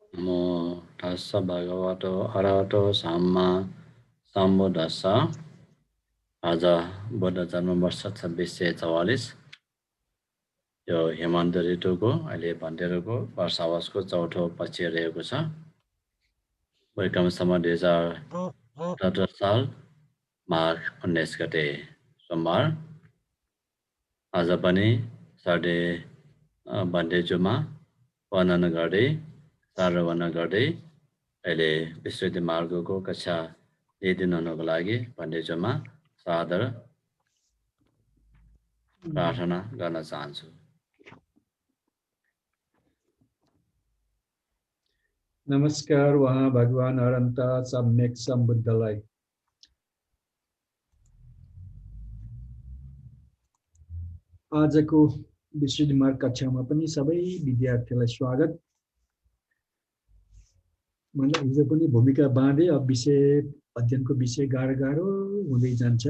नमो तस्स भगवतो अरहतो सम्मा सम्बुद्धस्स। आज बुद्ध जन्म वर्ष 2644 यो हेमन्त ऋतुको अहिले भन्टेरको वर्षावसको चौथो पक्ष रहेको छ। वैक्रमसम्म 2018 साल माघ 19 गते सोमबार। आज पनि साढे भन्टेजुमा वर्णन गर्दै सारवर्णन गर्दै अहिले विश्वविद्यालय मार्गको कक्षा लिइदिनुको लागि भन्टेजुमा सादर प्रार्थना गर्न चाहन्छु। नमस्कार वहाँ भगवान अनन्त सम्यक सम्बुद्धलाई। आजको विश्वविद्यालय मार्ग कक्षामा पनि सबै विद्यार्थीलाई स्वागत। मलाई हिजो पनि भूमिका बाँधे, अब विषय अध्ययनको विषय गाह्रो हुँदै जान्छ।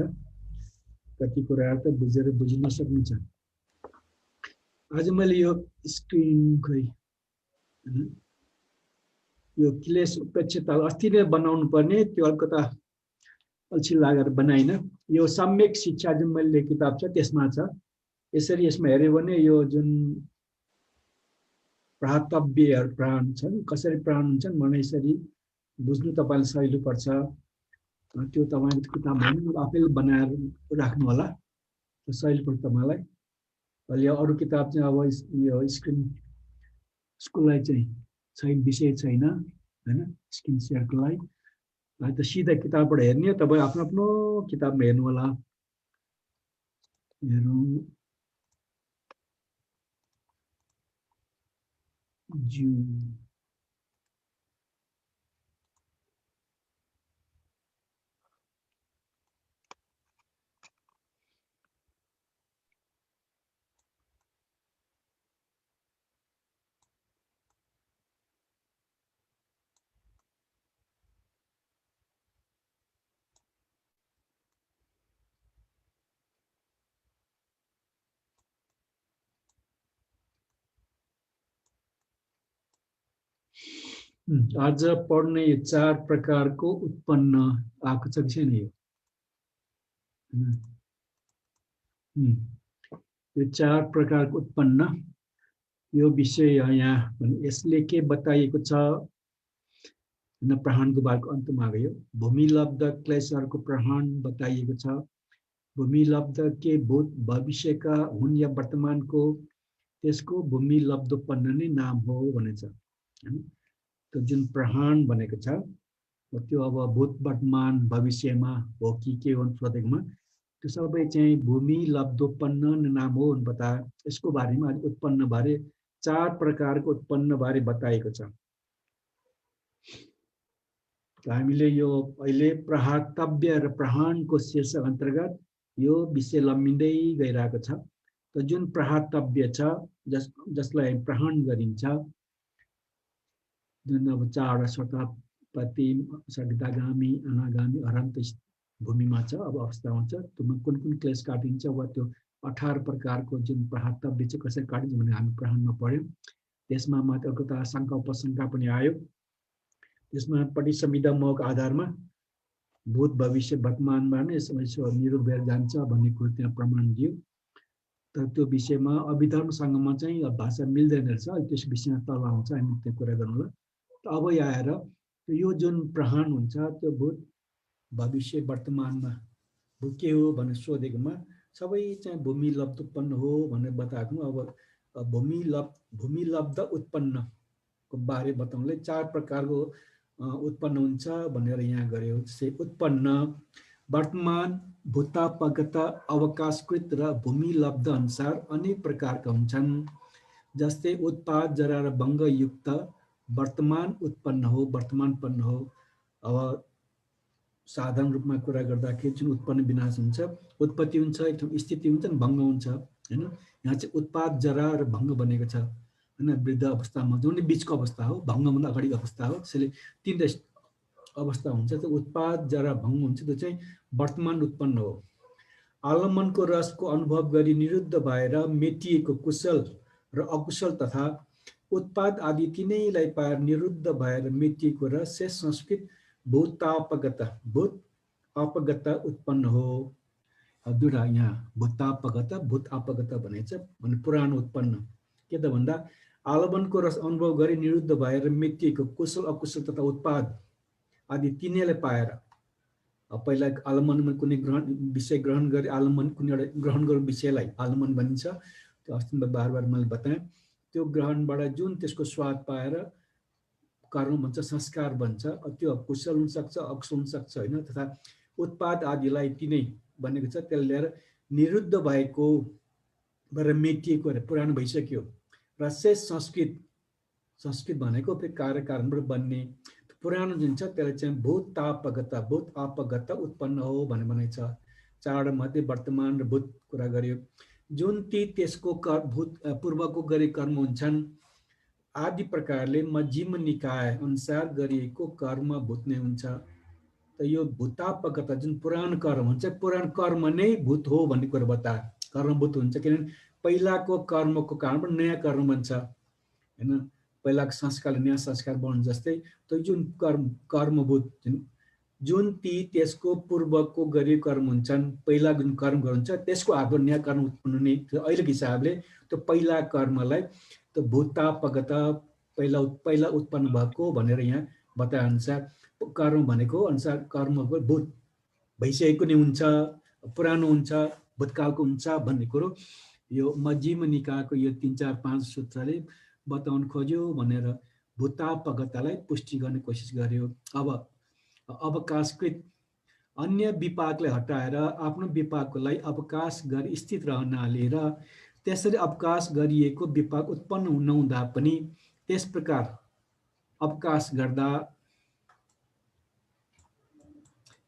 कति कुराहरू त बुझेर बुझ्न सकिन्छ। आज मैले यो स्क्रिन खोइ यो क्लेश उपेक्षित अस्ति नै बनाउनु पर्ने, त्यो अलिकता अल्छी लागेर बनाइन। यो सम्यक शिक्षा जुन मैले किताब छ त्यसमा छ। यसरी यसमा हेर्यो भने यो जुन प्रातव्यहरू प्राण छन्, कसरी प्राण हुन्छन् भने यसरी बुझ्नु तपाईलाई सजिलो पर्छ। त्यो तपाईको किताबमा आफैले बनाएर राख्नु होला, त्यो सजिलो पर्छ तपाईलाई। अहिले अरु किताब चाहिँ अब यो स्क्रिन स्कुललाई चाहिँ छैन, विषय छैन हैन, स्क्रिन शेयरको लागि। त सिधा किताबबाट हेर्ने हो, तपाईँ आफ्नो आफ्नो किताबमा हेर्नु होला। हेरौँ ज्यू आज पढ्ने 4 प्रकारको उत्पन्न आएको छ कि छैन? यो 4 प्रकारको उत्पन्न, यो विषय यहाँ यसले के बताइएको छ न, प्रहरणको बारेको अन्तमा गयो। भूमिलब्ध क्लेशहरूको प्रहरण बताइएको छ। भूमिलब्ध के भूत भविष्यका हुन् या वर्तमानको, त्यसको भूमिलब्धोत्पन्न नै नाम हो भनेछ। त्यो जुन प्रहरण भनेको छ त्यो अब भूत वर्तमान भविष्यमा हो कि के हो सोधेकोमा त्यो सबै चाहिँ भूमिलब्धोत्पन्न नाम हो भने बतायो। यसको बारेमा उत्पन्न बारे 4 प्रकारको उत्पन्न बारे बताएको छ। हामीले यो अहिले प्रहातव्य र प्रहरणको शीर्षक अन्तर्गत यो विषय लम्बिँदै गइरहेको छ। त जुन प्रहातव्य छ जसलाई प्रहरण गरिन्छ, जुन अब 4 शताब्दी सगितागामी अनागामी अरन्त भूमिमा छ, अब अवस्थामा छ। त्यो कुन कुन क्लेश काटिन्छ वा त्यो 18 प्रकारको जुन प्रहातव्य छ कसरी काटिन्छ भने हामी प्रहरणमा पढ्यौँ। त्यसमा मात्रकता शङ्का उपशङ्का पनि आयो। त्यसमा पटिसंविधामूलक आधारमा भूत भविष्य वर्तमानमा नै निरुपेर जान्छ भन्ने कुरो त्यहाँ प्रमाण दियो। तर त्यो विषयमा अभिधर्मसँगमा चाहिँ भाषा मिल्दैन रहेछ। त्यस विषयमा तल आउँछ, हामी त्यो कुरा गर्नुला। अब आएर यो जुन प्रहरण हुन्छ त्यो भूत भविष्य वर्तमानमा के हो भनेर सोधेकोमा सबै चाहिँ भूमिलब्ध उत्पन्न हो भनेर बताएको। अब भूमिलब्ध उत्पन्नको बारे बताउनले 4 प्रकारको उत्पन्न हुन्छ भनेर यहाँ गर्यो। उत्पन्न वर्तमान भूतापगत अवकाशकृत र भूमिलब्ध अनुसार अनेक प्रकारका हुन्छन्। जस्तै उत्पाद जरा र भङ्गयुक्त वर्तमान उत्पन्न हो, वर्तमानपन्न हो। अब साधारण रूपमा कुरा गर्दाखेरि जुन उत्पन्न विनाश हुन्छ, उत्पत्ति हुन्छ, एक ठाउँ स्थिति हुन्छ, भङ्ग हुन्छ हैन। यहाँ चाहिँ उत्पाद जरा र भङ्ग बनेको छ हैन। वृद्ध अवस्थामा जुन बीचको अवस्था हो, भङ्गभन्दा अगाडिको अवस्था हो। त्यसैले 3 अवस्था हुन्छ। त्यो उत्पाद जरा भङ्ग हुन्छ, त्यो चाहिँ वर्तमान उत्पन्न हो। आलम्बनको रसको अनुभव गरी निरुद्ध भएर मेटिएको कुशल र अकुशल तथा उत्पाद आदि तिनैलाई पाएर निरुद्ध भएर मेटिएको र शेष संस्कृत भूतापगत भूत अपगत उत्पन्न हो। दुईटा यहाँ भूतापगत भूत अपगत भनेको छ भने पुराण उत्पन्न के त भन्दा आलम्बनको रस अनुभव गरी निरुद्ध भएर मेटिएको कुशल अकुशल तथा उत्पाद आदि तिनैलाई पाएर पहिला आलम्बनमा कुनै विषय ग्रहण गरी आलम्बन कुनै एउटा ग्रहण गरेको विषयलाई आलम्बन भनिन्छ। त्यो अस्ति बार बार मैले बताएँ। त्यो ग्रहणबाट जुन त्यसको स्वाद पाएर कर्म भन्छ संस्कार भन्छ। त्यो कुशल हुनसक्छ अकुशल हुनसक्छ होइन। तथा उत्पाद आदिलाई तिनै भनेको छ त्यसले लिएर निरुद्ध भएको भएर मेटिएको पुरानो भइसक्यो र शेष संस्कृत भनेको फेरि कार्यकारणबाट बन्ने पुरानो जुन छ त्यसलाई चाहिँ भूत अपगत उत्पन्न हो भन्ने भनेको छ। चारवटा मध्ये वर्तमान र भूत कुरा गर्यो। जुन ती त्यसको भूत पूर्वको गरे कर्म हुन्छन् आदि प्रकारले मध्यम निकाय अनुसार गरिएको कर्म भूत नै हुन्छ। त यो भूतापगत जुन पुराण कर्म हुन्छ पुराण कर्म नै भूत हो भन्ने कुरा बताए। कर्म भूत हुन्छ किनभने पहिलाको कर्मको कारणबाट नयाँ कर्म बन्छ होइन। पहिलाको संस्कार नयाँ संस्कार बन्नु जस्तै त्यो जुन कर्मभूत जुन ती त्यसको पूर्वको गरिएको कर्म हुन्छन् पहिला जुन कर्म गर्नुहुन्छ त्यसको आधारमा नयाँ कर्म उत्पन्न हुने। अहिलेको हिसाबले त्यो पहिला कर्मलाई त्यो भूतापगत पहिला उत्पन्न भएको भनेर यहाँ बताए अनुसार कर्म भनेको अनुसार कर्मको भूत भइसकेको नै हुन्छ पुरानो हुन्छ भूतकालको हुन्छ भन्ने कुरो यो मध्यम निकायको यो 3, 4, 5 सूत्रले बताउन खोज्यो भनेर भूतापगतलाई पुष्टि गर्ने कोसिस गर्यो। अब अवकाशकृत अन्य विपाकले हटाएर आफ्नो विपाकलाई अवकाश गरी स्थित रहनाले र त्यसरी अवकाश गरिएको विपाक उत्पन्न नहुँदा पनि त्यस प्रकार अवकाश गर्दा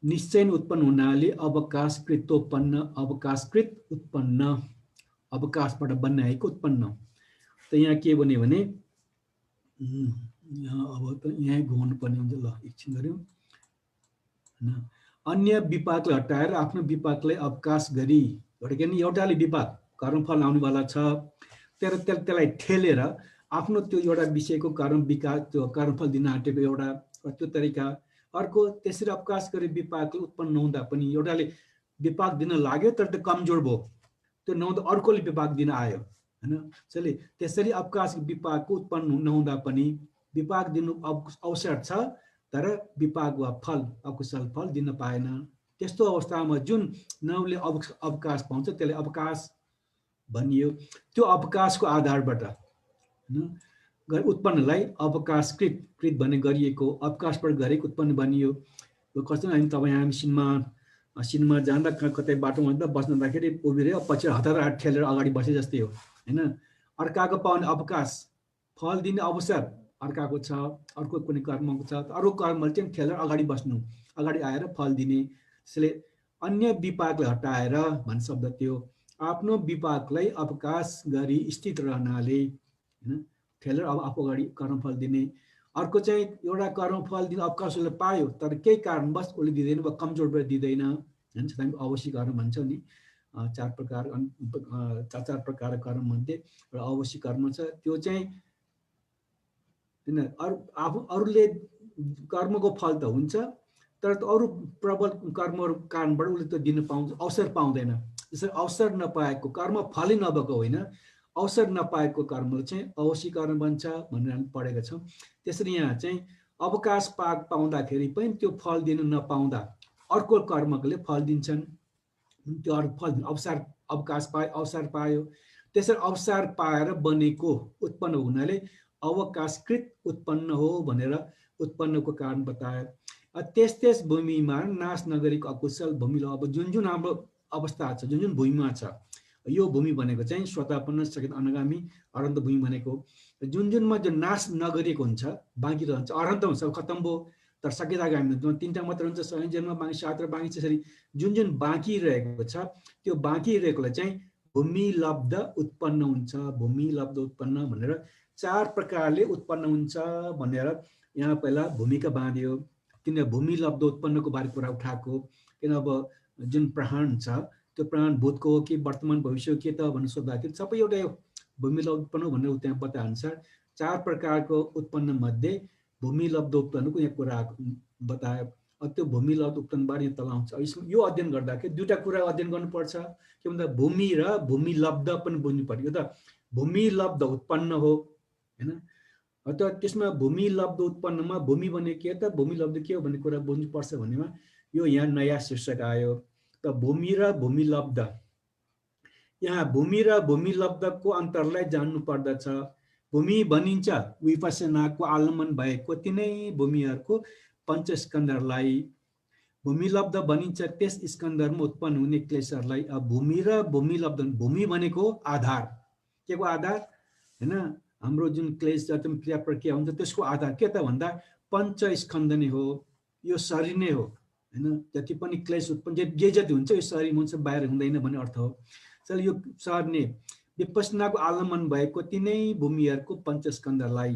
निश्चय उत्पन्न हुनाले अवकाशकृत उत्पन्न अवकाशबाट बनाएको उत्पन्न। त यहाँ के भन्यो भने यहाँ अब त यहाँ घुमाउनु पर्ने हुन्छ। ल एकछिन गऱ्यौँ। अन्य विपाकलाई हटाएर आफ्नो विपाकलाई अवकाश गरी एउटाले विपाक कर्मफल आउनेवाला छ तर त्यसलाई ठेलेर आफ्नो त्यो एउटा विषयको कर्म विकास त्यो कर्मफल दिन आँटेको एउटा त्यो तरिका अर्को त्यसरी अवकाश गरी विपाक उत्पन्न नहुँदा पनि एउटाले विपाक दिन लाग्यो तर त्यो कमजोर भयो त्यो नहुँदा अर्कोले विपाक दिन आयो होइन। त्यसले त्यसरी अवकाश विपाकको उत्पन्न नहुँदा पनि विपाक दिनु अवसर छ तर विपाक वा फल अकुशल फल दिन पाएन। त्यस्तो अवस्थामा जुन नाउँले अवकाश पाउँछ त्यसले अवकाश भनियो। त्यो अवकाशको आधारबाट उत्पन्नलाई अवकाशकृत भन्ने गरिएको अवकाशबाट गरेको उत्पन्न बनियो। कस्तो तपाईँ हामी सिनेमा जाँदा कतै बाटोमा बस्न जाँदाखेरि उभिएर पछि हतार ठेलेर अगाडि बसे जस्तै हो होइन। अर्काको पाउने अवकाश फल दिने अवसर अर्काको छ अर्को कुनै कर्मको छ अरू कर्मले चाहिँ ठेलेर अगाडि बस्नु अगाडि आएर फल दिने। त्यसले अन्य विपाकलाई हटाएर भन्ने शब्द त्यो आफ्नो विपाकलाई अवकाश गरी स्थित रहनाले होइन ठेलेर अब आफू अगाडि कर्मफल दिने। अर्को चाहिँ एउटा कर्मफल दिने अवकाश उसले पायो तर केही कारणवश उसले दिँदैन वा कमजोरबाट दिँदैन भन्छ। हामी अवश्य कर्म भन्छौँ नि। 4 प्रकार कर्म मध्ये एउटा अवश्य कर्म छ। त्यो चाहिँ अरूले कर्मको फल त हुन्छ तर अरू प्रबल कर्महरू कारणबाट उसले त्यो दिन अवसर पाउँदैन। त्यसरी अवसर नपाएको कर्म फलै नभएको होइन अवसर नपाएको कर्मले चाहिँ अवश्य कर्म बन्छ भनेर हामी पढेका छौँ। त्यसरी यहाँ चाहिँ अवकाश पाउँदाखेरि पनि त्यो फल दिन नपाउँदा अर्को कर्मले फल दिन्छन्। त्यो फल अवकाश पायो अवसर पायो त्यसरी अवसर पाएर बनेको उत्पन्न हुनाले अवकाशकृत उत्पन्न हो भनेर उत्पन्नको कारण बतायो। त्यस भूमिमा नाश नगरेको अकुशल भूमिलाई अब जुन हाम्रो अवस्था छ जुन भूमिमा छ यो भूमि भनेको चाहिँ स्वतापन्न सकेत अनगामी अरन्त भूमि भनेको जुनमा जो नाश नगरेको हुन्छ बाँकी रहन्छ अरन्त हुन्छ खत्तम भयो तर सकेतागामी हुन्छ 3टा मात्र हुन्छ संयोजनमा बाँकी 7 र बाँकी त्यसरी जुन बाँकी रहेको छ त्यो बाँकी रहेकोलाई चाहिँ भूमि लब्ध उत्पन्न हुन्छ। भूमि लब्ध उत्पन्न भनेर 4 प्रकारले उत्पन्न हुन्छ भनेर यहाँ पहिला भूमिका बाँधियो। किन भूमि लब्ध उत्पन्नको बारे कुरा उठाएको किन अब जुन प्राण छ त्यो प्राण भूतको हो कि वर्तमान भविष्य के त भन्ने सोद्धाखेरि सबै एउटै भूमि लब्ध उत्पन्न भनेर त्यहाँ बताए अनुसार 4 प्रकारको उत्पन्न मध्ये भूमि लब्ध उत्पन्नको यहाँ कुरा बतायो। त्यो भूमि लब्ध उत्पन्नबाट यहाँ तल आउँछ। यो अध्ययन गर्दाखेरि दुईटा कुरा अध्ययन गर्नुपर्छ। के भन्दा भूमि र भूमि लब्ध पनि बुझ्नु पर्यो। यो त भूमि लब्ध उत्पन्न हो हैन। त त्यसमा भूमि लब्ध उत्पन्नमा भूमि भने के त भूमि लब्ध के हो भन्ने कुरा बुझ्नुपर्छ भन्नेमा यो यहाँ नयाँ शीर्षक आयो। त भूमि र भूमि लब्ध, यहाँ भूमि र भूमि लब्धको अन्तरलाई जान्नु पर्दछ। भूमि भनिन्छ विपसनाको आलम्बन भएको तिनै भूमिहरूको पञ्चस्कन्धहरूलाई। भूमि लब्ध भनिन्छ त्यस स्कन्धरमा उत्पन्न हुने क्लेशहरूलाई। भूमि र भूमि लब्ध, भूमि भनेको आधार, के को आधार हैन, हाम्रो जुन क्लेश जति क्रिया प्रक्रिया हुन्छ त्यसको आधार के त भन्दा पञ्चस्कन्ध नै हो, यो शरीर नै हो हैन। जति पनि क्लेश उत्पन्न जे जति हुन्छ यो शरीरमा हुन्छ, बाहिर हुँदैन भन्ने अर्थ हो। चल यो सर्ने विपसनाको आलम्बन भएको तिनै भूमिहरूको पञ्चस्कन्धलाई।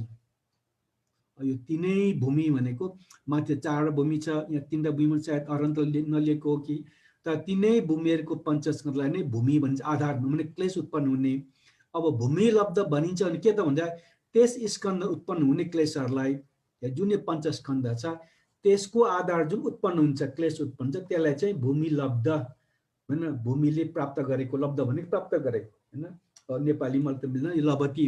यो तिनै भूमि भनेको माथि 4 भूमि छ, यहाँ 3 भूमि सायद अरन्त नलिएको हो कि, तर तिनै भूमिहरूको पञ्चस्कन्धलाई नै भूमि भनिन्छ, आधार भने क्लेश उत्पन्न हुने। अब भूमि लब्ध भनिन्छ भने के त भन्दा त्यस स्कन्ध उत्पन्न हुने क्लेशहरूलाई, जुन यो पञ्चस्कन्ध छ त्यसको आधार जुन उत्पन्न हुन्छ क्लेश उत्पन्न छ त्यसलाई चाहिँ भूमि लब्ध हैन। भूमिले प्राप्त गरेको, लब्ध भनेको प्राप्त गरेको हैन। नेपालीमा त मिल्दैन, यो लबती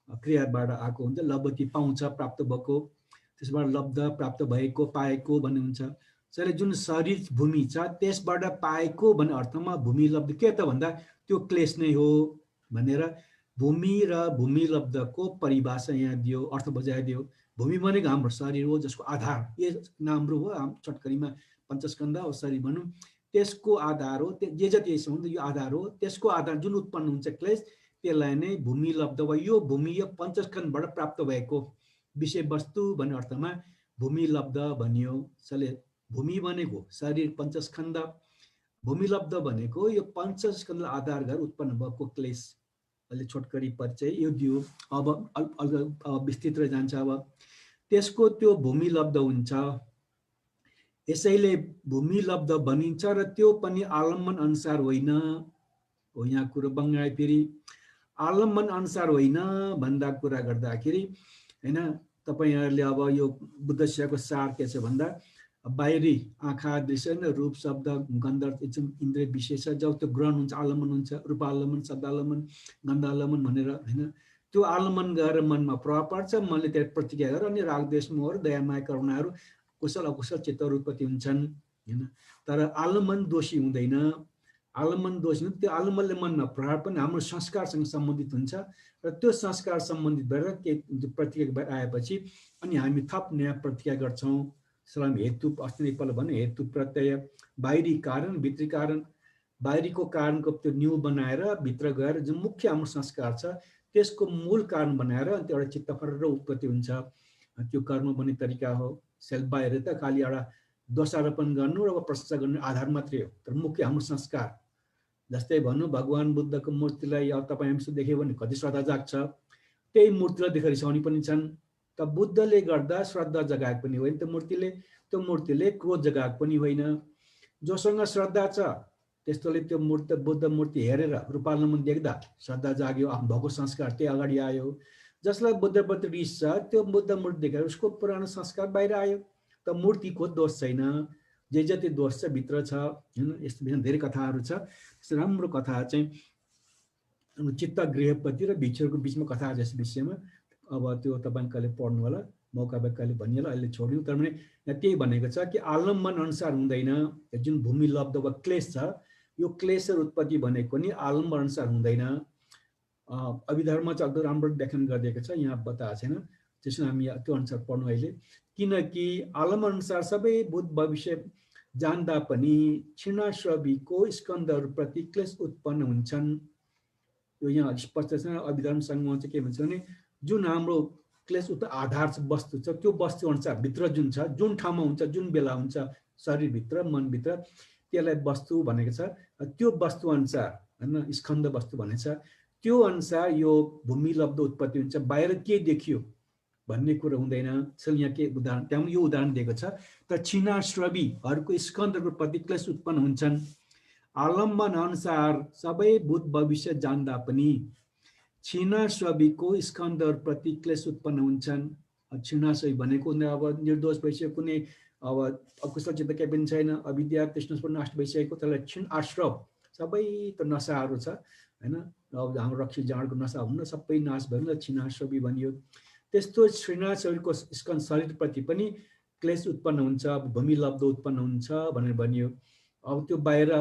क्रियाबाट आएको हुन्छ, लबती पाउँछ प्राप्त भएको, त्यसबाट लब्ध प्राप्त भएको पाएको भन्ने हुन्छ। त्यसैले जुन शरीर भूमि छ त्यसबाट पाएको भन्ने अर्थमा भूमि लब्ध के त भन्दा त्यो क्लेश नै हो भनेर भूमि र भूमि लब्धको परिभाषा यहाँ दियो, अर्थ बुझाइदियो। भूमि भनेको हाम्रो शरीर हो जसको आधार, यो नाम्रो हो छोटकरीमा पञ्चस्कन्ध हो शरीर भनौँ, त्यसको आधार हो, जे जति हुन्छ यो आधार हो, त्यसको आधार जुन उत्पन्न हुन्छ क्लेश त्यसलाई नै भूमि लब्ध वा यो भूमि यो पञ्चस्कन्धबाट प्राप्त भएको विषयवस्तु भन्ने अर्थमा भूमि लब्ध भनियो। त्यसैले भूमि भनेको शरीर पञ्चस्कन्ध, भूमि लब्ध भनेको यो पञ्चस्कन्ध आधार गरेर उत्पन्न भएको क्लेश। अहिले छोटकरी परिचय यो दियो। अब विस्तृत जान्छ। अब त्यसको त्यो भूमि लब्ध हुन्छ, यसैले भूमि लब्ध भनिन्छ र त्यो पनि आलम्बन अनुसार होइन हो। यहाँ कुरो बङ्गाई फेरि आलम्बन अनुसार होइन भन्दा कुरा गर्दाखेरि हैन, तपाईहरुले अब यो बुद्ध शिक्षाको सार के छ भन्दा बाहिरी आँखा दृश्य न रूप शब्द गन्ध इन्द्रिय विशेष जब त्यो ग्रहण हुन्छ आलम्बन हुन्छ, रूपालम्बन शब्दालम्बन गन्धालम्बन भनेर हैन, त्यो आलम्बन गरेर मनमा प्रभाव पर्छ, मनले त्यसलाई प्रतिक्रिया गरेर अनि राग द्वेष मोह दया माया करुणाहरू कुशल अकुशल चित्तहरू उत्पत्ति हुन्छन् हैन। तर आलम्बन दोषी हुँदैन। आलम्बन दोषी त्यो आलम्बनले मनमा प्रभाव पनि हाम्रो संस्कारसँग सम्बन्धित हुन्छ र त्यो संस्कार सम्बन्धित भएर के प्रतिक्रिया आएपछि अनि हामी थप नयाँ प्रतिक्रिया गर्छौँ। सलाम हेतु अस्ति एकपल्ट भन्नु हेतु प्रत्यय बाहिरी कारण भित्री कारण, बाहिरीको कारणको त्यो न्यू बनाएर भित्र गएर जुन मुख्य हाम्रो संस्कार छ त्यसको मूल कारण बनाएर अनि त्यो एउटा चित्त फरेर उत्पत्ति हुन्छ। त्यो कर्म बन्ने तरिका हो। सेल्फ बाहिर त खालि एउटा दोषारोपण गर्नु र प्रशंसा गर्नु आधार मात्रै हो, तर मुख्य हाम्रो संस्कार। जस्तै भन्नु भगवान बुद्धको मूर्तिलाई अब तपाईँ हामीसँग देख्यो भने कति श्रद्धा जाग्छ, त्यही मूर्तिलाई देखेर रिसाउने पनि छन्। त बुद्धले गर्दा श्रद्धा जगाएको पनि होइन त्यो मूर्तिले क्रोध जगाएको पनि होइन। जोसँग श्रद्धा छ त्यस्तोले त्यो मूर्ति बुद्ध मूर्ति हेरेर रूपालम्बन देख्दा श्रद्धा जाग्यो, आफ्नो भएको संस्कार त्यही अगाडि आयो। जसलाई बुद्धप्रति रिस छ त्यो बुद्ध मूर्ति देखेर उसको पुरानो संस्कार बाहिर आयो। त मूर्तिको दोष छैन, जे जति दोष छ भित्र छ हैन। यस्तो विषयमा धेरै कथाहरू छ। त्यस्तो राम्रो कथा चाहिँ चित्त गृहपति र भिक्षुको बिचमा कथा छ यस विषयमा। अब त्यो तपाईँ कहिले पढ्नु होला, मौका भए कहिले भनिएला, अहिले छोड्यौँ। तर पनि यहाँ त्यही भनेको छ कि आलम्बन अनुसार हुँदैन। जुन भूमि लब्ध वा क्लेश छ यो क्लेश उत्पत्ति भनेको नि आलम्बन अनुसार हुँदैन। अभिधर्म चाहिँ एकदम राम्रो व्याख्यान गरिदिएको छ, यहाँ बताएको छैन, त्यसमा हामी त्यो अनुसार पढ्नु अहिले। किनकि आलम्बन अनुसार सबै भूत भविष्य जान्दा पनि क्षीणाश्रवीको स्कन्धहरूप्रति क्लेश उत्पन्न हुन्छन्। यो यहाँ स्पष्ट छ। अभिधर्मसँग चाहिँ के भन्छ भने जुन हाम्रो क्लेश आधार वस्तु छ त्यो वस्तु अनुसार भित्र जुन छ, जुन ठाउँमा हुन्छ, जुन बेला हुन्छ शरीरभित्र मनभित्र त्यसलाई वस्तु भनेको छ। त्यो वस्तु अनुसार हैन स्कन्ध वस्तु भनेको छ, त्यो अनुसार यो भूमि लब्ध उत्पत्ति हुन्छ। बाहिर के देखियो भन्ने कुरो हुँदैन। त्यसैले यहाँ के उदाहरण त्यहाँ यो उदाहरण दिएको छ। त क्षीणाश्रवीहरूको स्कन्धको प्रति क्लेश उत्पन्न हुन्छन्। आलम्बन अनुसार सबै भूत भविष्य जान्दा पनि क्षीणास्वभिको स्कन्धप्रति क्लेश उत्पन्न हुन्छन्। क्षीणास्वभि भनेको अब निर्दोष भइसक्यो, कुनै अब अकुशल चित्त केही पनि छैन, अविद्या तृष्णा नष्ट भइसकेको, त्यसलाई क्षीण आश्रव सबै त नसाहरू छ हैन। अब हाम्रो रक्सी जाँडको नसा हुन्न, सबै नाश भयो, क्षीणास्वभि भनियो। त्यस्तो क्षीणास्वभिको स्कन्ध शरीरप्रति पनि क्लेश उत्पन्न हुन्छ, भूमि लब्ध उत्पन्न हुन्छ भनेर भनियो। अब त्यो बाहिर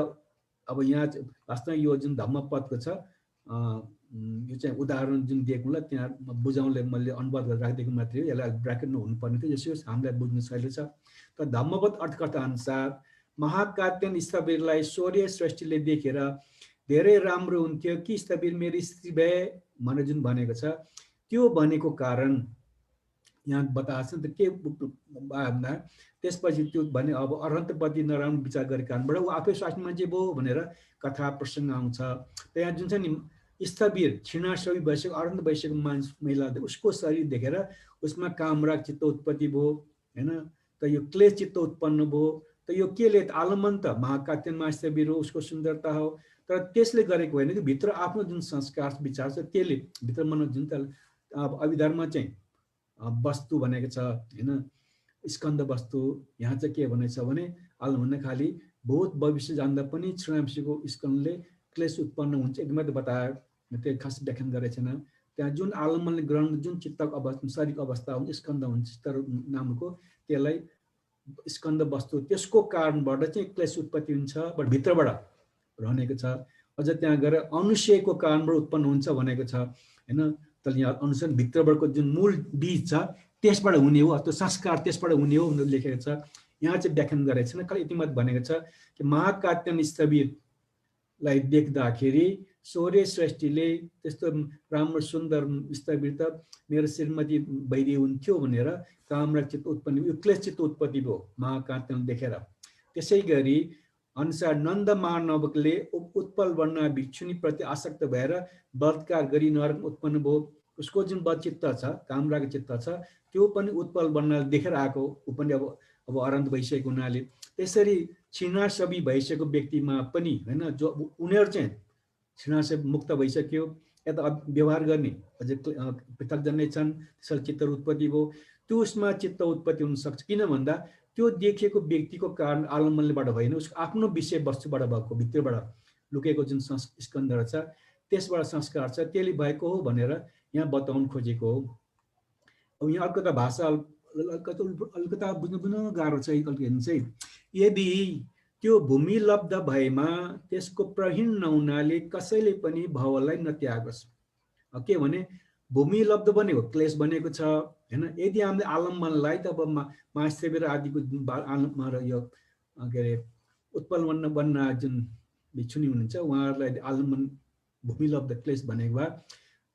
अब यहाँ वास्तवमा यो जुन धम्मपदको छ यो चाहिँ उदाहरण जुन दिएको होला त्यहाँ बुझाउनले मैले अनुवाद गरेर राखिदिएको मात्रै हो, यसलाई ब्राकेटमा हुनुपर्ने थियो, यसो हामीलाई बुझ्न सजिलो छ। तर धम्मपद अर्थकथा अनुसार महाकात्यन स्थविरलाई सूर्य सृष्टिले देखेर धेरै राम्रो हुन्थ्यो कि स्थविर मेरो स्त्री भए भनेर जुन भनेको छ, त्यो भनेको कारण यहाँ बताएको छ नि त के भन्दा त्यसपछि त्यो भने अब अरहन्तपति नराम्रो विचार गरेको कारणबाट ऊ आफै स्वास्नी मान्छे भयो भनेर कथा प्रसङ्ग आउँछ। त्यहाँ जुन छ नि स्थविर क्षीणास्वभि भइसकेको अरहन्त भइसकेको महिला उसको शरीर देखेर उसमा कामराग चित्त उत्पत्ति भयो हैन। त यो क्लेश चित्त उत्पन्न भयो, त यो केले आलम्बन त महाकात्यनमा स्थविर हो, उसको सुन्दरता हो। तर त्यसले गरेको होइन कि भित्र आफ्नो जुन संस्कार विचार छ त्यसले भित्र मन जुन त अभिधर्म चाहिँ वस्तु भनेको छ हैन, स्कन्द वस्तु। यहाँ चाहिँ के भनेको छ भने आलम्बन खाली भूत भविष्य जान्दा पनि क्षीणांशको स्कन्दले क्लेश उत्पन्न हुन्छ यति मात्रै बतायो, त्यो खास व्याख्यान गरेको छैन। त्यहाँ जुन आलम्बनले ग्रहण जुन चित्तको अवस्था शारीरिक अवस्था हुन्छ स्कन्द हुन्छ तर नामको, त्यसलाई स्कन्द वस्तु त्यसको कारणबाट चाहिँ क्लेश उत्पत्ति हुन्छ भित्रबाट भनेको छ। अझ त्यहाँ गएर अनुशयको कारणबाट उत्पन्न हुन्छ भनेको छ हैन। तर यहाँ अनुसार भित्रबाटको जुन मूल बीज छ त्यसबाट हुने हो, त्यो संस्कार त्यसबाट हुने हो भनेर लेखेको छ। यहाँ चाहिँ व्याख्यान गरेको छैन, खालि यति मात्र भनेको छ कि महाकात्यन स्थविरलाई देख्दाखेरि सूर्य सृष्टिले त्यस्तो राम्रो सुन्दर स्थविर त मेरो श्रीमती वैदी हुन्थ्यो भनेर कामराग चित्त उत्पत्ति यो क्लेश चित्त उत्पत्ति भयो महाकात्यन देखेर। त्यसै गरी अनुसार नन्द मानवकले उत्पल वर्णा भिक्षुनी प्रति आसक्त भएर बलात्कार गरी नरक उत्पन्न भयो। उसको जुन बचित्त छ कामराग चित्त छ त्यो पनि उत्पल वर्णा देखेर आएको, ऊ पनि अब अरन्त भइसकेको हुनाले। त्यसरी क्षीणास्वभि भइसकेको व्यक्तिमा पनि हैन, जो उनीहरू चाहिँ क्षीणास्वभि मुक्त भइसक्यो, यता व्यवहार गर्ने अझै पृथक जन्नै छन्, त्यसरी चित्त उत्पत्ति भयो। त्यो उसमा चित्त उत्पत्ति हुन सक्छ, किन भन्दा त्यो देखिएको व्यक्तिको कारण आलम्बनबाट होइन, उसको आफ्नो विषय वस्तुबाट भएको भित्रबाट लुकेको जुन स्कन्धहरू छ त्यसबाट संस्कार छ त्यसले भएको हो भनेर यहाँ बताउन खोजेको हो। अब यहाँ अर्को त भाषा अलिकता बुझ्नु गाह्रो छ हेर्नु चाहिँ। यदि त्यो भूमि लब्ध भएमा त्यसको प्रहीण नहुनाले कसैले पनि भवलाई नत्यागोस्। के भने भूमि लब्ध बनेको क्लेश बनेको छ हैन। यदि हामीले आलम्बनलाई त अब महास्थविर आदिको यो के अरे उत्पल वर्ण जुन भिक्षुनी हुनुहुन्छ उहाँहरूलाई आलम्बन भूमि लब्ध क्लेश भनेको भए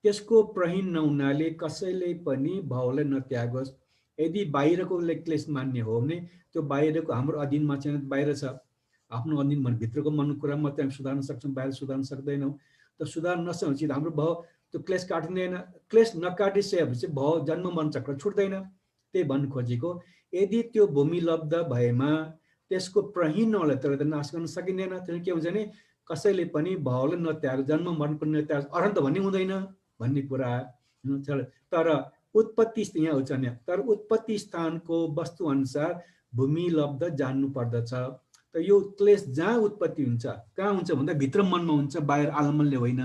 त्यसको प्रहीण नहुनाले कसैले पनि भावलाई नत्यागोस्। यदि बाहिरकोले क्लेश मान्ने हो भने त्यो बाहिरको हाम्रो अधीनमा चाहिँ बाहिर छ, आफ्नो अधीन भने भित्रको मन कुरा मात्रै हामी सुधार्न सक्छौँ, बाहिर सुधार्न सक्दैनौँ। त सुधार नसकेपछि हाम्रो भाव त्यो क्लेश काटिँदैन, क्लेश नकाटिसकेपछि भाव जन्म मन चक्र छुट्दैन। त्यही भन्नु खोजेको यदि त्यो भूमि लब्ध भएमा त्यसको प्रहीण नहुँलाई त्यसलाई त नाश गर्न सकिँदैन। त्यसले के हुन्छ भने कसैले पनि भावलाई नत्याग, जन्म मरणको नत्याग अरन्त भन्ने हुँदैन भन्ने कुरा। तर उत्पत्ति यहाँ हुन्छ नि, तर उत्पत्ति स्थानको वस्तु अनुसार भूमि लब्ध जान्नु पर्दछ। त यो क्लेश जहाँ उत्पत्ति हुन्छ कहाँ हुन्छ भन्दा भित्र मनमा हुन्छ, बाहिर आलम्बनले होइन।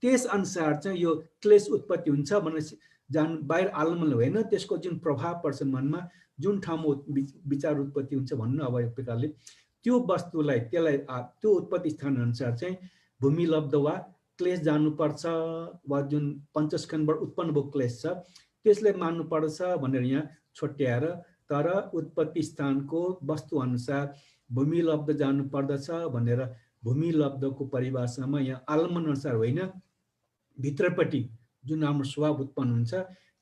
त्यस अनुसार चाहिँ यो क्लेश उत्पत्ति हुन्छ भने बाहिर आलम्बनले होइन, त्यसको जुन प्रभाव पर्छ मनमा, जुन ठाउँमा विचार उत्पत्ति हुन्छ भन्नु अब एक प्रकारले त्यो वस्तुलाई त्यसलाई त्यो उत्पत्ति स्थान अनुसार चाहिँ भूमि लब्ध वा क्लेश जान्नुपर्छ, वा जुन पञ्चस्कन्धबाट उत्पन्न भएको क्लेश छ त्यसलाई मान्नुपर्छ भनेर यहाँ छोट्याएर तर उत्पत्ति स्थानको वस्तु अनुसार भूमि लब्ध जानु पर्दछ भनेर भूमि लब्धको परिभाषामा यहाँ आलम्बन अनुसार होइन, भित्रपट्टि जुन हाम्रो स्वभाव उत्पन्न हुन्छ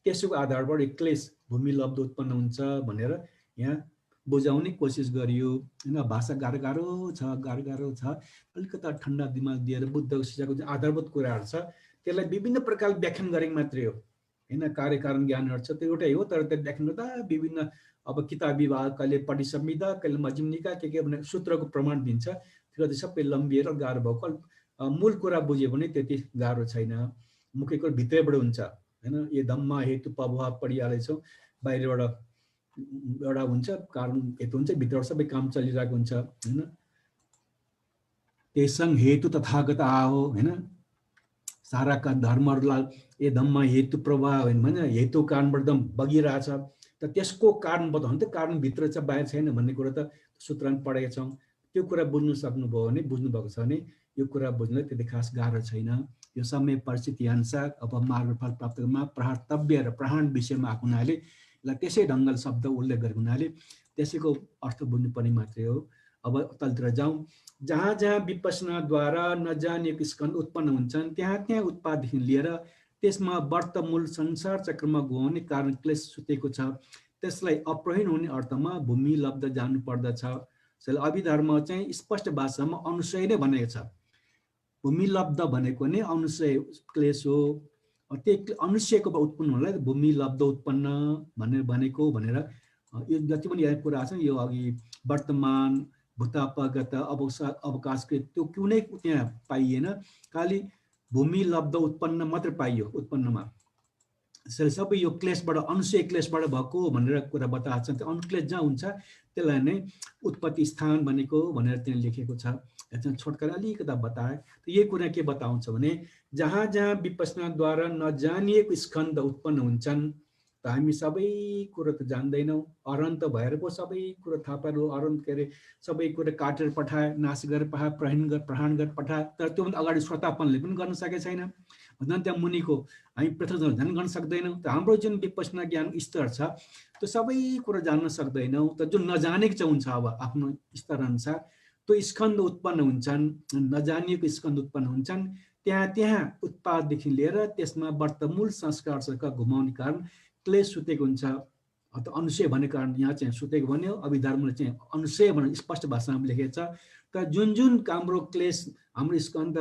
त्यसको आधारबाट क्लेश भूमि लब्ध उत्पन्न हुन्छ भनेर यहाँ बुझाउने कोसिस गरियो हैन। भाषा गाह्रो छ, अलिकता ठन्डा दिमाग दिएर बुद्धको शिक्षाको जुन आधारभूत कुराहरू छ त्यसलाई विभिन्न प्रकारले व्याख्यान गरेको मात्रै हो हैन। कार्यकारण ज्ञानहरू छ त्यो एउटै हो, तर त्यो व्याख्यान गर्दा विभिन्न अब किताब विभाग कहिले पटिसंहिता कहिले मजिम्निका के भने सूत्रको प्रमाण दिन्छ, त्यो सबै लम्बिएर गाह्रो भएको। मूल कुरा बुझ्यो भने त्यति गाह्रो छैन। मुख्यको भित्रैबाट हुन्छ हैन। यो धम्म हेतु प्रभाव पडिहालेछौँ, बाहिरबाट एउटा हुन्छ कारण हेतु हुन्छ, भित्रबाट सबै काम चलिरहेको हुन्छ हैन। तेसंग हेतु तथागत आहो हैन। सारा का धर्महरुलाई ए धम्म हेतु प्रभाव हैन भने हेतु कारणबाट एकदम बगिरहेछ, त त्यसको कारण बताउनु त कारण भित्र छ बाहिर छैन भन्ने कुरा त सूत्रमा पढेका छौँ। त्यो कुरा बुझ्नु सक्नुभयो भने, बुझ्नु भएको छ भने यो कुरा बुझ्नलाई त्यति खास गाह्रो छैन। यो समय परिस्थिति अनुसार अब मार्गफल प्राप्त गर्नमा प्रार्थव्य र प्रहान विषयमा आएको हुनाले यसलाई त्यसै ढङ्गले शब्द उल्लेख गरेको हुनाले त्यसैको अर्थ बुझ्नु पर्ने मात्रै हो। अब तलतिर जाउँ। जहाँ जहाँ विपश्यनाद्वारा नजानिएको स्कन्द उत्पन्न हुन्छन् त्यहाँ त्यहाँ उत्पाददेखि लिएर त्यसमा वर्तमूल संसार चक्रमा घुमाउने कारण क्लेश सुतेको छ, त्यसलाई अप्रहीण हुने अर्थमा भूमि लब्ध जानु पर्दछ। अभिधर्म चाहिँ स्पष्ट भाषामा अनुशय नै भनेको छ। भूमि लब्ध भनेको नै अनुशय क्लेश हो। त्यो अनुशयको उत्पन्न हुनलाई भूमि लब्ध उत्पन्न भनेर भनेको भनेर यो जति पनि यहाँ कुरा छ, यो अघि वर्तमान भूतापगत अवकाशकृत त्यो कुनै त्यहाँ पाइएन, खालि भूमि लब्ध उत्पन्न मात्र पाइयो उत्पन्नमा। सबै यो क्लेशबाट अनुशय क्लेशबाट भएको भनेर कुरा बताएको छ। त्यो अनुक्लेश जहाँ हुन्छ त्यसलाई नै उत्पत्ति स्थान भनेको भनेर त्यहाँ लेखेको छ। यहाँ छोटकरी अलिकता बताए। यही कुरा के बताउँछ भने जहाँ जहाँ विपश्यनाद्वारा नजानिएको स्कन्द उत्पन्न हुन्छन्, त हामी सबै कुरो त जान्दैनौँ, अरन्त भएर पो सबै कुरो थाहा पारो, अरन्त के अरे सबै कुरो काटेर पठाए, नाश गरेर पठाए, प्रहान गरेर पठाए, तर त्योभन्दा अगाडि श्रोतापनले पनि गर्न सकेको छैन। झन् त्यहाँ मुनिको हामी पृथक झन् गर्न सक्दैनौँ। त हाम्रो जुन विपश्यना ज्ञान स्तर छ त्यो सबै कुरो जान्न सक्दैनौँ। त जुन नजानेको चाहिँ हुन्छ अब आफ्नो स्तर अनुसार त्यो स्कन्द उत्पन्न हुन्छन्, नजानिएको स्कन्द उत्पन्न हुन्छन्, त्यहाँ त्यहाँ उत्पाददेखि लिएर त्यसमा वर्तमूल संस्कारसँग घुमाउने कारण क्लेश सुतेको हुन्छ। अथवा अनुशय भन्ने कारण यहाँ चाहिँ सुतेको भन्यो, अभिधर्मले चाहिँ अनुशय भनेर स्पष्ट भाषामा लेखेको छ। तर जुन जुन हाम्रो क्लेश हाम्रो स्कन्द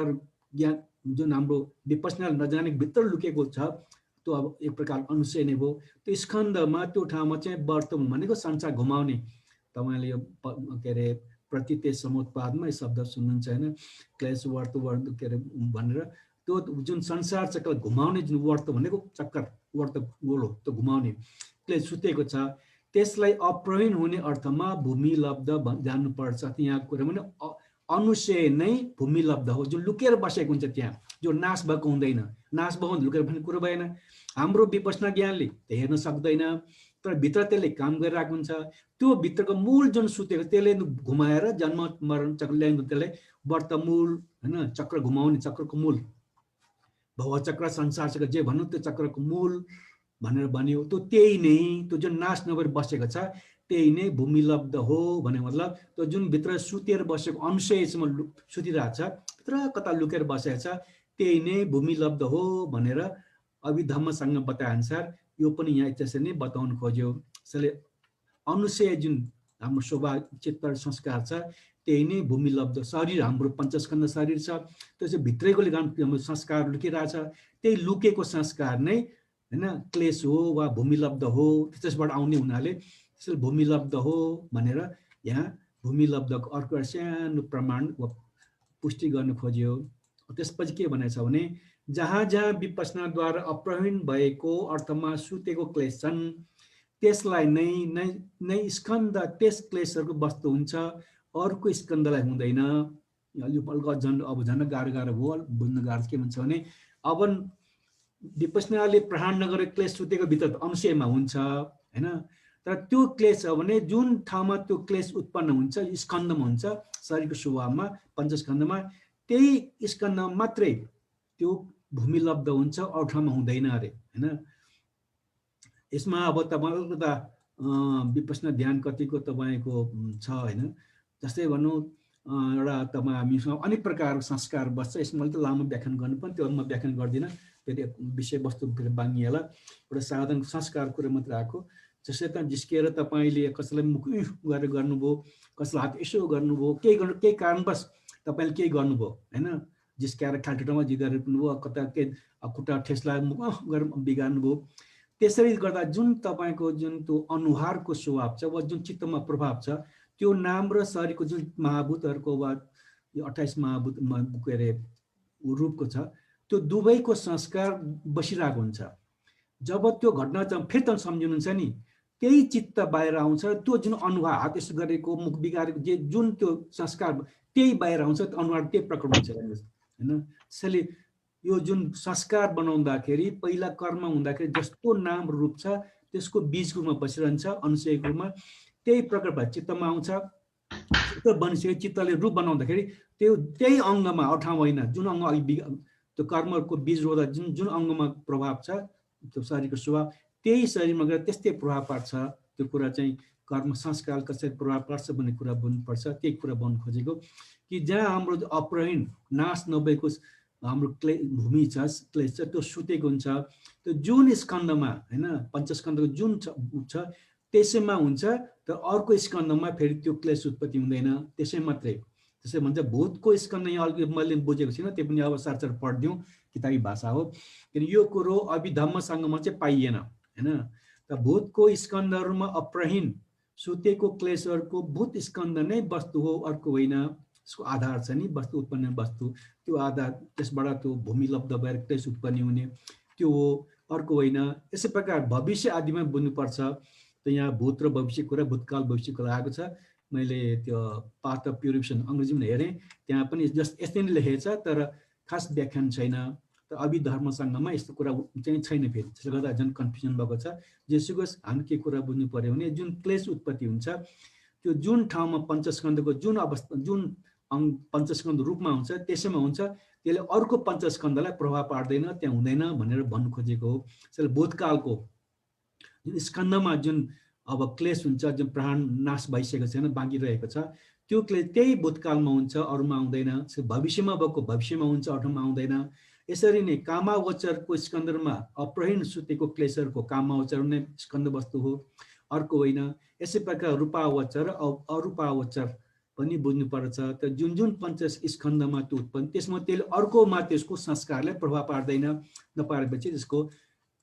ज्ञान जुन हाम्रो विपश्यना नजानेको भित्र लुकेको छ त्यो अब एक प्रकार अनुशय नै भयो। त्यो स्कन्दमा त्यो ठाउँमा चाहिँ वर्तमान भनेको संसार घुमाउने, तपाईँले यो के अरे प्रतिते समुत्पादमा यो शब्द सुन्नुहुन्छ होइन, क्लेश वर्त के अरे भनेर त्यो जुन संसार चक्र घुमाउने जुन वर्त भनेको चक्कर वर्त गोल हो, त्यो घुमाउने क्लेश सुतेको छ, त्यसलाई अप्रहीण हुने अर्थमा भूमि लब्ध जान्नुपर्छ। यहाँ कुरा भने अनुशय नै भूमि लब्ध हो, जुन लुकेर बसेको हुन्छ त्यहाँ, जो नाश भएको हुँदैन। नाश भएको लुकेर भन्ने कुरो भएन। हाम्रो विपश्यना ज्ञानले त्यो हेर्न सक्दैन, तर भित्र त्यसले काम गरिरहेको हुन्छ। त्यो भित्रको मूल जुन सुतेको त्यसले घुमाएर जन्म मरण चक्र ल्याएको, त्यसलाई वर्तमूल होइन चक्र घुमाउने चक्रको मूल भवचक्र संसार चक्र जे भन्नु त्यो चक्रको मूल भनेर भन्यो। त्यो त्यही नै, त्यो जुन नाश नभएर बसेको छ त्यही नै भूमि लब्ध हो भने मतलब त्यो जुन भित्र सुतेर बसेको अनुशयसम्म सुतिरहेछ, भित्र कता लुकेर बसेको छ त्यही नै भूमि लब्ध हो भनेर अभिधम्मसँग बताए अनुसार यो पनि यहाँ त्यसरी नै बताउनु खोज्यो। त्यसले अनुशय जुन हाम्रो स्वभाव चित्त संस्कार छ त्यही नै भूमि लब्ध। शरीर हाम्रो पञ्चस्कन्ध शरीर छ, त्यो चाहिँ भित्रैकोले हाम्रो संस्कार लुकिरहेछ, त्यही लुकेको संस्कार नै होइन क्लेश हो वा भूमि लब्ध हो, त्यसबाट आउने हुनाले त्यसले भूमि लब्ध हो भनेर यहाँ भूमि लब्धको अर्को सानो प्रमाण वा पुष्टि गर्न खोज्यो। त्यसपछि के भनेको छ भने जहाँ जहाँ विपश्यनाद्वारा अप्रहीण भएको अर्थमा सुतेको क्लेश छन् त्यसलाई नै स्कन्द त्यस क्लेशहरूको वस्तु हुन्छ, अर्को स्कन्दलाई हुँदैन। यो अब झन् गाह्रो भयो, बुझ्न गाह्रो के भन्छ भने अब विपश्यनाले प्रहार नगरेको क्लेश सुतेको भित्र अनुशयमा हुन्छ होइन, तर त्यो क्लेश हो भने जुन ठाउँमा त्यो क्लेश उत्पन्न हुन्छ स्कन्दमा हुन्छ, शरीरको स्वभावमा पञ्चस्कन्धमा, त्यही स्कन्दमा मात्रै त्यो भूमि लब्ध हुन्छ, अरू ठाउँमा हुँदैन अरे होइन। यसमा अब तपाईँको त विपश्यना ध्यान कतिको तपाईँको छ होइन, जस्तै भनौँ एउटा तपाईँ हामीसँग अनेक प्रकारको संस्कार बस्छ। यसमा मैले त लामो व्याख्यान गर्नु पनि त्यो म व्याख्यान गर्दिनँ, फेरि विषयवस्तु फेरि बाङ्गिएला। एउटा साधारण संस्कार कुरो मात्र आएको, जस्तै त जिस्किएर तपाईँले कसैलाई मुख गरेर गर्नुभयो, कसैलाई हात यसो गर्नुभयो, केही कारणवश तपाईँले केही गर्नुभयो होइन, जिस्काएर खाल्टोमा जिगाएर पुग्नुभयो, कता केही खुट्टा ठेस लगाएर मुख गरेर बिगार्नुभयो। त्यसरी गर्दा जुन तपाईँको जुन त्यो अनुहारको स्वभाव छ वा जुन चित्तमा प्रभाव छ त्यो नाम र शरीरको जुन महाभूतहरूको वा यो 28 महाभूत के अरे रूपको छ त्यो दुवैको संस्कार बसिरहेको हुन्छ। जब त्यो घटना फेरि त सम्झिनुहुन्छ नि, त्यही चित्त बाहिर आउँछ, त्यो जुन अनुहार हात यसो गरेको मुख बिगारेको जुन त्यो संस्कार त्यही बाहिर आउँछ, त्यो अनुहार त्यही प्रकट हुन्छ हैन। त्यसैले यो जुन संस्कार बनाउँदाखेरि पहिला कर्म हुँदाखेरि जस्तो नाम रूप छ त्यसको बीजको रूपमा बसिरहन्छ, अनुशयको रूपमा त्यही प्रकट भएर चित्तमा आउँछ। चित्त बनिसके चित्तले रूप बनाउँदाखेरि त्यही अङ्गमा ठाउँ होइन, जुन अङ्ग अघि त्यो कर्मको बीज रोप्दा जुन अङ्गमा प्रभाव छ त्यो शरीरको स्वभाव त्यही शरीरमा गएर त्यस्तै प्रभाव पार्छ। त्यो कुरा चाहिँ कर्म संस्कार कसरी प्रभाव पार्छ भन्ने कुरा बुझ्नुपर्छ। त्यही कुरा भन्नु खोजेको कि जहाँ हाम्रो अपरहीन नाश नभएको हाम्रो भूमि छ, क्लेश छ, त्यो सुतेको हुन्छ। त्यो जुन स्कन्दमा हैन पञ्चस्कन्दको जुन छ त्यसैमा हुन्छ, तर अर्को स्कन्दमा फेरि त्यो क्लेश उत्पत्ति हुँदैन, त्यसै मात्रै। त्यसै भन्छ भूतको स्कन्द यहाँ अलिकति मैले बुझेको छैन, त्यो पनि अब सारसार पढिदिउँ, किताबी भाषा हो। किन यो कुरो अभिधम्मसँगमा चाहिँ पाइएन हैन। त भूतको स्कन्दहरूमा अपरहीन सुतेको क्लेशहरूको भूत स्कन्द नै वस्तु हो, अर्को होइन। यसको आधार छ नि, वस्तु उत्पन्न वस्तु, त्यो आधार, त्यसबाट त्यो भूमि लब्ध भएर क्लेश उत्पन्न हुने त्यो हो, अर्को होइन। यसै प्रकार भविष्य आदिमा बुझ्नुपर्छ। त यहाँ भूत र भविष्य कुरा, भूतकाल भविष्य कुरा आएको छ। मैले त्यो पाथ अफ प्युरिफिकेसन अङ्ग्रेजीमा हेरेँ, त्यहाँ पनि यस्तै नै लेखेको छ, तर खास व्याख्यान छैन। त अभिधर्मसँगमा यस्तो कुरा चाहिँ छैन फेरि, त्यसले गर्दा झन् कन्फ्युजन भएको छ। जेसुकै हामी के कुरा बुझ्नु पर्यो भने जुन क्लेश उत्पत्ति हुन्छ त्यो जुन ठाउँमा पञ्चस्कन्दको जुन अवस्था जुन पञ्चस्कन्द रूपमा हुन्छ त्यसैमा हुन्छ, त्यसले अर्को पञ्चस्कन्दलाई प्रभाव पार्दैन, त्यहाँ हुँदैन भनेर भन्नु खोजेको हो। त्यसैले भूतकालको जुन स्कन्दमा जुन अब क्लेश हुन्छ, जुन प्राण नाश भइसकेको छैन, बाँकी रहेको छ, त्यो क्लेश त्यही भूतकालमा हुन्छ, अरूमा आउँदैन। भविष्यमा भएको भविष्यमा हुन्छ, अरूमा आउँदैन। यसरी नै कामावचरको स्कन्दमा अपरहीन सुतेको क्लेशहरूको कामावचर नै स्कन्द वस्तु हो, अर्को होइन। यसै प्रकार रूपावचर अरूपावचर पनि बुझ्नुपर्छ। त जुन जुन पञ्च स्कन्दमा त्यो उत्पन्न त्यसमा त्यसले अर्कोमा त्यसको संस्कारले प्रभाव पार्दैन, नपारेपछि त्यसको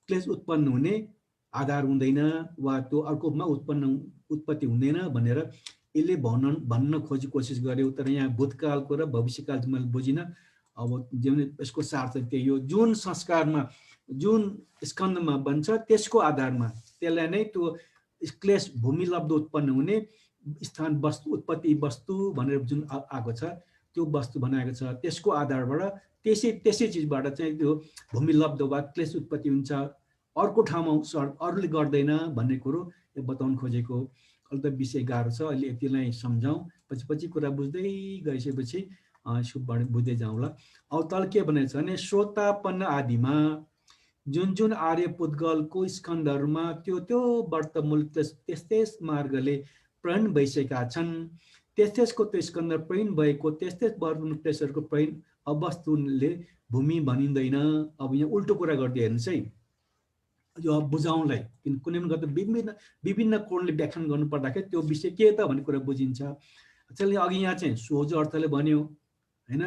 क्लेश उत्पन्न हुने आधार हुँदैन, वा त्यो अर्कोमा उत्पत्ति हुँदैन भनेर यसले भन्न कोसिस गर्यो। तर यहाँ भूतकालको र भविष्यकाल मैले बुझिनँ। अब जुन यसको सार चाहिँ त्यही हो, जुन संस्कारमा जुन स्कन्दमा बन्छ त्यसको आधारमा त्यसलाई नै त्यो क्लेश भूमि लब्ध उत्पन्न हुने स्थान वस्तु उत्पत्ति वस्तु भनेर जुन आएको छ त्यो वस्तु बनाएको छ, त्यसको आधारबाट त्यसै चिजबाट चाहिँ त्यो भूमि लब्ध वा क्लेश उत्पत्ति हुन्छ, अर्को ठाउँमा अरूले गर्दैन भन्ने कुरो यो बताउनु खोजेको। अहिले त विषय गाह्रो छ, अहिले यतिलाई सम्झाउँ, पछि कुरा बुझ्दै गइसकेपछि बुझ्दै जाउँला। अब तल के भनेको छ भने श्रोतापन्न आदिमा जुन जुन आर्य पुद्गलको स्कन्दहरूमा त्यो वर्तमूल त्यस्तै मार्गले प्रहण भइसकेका छन्, त्यसको त्यो स्कन्द प्रहण भएको त्यस्तै वर्तमूल क्लेशहरूको प्रहण अवस्तुले भूमि भनिँदैन। अब यहाँ उल्टो कुरा गरिदियो हेर्नुहोस् है, यो बुझाउनलाई कुनै पनि गर्दा विभिन्न कोणले व्याख्यान गर्नु पर्दाखेरि त्यो विषय के त भन्ने कुरा बुझिन्छ। त्यसले अघि यहाँ चाहिँ सोझो अर्थले भन्यो हैन,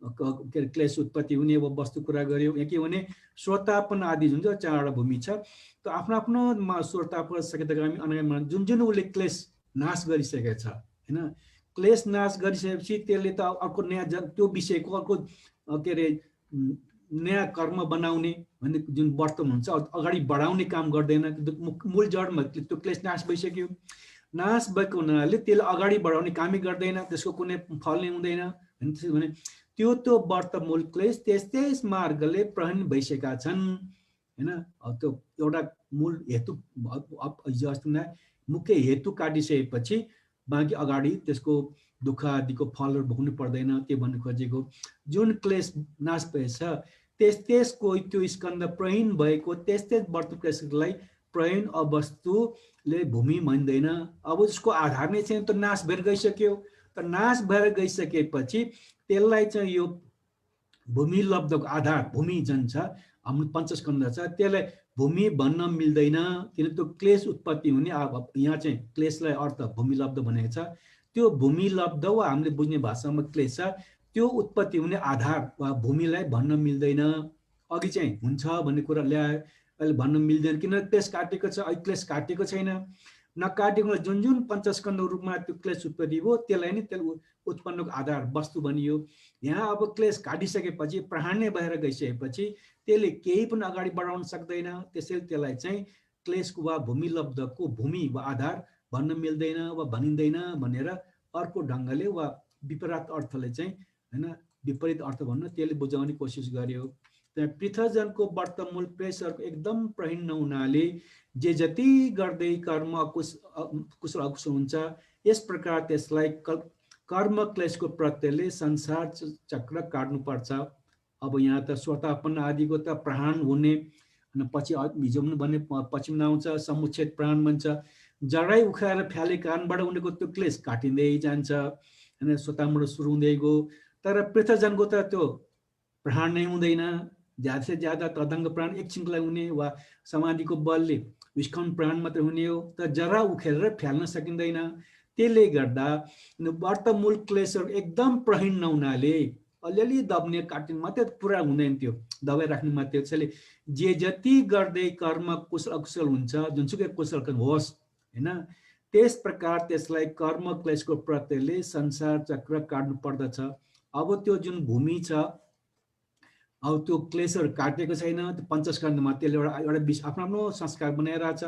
के अरे क्लेश उत्पत्ति हुने अब वस्तु कुरा गर्यो। यहाँ के भने श्रोतापन आदि जुन चाहिँ चारवटा भूमि छ, त्यो आफ्नो आफ्नो श्रोतापन सकेतगामी अनागामी जुन जुन उसले क्लेश नाश गरिसकेको छ हैन, क्लेश नाश गरिसकेपछि त्यसले त अर्को नयाँ त्यो विषयको अर्को के अरे नयाँ कर्म बनाउने भन्ने जुन वर्तमान हुन्छ अगाडि बढाउने काम गर्दैन। मूल जडमा त्यो क्लेश नाश भइसक्यो, नाश भएको हुनाले त्यसले अगाडि बढाउने कामै गर्दैन, त्यसको कुनै फल नै हुँदैन भने त्यो वर्तमूल क्लेश त्यस्तै मार्गले प्रहण भइसकेका छन् हैन। त्यो एउटा मूल हेतु मुख्य हेतु काटिसकेपछि बाँकी अगाडि त्यसको दुःख आदिको फलहरू भोग्नु पर्दैन, त्यो भन्नु खोजेको। जुन क्लेश नाश भएछ त्यसको त्यो स्कन्द प्रहीन भएको त्यस्तै वर्तमान क्लेशलाई प्रहीन अवस्तुले भूमि मान्दैन। अब उसको आधार नै चाहिँ त नाश भएर गइसक्यो, त नाश भएर गइसकेपछि त्यसलाई चाहिँ यो भूमि लब्धको आधार भूमि जुन छ हाम्रो पञ्चस्कन्द छ त्यसलाई भूमि भन्न मिल्दैन, किन त्यो क्लेश उत्पत्ति हुने। यहाँ चाहिँ क्लेशलाई अर्थ भूमि लब्ध भनेको छ, त्यो भूमि लब्ध वा हामीले बुझ्ने भाषामा क्लेश छ, त्यो उत्पत्ति हुने आधार वा भूमिलाई भन्न मिल्दैन। अघि चाहिँ हुन्छ भन्ने कुरा ल्यायो, अहिले भन्न मिल्दैन, किन क्लेश काटेको छ, अहिले क्लेश काटेको छैन। नकाटेको जुन जुन पञ्चस्कन्धको रूपमा त्यो क्लेश उत्पत्ति भयो त्यसलाई नै त्यसले उत्पन्नको आधार वस्तु बनियो। यहाँ अब क्लेश काटिसकेपछि प्रहार नै भएर गइसकेपछि त्यसले केही पनि अगाडि बढाउन सक्दैन। त्यसैले त्यसलाई चाहिँ क्लेशको वा भूमिलब्धको भूमि वा आधार भन्न मिल्दैन वा भनिँदैन भनेर अर्को ढङ्गले वा विपरीत अर्थले चाहिँ हैन विपरीत अर्थ भन्न त्यसले बुझाउने कोसिस गर्यो। त्यहाँ पृथ्वीजनको वर्तमूल प्रेसरको एकदम प्रहीण नहुनाले जे जति गर्दै कर्म कुशल अकुशल हुन्छ। यस प्रकार त्यसलाई कर्म क्लेशको प्रत्ययले संसार चक्र काट्नुपर्छ। अब यहाँ त स्वतापन्न आदिको त प्रहान हुने अनि पछि हिजो पनि भने पछि आउँछ समुच्छेद प्राण भन्छ। जडै उखाएर फ्याले कानबाट उनीको त्यो क्लेश काटिँदै जान्छ होइन स्वताबाट सुरु हुँदै गयो। तर पृथ्वीजनको त त्यो प्राण नै हुँदैन। ज्यादा से ज्यादा तदङ्ग प्राण एकछिनको लागि हुने वा समाधिको बलले विस्कन प्राण मात्रै हुने हो। त जरा उखेलेर फ्याल्न सकिँदैन। त्यसले गर्दा वर्तमूल क्लेशहरू एकदम प्रहीण नहुनाले अलिअलि दब्ने काटिने मात्रै पुरा हुँदैन, त्यो दबाई राख्ने मात्रै। त्यसैले जे जति गर्दै कर्म कुशल अकुशल हुन्छ जुनसुकै कुशल होस् होइन त्यस प्रकार त्यसलाई कर्म क्लेशको प्रत्ययले संसार चक्र काट्नु पर्दछ। अब त्यो जुन भूमि छ अब त्यो क्लेशहरू काटेको छैन पञ्चस्कन्धमा त्यसले एउटा आफ्नो आफ्नो संस्कार बनाइरहेछ।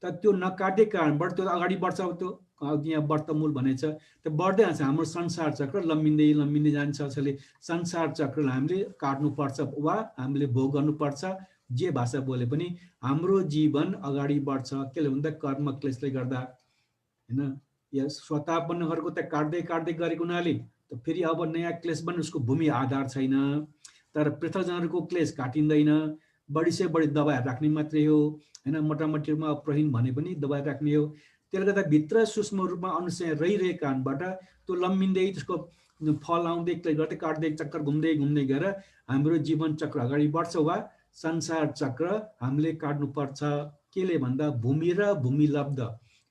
तर त्यो नकाटेको कारणबाट त्यो अगाडि बढ्छ। त्यो यहाँ वर्तमूल भनेछ त्यो बढ्दै जान्छ। हाम्रो संसार चक्र लम्बिँदै लम्बिँदै जान्छ। त्यसैले संसार चक्रलाई हामीले काट्नुपर्छ वा हामीले भोग गर्नुपर्छ। जे भाषा बोले पनि हाम्रो जीवन अगाडि बढ्छ। केले भन्दा कर्म क्लेशले गर्दा होइन। यो स्वतापन्नहरूको त काट्दै काट्दै गरेको हुनाले फेरि अब नयाँ क्लेश पनि उसको भूमि आधार छैन। तर पृथ्वीजनको क्लेश काटिँदैन। बढी से बढी दबाईहरू राख्ने मात्रै हो होइन। मोटामोटीमा प्रहीण भने पनि दबाई राख्ने हो। त्यसले गर्दा भित्र सूक्ष्म रूपमा अनुशय रहिरहेको कारणबाट त्यो लम्बिँदै त्यसको फल आउँदै गर्दै काट्दै चक्कर घुम्दै घुम्दै गएर हाम्रो जीवन चक्र अगाडि बढ्छ वा संसार चक्र हामीले काट्नुपर्छ। केले भन्दा भूमि र भूमिलब्ध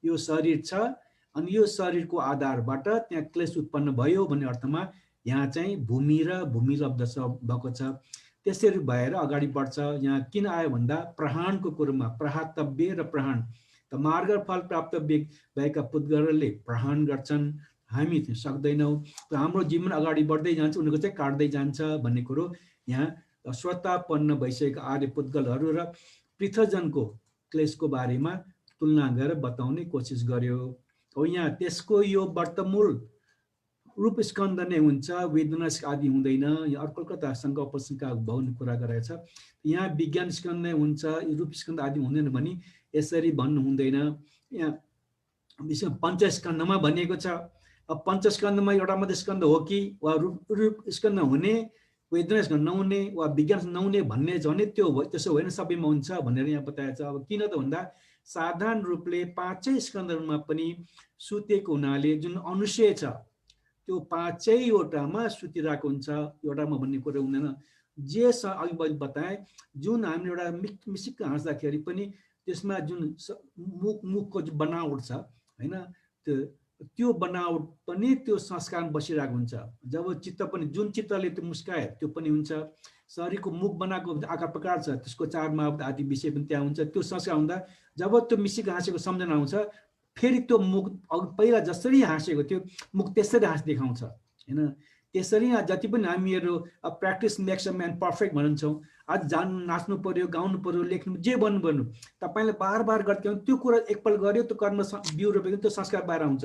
यो शरीर छ अनि यो शरीरको आधारबाट त्यहाँ क्लेश उत्पन्न भयो भन्ने अर्थमा यहाँ चाहिँ भूमि र भूमिलब्ध भएको छ। त्यसरी भएर अगाडि बढ्छ। यहाँ किन आयो भन्दा प्रहाणको कुरोमा प्रहातव्य र प्रहाण त मार्ग फल प्राप्त भएका पुद्गलहरूले प्रहाण गर्छन्। हामी सक्दैनौँ। त हाम्रो जीवन अगाडि बढ्दै जान्छ उनीहरूको चाहिँ काट्दै जान्छ भन्ने कुरो यहाँ स्वतापन्न भइसकेका आर्य पुद्गलहरू र पृथ्वीजनको क्लेशको बारेमा तुलना गरेर बताउने कोसिस गर्यो। हो यहाँ त्यसको यो वर्तमूल रूप स्कन्द नै हुन्छ, वेदना आदि हुँदैन। यहाँ अर्को कता शङ्का उपशङ्का भाउने कुरा गरेको छ। यहाँ विज्ञान स्कन्द नै हुन्छ, रूप स्कन्द आदि हुँदैन भने यसरी भन्नु हुँदैन। यहाँ विशेष पञ्चस्कन्धमा भनिएको छ। अब पञ्चस्कन्धमा एउटा मात्रै स्कन्द हो कि वा रूप स्कन्द हुने वेदना स्कन्द नहुने वा विज्ञान नहुने भन्ने छ भने त्यो त्यसो होइन, सबैमा हुन्छ भनेर यहाँ बताएको छ। अब किन त भन्दा साधारण रूपले पाँचै स्कन्धहरूमा पनि सुतेको हुनाले जुन अनुशय छ त्यो पाँचैवटामा सुतिरहेको हुन्छ, एउटामा भन्ने कुरो हुँदैन। जे अघि बताएँ जुन हामीले एउटा मिसिक्क हाँस्दाखेरि पनि त्यसमा जुन मुखको जुन बनावट छ होइन त्यो बनावट पनि त्यो संस्कार बसिरहेको हुन्छ। जब चित्त पनि जुन चित्तले त्यो मुस्काए त्यो पनि हुन्छ। शरीरको मुख बनाएको आकार प्रकार छ त्यसको चार मापदण्ड आदि विषय पनि त्यहाँ हुन्छ। त्यो संस्कार हुँदा जब त्यो मिसिक हाँसेको सम्झना आउँछ फेरि त्यो मुख पहिला जसरी हाँसेको थियो मुख त्यसरी हाँस देखाउँछ होइन। त्यसरी जति पनि हामीहरू practice makes a man perfect भन्छौँ। आज जान्नु नाच्नु पर्यो, गाउनु पर्यो, लेख्नु जे भन्नु पर्नु तपाईँले बार बार गर्दै त्यो कुरा एकपल्ट गर्यो त्यो कर्म बिउ रोपेको त्यो संस्कार बाहिर आउँछ।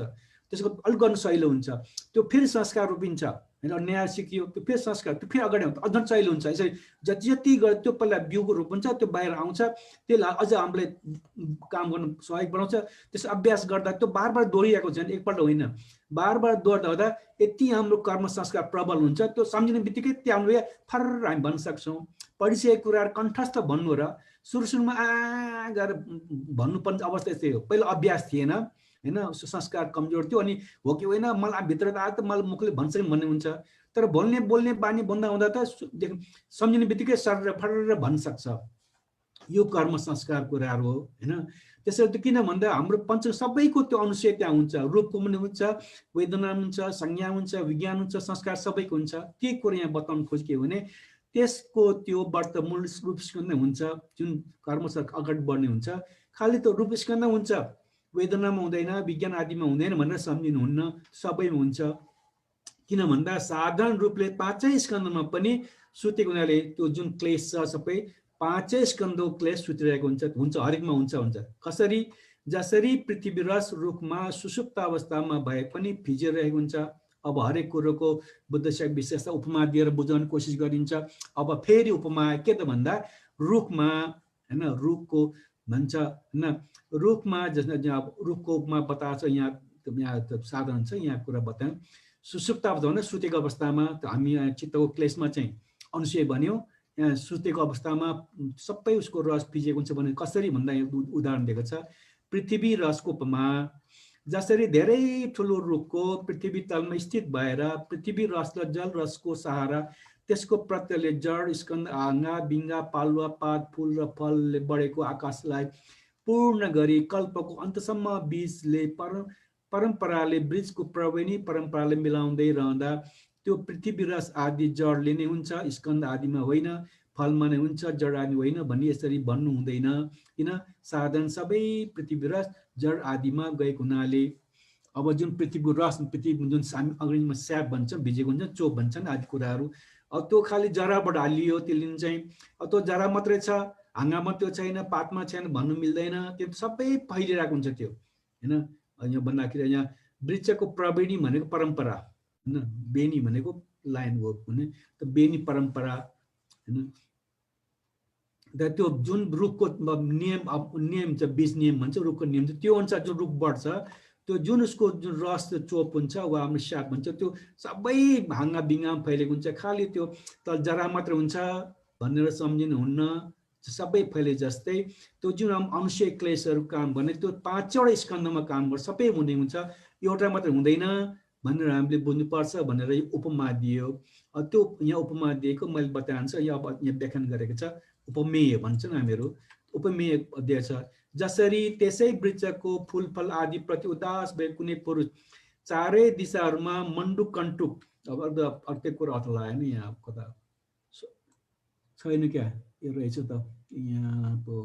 त्यसको अलिक गर्नु सहिलो हुन्छ। त्यो फेरि संस्कार रोपिन्छ होइन। न्याय सिकियो त्यो फेरि संस्कार त्यो फेरि अगाडि आउँछ, अझ सहिलो हुन्छ। यसरी जति जति गर्यो त्यो पहिला बिउको रूप हुन्छ त्यो बाहिर आउँछ। त्यसलाई अझ हामीले काम गर्नु सहयोग बनाउँछ। त्यसो अभ्यास गर्दा त्यो बार बार दोहोरिएको छ, एकपल्ट होइन बार बार दोहोर्दा हुँदा यति हाम्रो कर्म संस्कार प्रबल हुन्छ। त्यो सम्झिने बित्तिकै त्यो हामीले फर्र हामी भन्न सक्छौँ। पढिसकेको कुराहरू कण्ठस्थ भन्नु र सुरुमा गरेर भन्नुपर्ने अवस्था यस्तै हो। पहिला अभ्यास थिएन होइन, संस्कार कमजोर थियो अनि हो कि होइन मलाई भित्र आएर त मलाई मुखले भन्छ कि भन्ने हुन्छ। तर बोल्ने बानी भन्दा हुँदा त सम्झिने बित्तिकै सर फर्र भन्न सक्छ। यो कर्म संस्कार कुराहरू हो होइन। त्यसैले त किन भन्दा हाम्रो पञ्च सबैको त्यो अनुशय त्यहाँ हुन्छ। रूपको पनि हुन्छ, वेदना हुन्छ, संज्ञा हुन्छ, विज्ञान हुन्छ, संस्कार सबैको हुन्छ। के कुरो यहाँ बताउनु खोजेको भने त्यसको त्यो वर्तमूल रूप स्कन्द हुन्छ जुन कर्म अगाडि बढ्ने हुन्छ। खालि त्यो रूप स्कन्द हुन्छ, वेदनामा हुँदैन, विज्ञान आदिमा हुँदैन भनेर सम्झिनुहुन्न, सबैमा हुन्छ। किन भन्दा साधारण रूपले पाँचै स्कन्धमा पनि सुतेको हुनाले त्यो जुन क्लेश छ सबै पाँचै स्कन्धको क्लेश सुतिरहेको हुन्छ हरेकमा हुन्छ। कसरी? जसरी पृथ्वी रस रुखमा सुषुप्त अवस्थामा भए पनि फिजिरहेको हुन्छ। अब हरेक कुरोको बुद्धिस्ट विशेषता उपमा दिएर बुझाउने कोसिस गरिन्छ। अब फेरि उपमा के त भन्दा रुखमा हैन, रुखको भन्छ हैन, रुखमा जस्तो रुखको उपमा बताएको छ यहाँ साधारण छ, यहाँ कुरा बताएँ। सुषुप्त अवस्था भने सुतेको अवस्थामा हामी चित्तको क्लेशमा चाहिँ अनुसय भन्यो, यहाँ सुतेको अवस्थामा सबै उसको रस फिजिएको हुन्छ भने कसरी भन्दा उदाहरण दिएको छ। पृथ्वी रसको उपमा जसरी धेरै ठुलो रुखको पृथ्वी तलमा स्थित भएर पृथ्वी रस र जल रसको सहारा त्यसको प्रत्यले जड स्कन्द आँगा बिङ्गा पालुवा पात फूल र फलले बढेको आकाशलाई पूर्ण गरी कल्पको अन्तसम्म बीजले परम्पराले ब्रिजको प्रवेणी परम्पराले मिलाउँदै रहँदा त्यो पृथ्वी रस आदि जडले नै हुन्छ, स्कन्द आदिमा होइन, फलमा नै हुन्छ, जड आदि होइन भन्ने यसरी भन्नु हुँदैन। किन? साधन सबै पृथ्वी रस जड आदिमा गएको हुनाले अब जुन पृथ्वीको रस, पृथ्वी जुन अङ्ग्रेजीमा स्याप भन्छ, भिजेको हुन्छ, चोप भन्छन् आदि कुराहरू, अब त्यो खालि जराबाट हालियो, त्यसले चाहिँ अब त्यो जरा मात्रै छ, हाँगामा त्यो छैन, पातमा छैन भन्नु मिल्दैन। त्यो सबै फैलिरहेको हुन्छ त्यो होइन। यहाँ भन्दाखेरि यहाँ वृक्षको प्रवेणी भनेको परम्परा होइन, बेनी भनेको लाइन हो भने त बेनी परम्परा होइन। त्यो जुन रुखको नियम छ, बीज नियम भन्छ, रुखको नियम छ, त्यो अनुसार जो रुख बढ्छ त्यो जुन उसको जुन रस चोप हुन्छ वा हाम्रो स्याप भन्छ त्यो सबै हाँगा बिङ्गामा फैलेको हुन्छ। खालि त्यो त जरा मात्र हुन्छ भनेर सम्झिनुहुन्न, सबै फैले जस्तै त्यो जुन अनुशय क्लेशहरू काम गर्ने त्यो पाँचवटा स्कन्धमा काम गर्छ, सबै हुने हुन्छ, एउटा मात्र हुँदैन भनेर हामीले बुझ्नुपर्छ भनेर उपमा दियो। त्यो यहाँ उपमा दिएको मैले बताइन्छ, यहाँ व्याख्यान गरेको छ, उपमेय भन्छन् हामीहरू, उपमेय दिएछ। जसरी त्यसै वृक्षको फूलफल आदि प्रति उदास भए कुनै पुरुष चारै दिशाहरूमा मण्डुक कण्टुक, अब अर्कै कुरा अर्थ लाग्यो नि, यहाँ कता छैन क्या, यो रहेछ त यहाँ पो,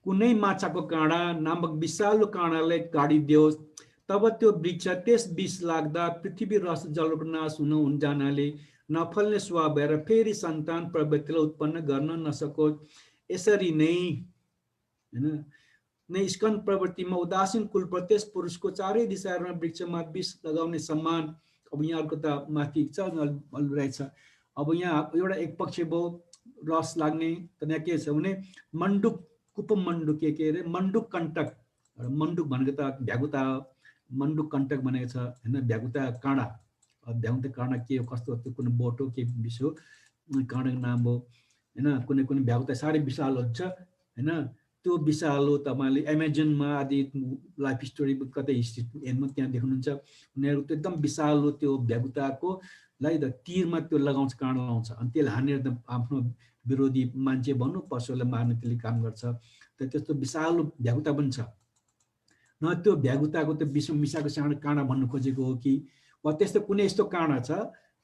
कुनै माछाको काँडा नामक विशालु काँडालाई गाडिदियोस्, तब त्यो वृक्ष त्यस विष लाग्दा पृथ्वी रस जलको नाश हुन जानाले नफल्ने स्वभाव भएर फेरि सन्तान प्रवृत्तिलाई उत्पन्न गर्न नसकोस्। यसरी नै होइन स्कन्द प्रवृत्तिमा उदासीन कुल त्यस पुरुषको चारै दिशाहरूमा वृक्षमा विष लगाउने सम्मान। अब यहाँको त माथि छ रहेछ। अब यहाँ एउटा एक पक्ष भयो रस लाग्ने, त्यहाँ के छ भने मण्डुक कुपमण्डुक के अरे मण्डुक कण्टक, मण्डुक भनेको त भ्यागुता, मण्डुक कण्टक भनेको छ होइन, भ्यागुता काँडा, भ्यागुता काँडा के हो कस्तो, त्यो कुनै बोट हो के विष हो, काँडाको नाम हो होइन। कुनै कुनै भ्यागुता साह्रै विशाल हुन्छ होइन, त्यो विशाल हो। तपाईँले एमाजोनमा आदि लाइफ स्टोरी कतै हिस्ट्री हेर्नु त्यहाँ देख्नुहुन्छ, उनीहरू त्यो एकदम विशाल हो, त्यो भ्यागुताको लाई त तीरमा त्यो लगाउँछ, काँडा लगाउँछ, अनि त्यसले हानेर आफ्नो विरोधी मान्छे भन्नु पशुलाई मार्ने त्यसले काम गर्छ। त त्यस्तो विशाल भ्यागुता पनि छ न, त्यो भ्यागुताको त्यो विष मिसाएको सानो काँडा भन्नु खोजेको हो कि वा त्यस्तो कुनै यस्तो काँडा छ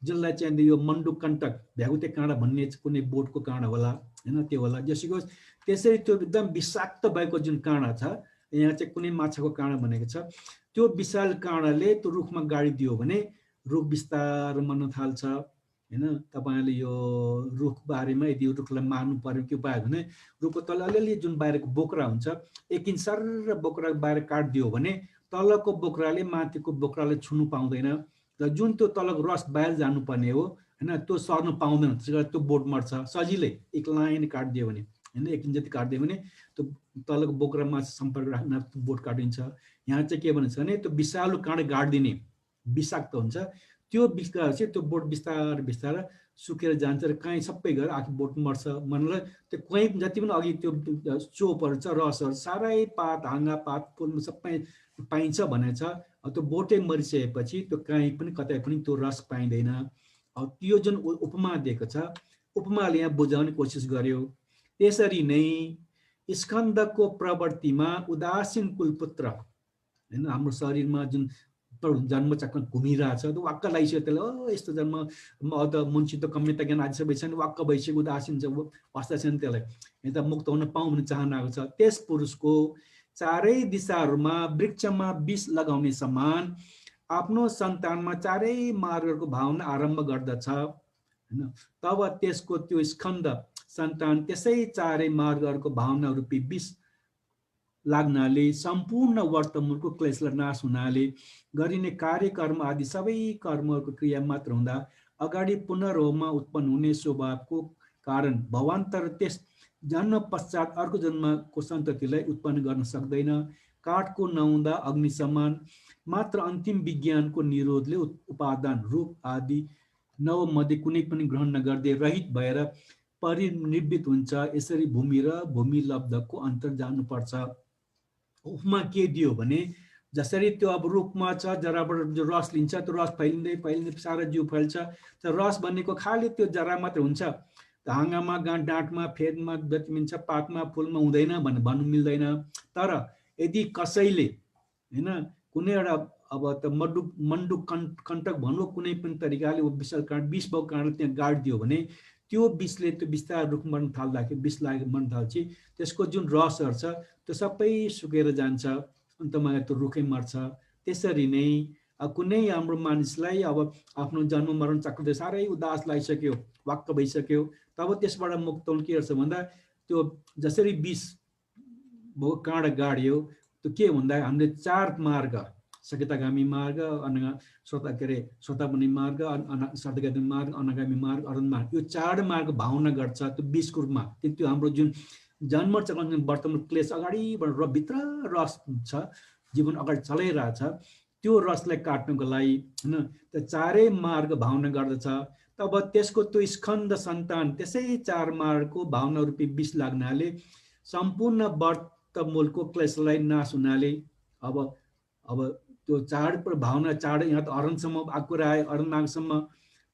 जसलाई चाहिँ यो मण्डुक कण्टक भ्यागुते काँडा भन्ने कुनै बोटको काँडा होला होइन, त्यो होला। जसको त्यसरी त्यो एकदम विषाक्त भएको जुन काँडा छ, यहाँ चाहिँ कुनै माछाको काँडा भनेको छ, त्यो विशाल काँडाले त्यो रुखमा गाडिदियो भने रुख बिस्तारै मर्न थाल्छ होइन। तपाईँले यो रुख बारेमा यदि रुखलाई मार्नु पर्यो के उपाय भने रुखको तल अलिअलि जुन बाहिरको बोक्रा हुन्छ एक इन्च सर बोक्रा बाहिर काटिदियो भने तलको बोक्राले माथिको बोक्राले छुनु पाउँदैन र जुन त्यो तलको रस बाहिर जानुपर्ने हो होइन त्यो सर्नु पाउँदैन, त्यसले गर्दा त्यो बोट मर्छ। सजिलै एक लाइन काटिदियो भने होइन, एक इन्च जति काटिदियो भने त्यो तलको बोक्रामा सम्पर्क राख्न बोट काटिन्छ। यहाँ चाहिँ के भन्छ भने त्यो विषालु काँडा गाडिदिने विषाक्त हुन्छ, त्यो बिस्तार चाहिँ त्यो बोट बिस्तार बिस्तार सुकेर जान्छ र कहीँ सबै गएर आखिर बोट मर्छ। मतलब त्यो कहीँ जति पनि अघि त्यो चोपहरू छ रसहरू साह्रै पात हाँगा पात फुल सबै पाइन्छ भनेको छ, त्यो बोटै मरिसकेपछि त्यो कहीँ पनि कतै पनि त्यो रस पाइँदैन। अब त्यो जुन उपमा दिएको छ, उपमाले यहाँ बुझाउने कोसिस गर्यो। त्यसरी नै स्कन्दको प्रवृत्तिमा उदासीन कुलपुत्र होइन, हाम्रो शरीरमा जुन जन्म चक्र घुमिरहेछ त वाक्क लागिसक्यो त्यसले यस्तो जन्म त मुन्सित कम्मित ज्ञान आदि सबै छन् वाक्क भइसक्यो उदासीन छ अवस्था छैन त्यसलाई यता मुक्त हुन पाऊँ भन्ने चाहनाको छ त्यस पुरुषको चारै दिशाहरूमा वृक्षमा विष लगाउने समान आफ्नो सन्तानमा चारै मार्गको भावना आरम्भ गर्दछ हैन तब त्यसको त्यो स्कन्द सन्तान त्यसै चारै मार्गहरूको भावना रूपी विष लाग्नाले सम्पूर्ण वर्तमानको क्लेशलाई नाश हुनाले गरिने कार्यकर्म आदि सबै कर्महरूको क्रिया मात्र हुँदा अगाडि पुनर्भवमा उत्पन्न हुने स्वभावको कारण भवान्तर त्यस जन्म पश्चात अर्को जन्मको सन्ततिलाई उत्पन्न गर्न सक्दैन काठको नहुँदा अग्नि समान मात्र अन्तिम विज्ञानको निरोधले उपादान रूप आदि नवमध्ये कुनै पनि ग्रहण नगर्दै रहित भएर परिनिर्भित हुन्छ यसरी भूमि र भूमि लब्धको अन्तर जान्नुपर्छ उपमा के दियो भने जसरी त्यो अब रुखमा छ जराबाट जो रस लिन्छ त्यो रस फैलिँदै फैलिँदै सारा जिउ फैल्छ तर रस भनेको खाली त्यो जरा मात्र हुन्छ हाँगामा डाँठमा फेदमा विटामिन छ पातमा फुलमा हुँदैन भन्ने भन्नु मिल्दैन तर यदि कसैले हैन कुनै एउटा अब त मण्डुक कण्टक भन्नु कुनै पनि तरिकाले विशाल कारण विष भएको कारणले त्यहाँ गाडिदियो भने त्यो विषले त्यो बिस्तारै रुख मर्न थाल्दाखेरि विष लागेर मर्न थाल्छ त्यसको जुन रसहरू छ त्यो सबै सुकेर जान्छ अन्तमा त्यो रुखै मर्छ त्यसरी नै कुनै हाम्रो मानिसलाई अब आफ्नो जन्म मरण चक्र साह्रै उदास लागिसक्यो वाक्क भइसक्यो तब त्यसबाट मुक्त हुन के गर्छ भन्दा त्यो जसरी विष काँडा गाड्यो त्यो के भन्दा हामीले चार मार्ग सकितागामी मार्ग स्वतापनि मार्ग सतगामी मार्ग अनागामी मार्ग अरुण मार्ग यो चार मार्ग भावना गर्छ त्यो विषको रूपमा त्यो हाम्रो जुन जन्म चक्र वर्तमान क्लेश अगाडिबाट भित्र रस छ जीवन अगाडि चलाइरहेछ त्यो रसलाई काट्नको लागि हैन त्यो चारै मार्ग भावना गर्दछ तब त्यसको त्यो स्कन्द सन्तान त्यसै चार मार्गको भावना रूपी विष लाग्नाले सम्पूर्ण वर्तमूलको क्लेशलाई नाश हुनाले अब त्यो चाड पर भावना चाड यहाँ त अरणसम्म आकुरा आयो अरण नागसम्म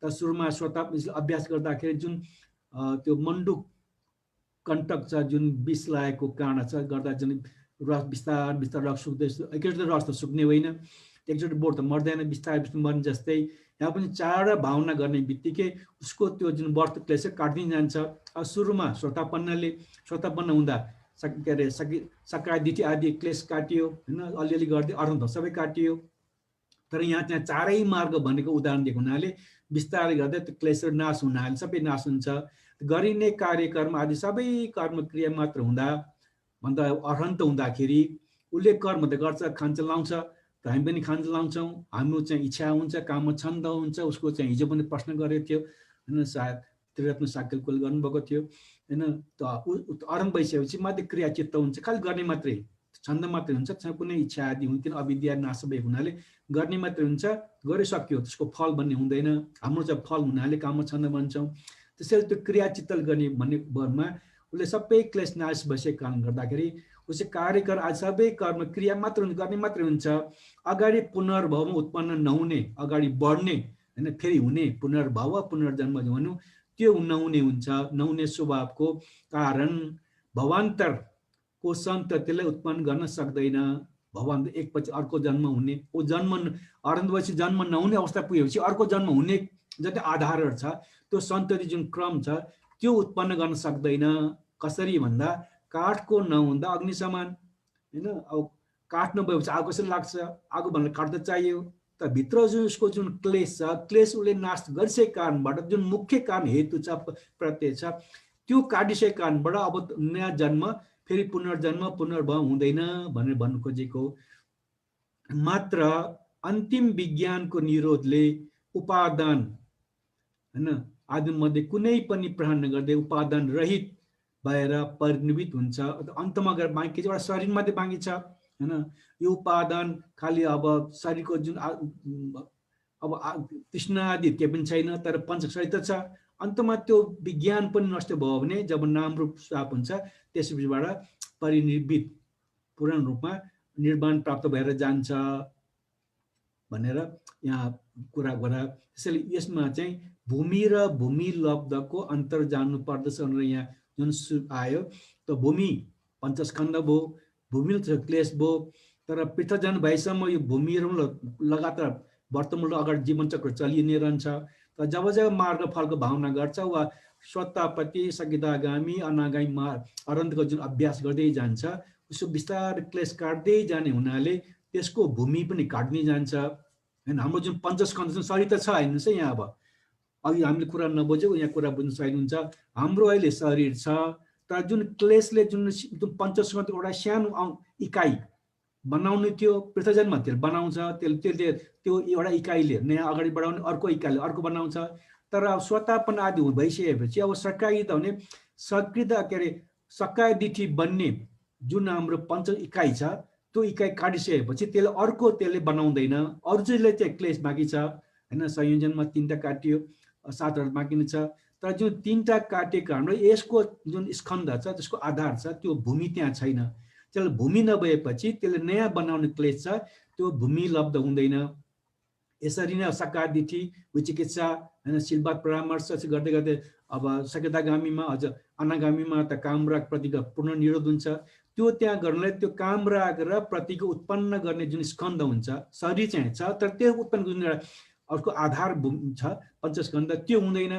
त सुरुमा स्वतः अभ्यास गर्दाखेरि जुन त्यो मण्डुक कण्टक छ जुन विष लागेको काँडा छ गर्दा जुन रस बिस्तार बिस्तार रस सुक्दै एकैचोटि रस त सुक्ने होइन एकचोटि बोट त मर्दैन बिस्तारै बिस्तारै मर्ने जस्तै यहाँ पनि चाड भावना गर्ने बित्तिकै उसको त्यो जुन व्रत क्लेश काट्दै जान्छ सुरुमा स्वतःपन्न हुँदा के अरे सकादिठी आदि क्लेश काटियो होइन अलिअलि गर्दै अरूण त सबै काटियो तर यहाँ त्यहाँ चारै मार्ग भनेको उदाहरण दिएको हुनाले बिस्तारै गर्दै त्यो क्लेशहरू नाश हुनाले सबै नाश हुन्छ गरिने कार्यकर्म आदि सबै कर्म क्रिया मात्र हुँदा भन्दा अरहन्त हुँदाखेरि उसले कर्म त गर्छ खान्छ लाउँछ त हामी पनि खान्छ लाउँछौँ हाम्रो चाहिँ इच्छा हुन्छ काममा छन्द हुन्छ उसको चाहिँ हिजो पनि प्रश्न गरेको थियो होइन सायद त्रिरत्न साक्यकुल गर्नुभएको थियो होइन त अरहन्त भइसकेपछि मात्रै क्रिया चित्त हुन्छ खालि गर्ने मात्रै छन्द मात्रै हुन्छ कुनै इच्छा आदि हुन्थेन अविद्या नाश भएको हुनाले गर्ने मात्रै हुन्छ गरिसक्यो त्यसको फल भन्ने हुँदैन हाम्रो चाहिँ फल हुनाले काममा छन्द भन्छौँ त्यसैले त्यो क्रिया चित्तल गर्ने भन्ने भरमा उसले सबै क्लेश नाश भइसकेको कारणले गर्दाखेरि उसले कार्यकर आज सबै कर्म क्रिया मात्र गर्ने मात्रै हुन्छ अगाडि पुनर्भवमा उत्पन्न नहुने अगाडि बढ्ने होइन फेरि हुने पुनर्भव पुनर्जन्म भन्नु त्यो नहुने स्वभावको कारण भवान्तरको सन्ततिलाई उत्पन्न गर्न सक्दैन भवान्तर एकपछि अर्को जन्म हुने ओ जन्म अरन्धपछि जन्म नहुने अवस्था पुगेपछि अर्को जन्म हुने जति आधारहरू छ त्यो सन्तति जुन क्रम छ त्यो उत्पन्न गर्न सक्दैन कसरी भन्दा काठको नहुँदा अग्नि समान हैन अब काठ नभएपछि आगो कसरी लाग्छ आगो भन्ने काठ त चाहियो त भित्र जुन उसको जुन क्लेश छ क्लेश उसले नाश गरिसकेको कारणबाट जुन मुख्य कारण हेतु छ प्रत्यय छ त्यो काटिसकेको कारणबाट अब नयाँ जन्म फेरि पुनर्जन्म पुनर्भव हुँदैन भनेर भन्नु खोजेको मात्र अन्तिम विज्ञानको निरोधले उपादान हैन आदि मध्ये कुनै पनि प्रहार नगर्दै उपादान रहित भएर परिनिर्भित हुन्छ अन्तमा गएर बाँकी एउटा शरीर मात्रै बाँकी छ हैन यो उपादान खालि अब शरीरको जुन अब तृष्णा आदि के पनि छैन तर पञ्च शरीर त छ अन्तमा त्यो विज्ञान पनि नष्ट भयो भने जब नाम रूप साप हुन्छ त्यसबाट परिनिर्भित पूर्ण रूपमा निर्वाण प्राप्त भएर जान्छ भनेर यहाँ कुरा गरा त्यसैले यसमा चाहिँ भूमि र भूमि लब्धको अन्तर जान्नु पर्दछ भनेर यहाँ जुन आयो त भूमि पञ्चस्कन्ध भयो भूमि क्लेश भयो तर पृथ्वीजन भएसम्म यो भूमिहरू लगातार वर्तमान अगाडि जीवन चक्र चलि नै रहन्छ। तर जब जब मार्गफलको भावना गर्छ वा स्वतापति सगिदागामी अनागामी अनन्तको जुन अभ्यास गर्दै जान्छ उसो बिस्तारै क्लेश काट्दै जाने हुनाले त्यसको भूमि पनि काट्दै जान्छ हैन। हाम्रो जुन पञ्चस्कन्ध जुन शरीर त छ हेर्नुहोस् है, यहाँ अब अघि हामीले कुरा नबुझेको यहाँ कुरा बुझ्न सक्नुहुन्छ। हाम्रो अहिले शरीर छ, तर जुन क्लेशले जुन पञ्चस्कन्ध एउटा सानो इकाइ बनाउने थियो पृथ्वीजनमा त्यसले बनाउँछ, त्यसले त्यो एउटा इकाइले नयाँ अगाडि बढाउने, अर्को इकाइले अर्को बनाउँछ। तर अब स्वतापन आदि भइसकेपछि अब सकायित हुने सकृत के अरे सकायदिठी बन्ने जुन हाम्रो पञ्च इकाइ छ त्यो इकाइ काटिसकेपछि त्यसले अर्को त्यसले बनाउँदैन, अरू चाहिँ क्लेश बाँकी छ हैन। संयोजनमा 3टा काटियो, 7 बाँकी नै छ। तर जुन 3टा काटेको हाम्रो यसको जुन स्कन्ध छ त्यसको आधार छ त्यो भूमि त्यहाँ छैन। त्यसले भूमि नभएपछि त्यसले नयाँ बनाउने क्लेश छ, त्यो भूमि लब्ध हुँदैन। यसरी नै सकादिठी विचिकित्सा हैन शीलवाद परामर्श गर्दै गर्दै अब सकेतागामीमा अझ अनागामीमा त कामराग प्रतिको पूर्ण निरोध हुन्छ। त्यो त्यहाँ गर्नलाई त्यो कामराग र प्रतिको उत्पन्न गर्ने जुन स्कन्ध हुन्छ शरीर चाहिँ छ, तर त्यो उत्पन्न गर्ने अर्को आधार छ पञ्चस्कन्ध त्यो हुँदैन।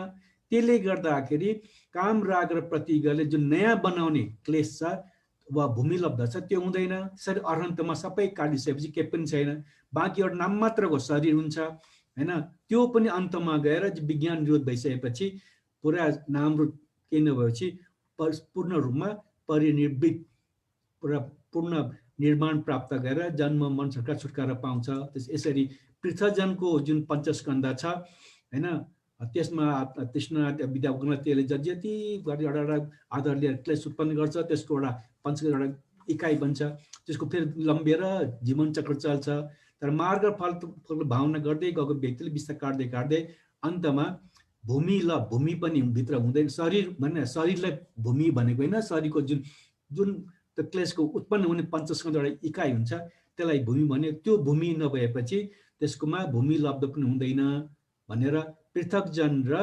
त्यसले गर्दाखेरि कामराग र प्रतिगले जुन नयाँ बनाउने क्लेश छ वा भूमि लब्ध छ त्यो हुँदैन। त्यसरी अनन्तमा सबै काटिसकेपछि केही पनि छैन, बाँकी एउटा नाम मात्रको शरीर हुन्छ हैन। त्यो पनि अन्तमा गएर विज्ञान निरोध भइसकेपछि पुरा नाम रूप केही नभएपछि पूर्ण रूपमा परिनिर्भित पुरा पूर्ण निर्माण प्राप्त गरेर जन्म मन छुटकारा पाउँछ। यसरी पृथ्वीजनको जुन पञ्चस्कन्ध छ हैन त्यसमा तृष्णा विद्या त्यसले जति एउटा आधार लिएर क्लेश उत्पन्न गर्छ, त्यसको एउटा एउटा इकाइ बन्छ, त्यसको फेरि लम्बिएर जीवन चक्र चल्छ। तर मार्ग फल भावना गर्दै गएको व्यक्तिले बिस्तारै काट्दै काट्दै अन्तमा भूमि पनि भित्र हुँदैन। शरीर भन्ने शरीरलाई भूमि भनेको होइन, शरीरको जुन जुन त्यो क्लेशको उत्पन्न हुने पञ्चस्कन्ध एउटा इकाइ हुन्छ त्यसलाई भूमि भन्यो। त्यो भूमि नभएपछि त्यसकोमा भूमि लब्ध पनि हुँदैन भनेर पृथकजन र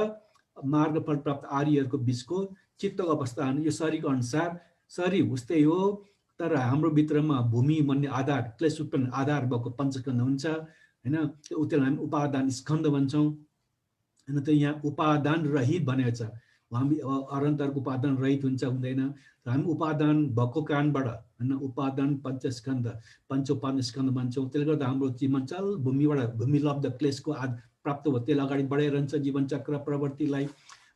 मार्गफल प्राप्त आर्यहरूको बिचको चित्तको अवस्था यो शरीरको अनुसार शरीर उस्तै हो, तर हाम्रो भित्रमा भूमि भन्ने आधार क्लेश उत्पन्न आधार भएको पञ्चस्कन्ध हुन्छ हैन। त्यसलाई हामी उपादान स्कन्ध भन्छौँ हैन। त यहाँ उपादान रहित भनेको छ, हामी अरन्तरको उपादान रहित हुन्छ हुँदैन। हामी उपादान भएको कारणबाट हैन उपादान पञ्चस्कन्ध पञ्चोपादान स्कन्ध भन्छौँ। त्यसले गर्दा हाम्रो जीवन चल भूमि लब्ध क्लेशको प्राप्त भयो, त्यसले अगाडि बढाइरहन्छ जीवन चक्र प्रवृत्तिलाई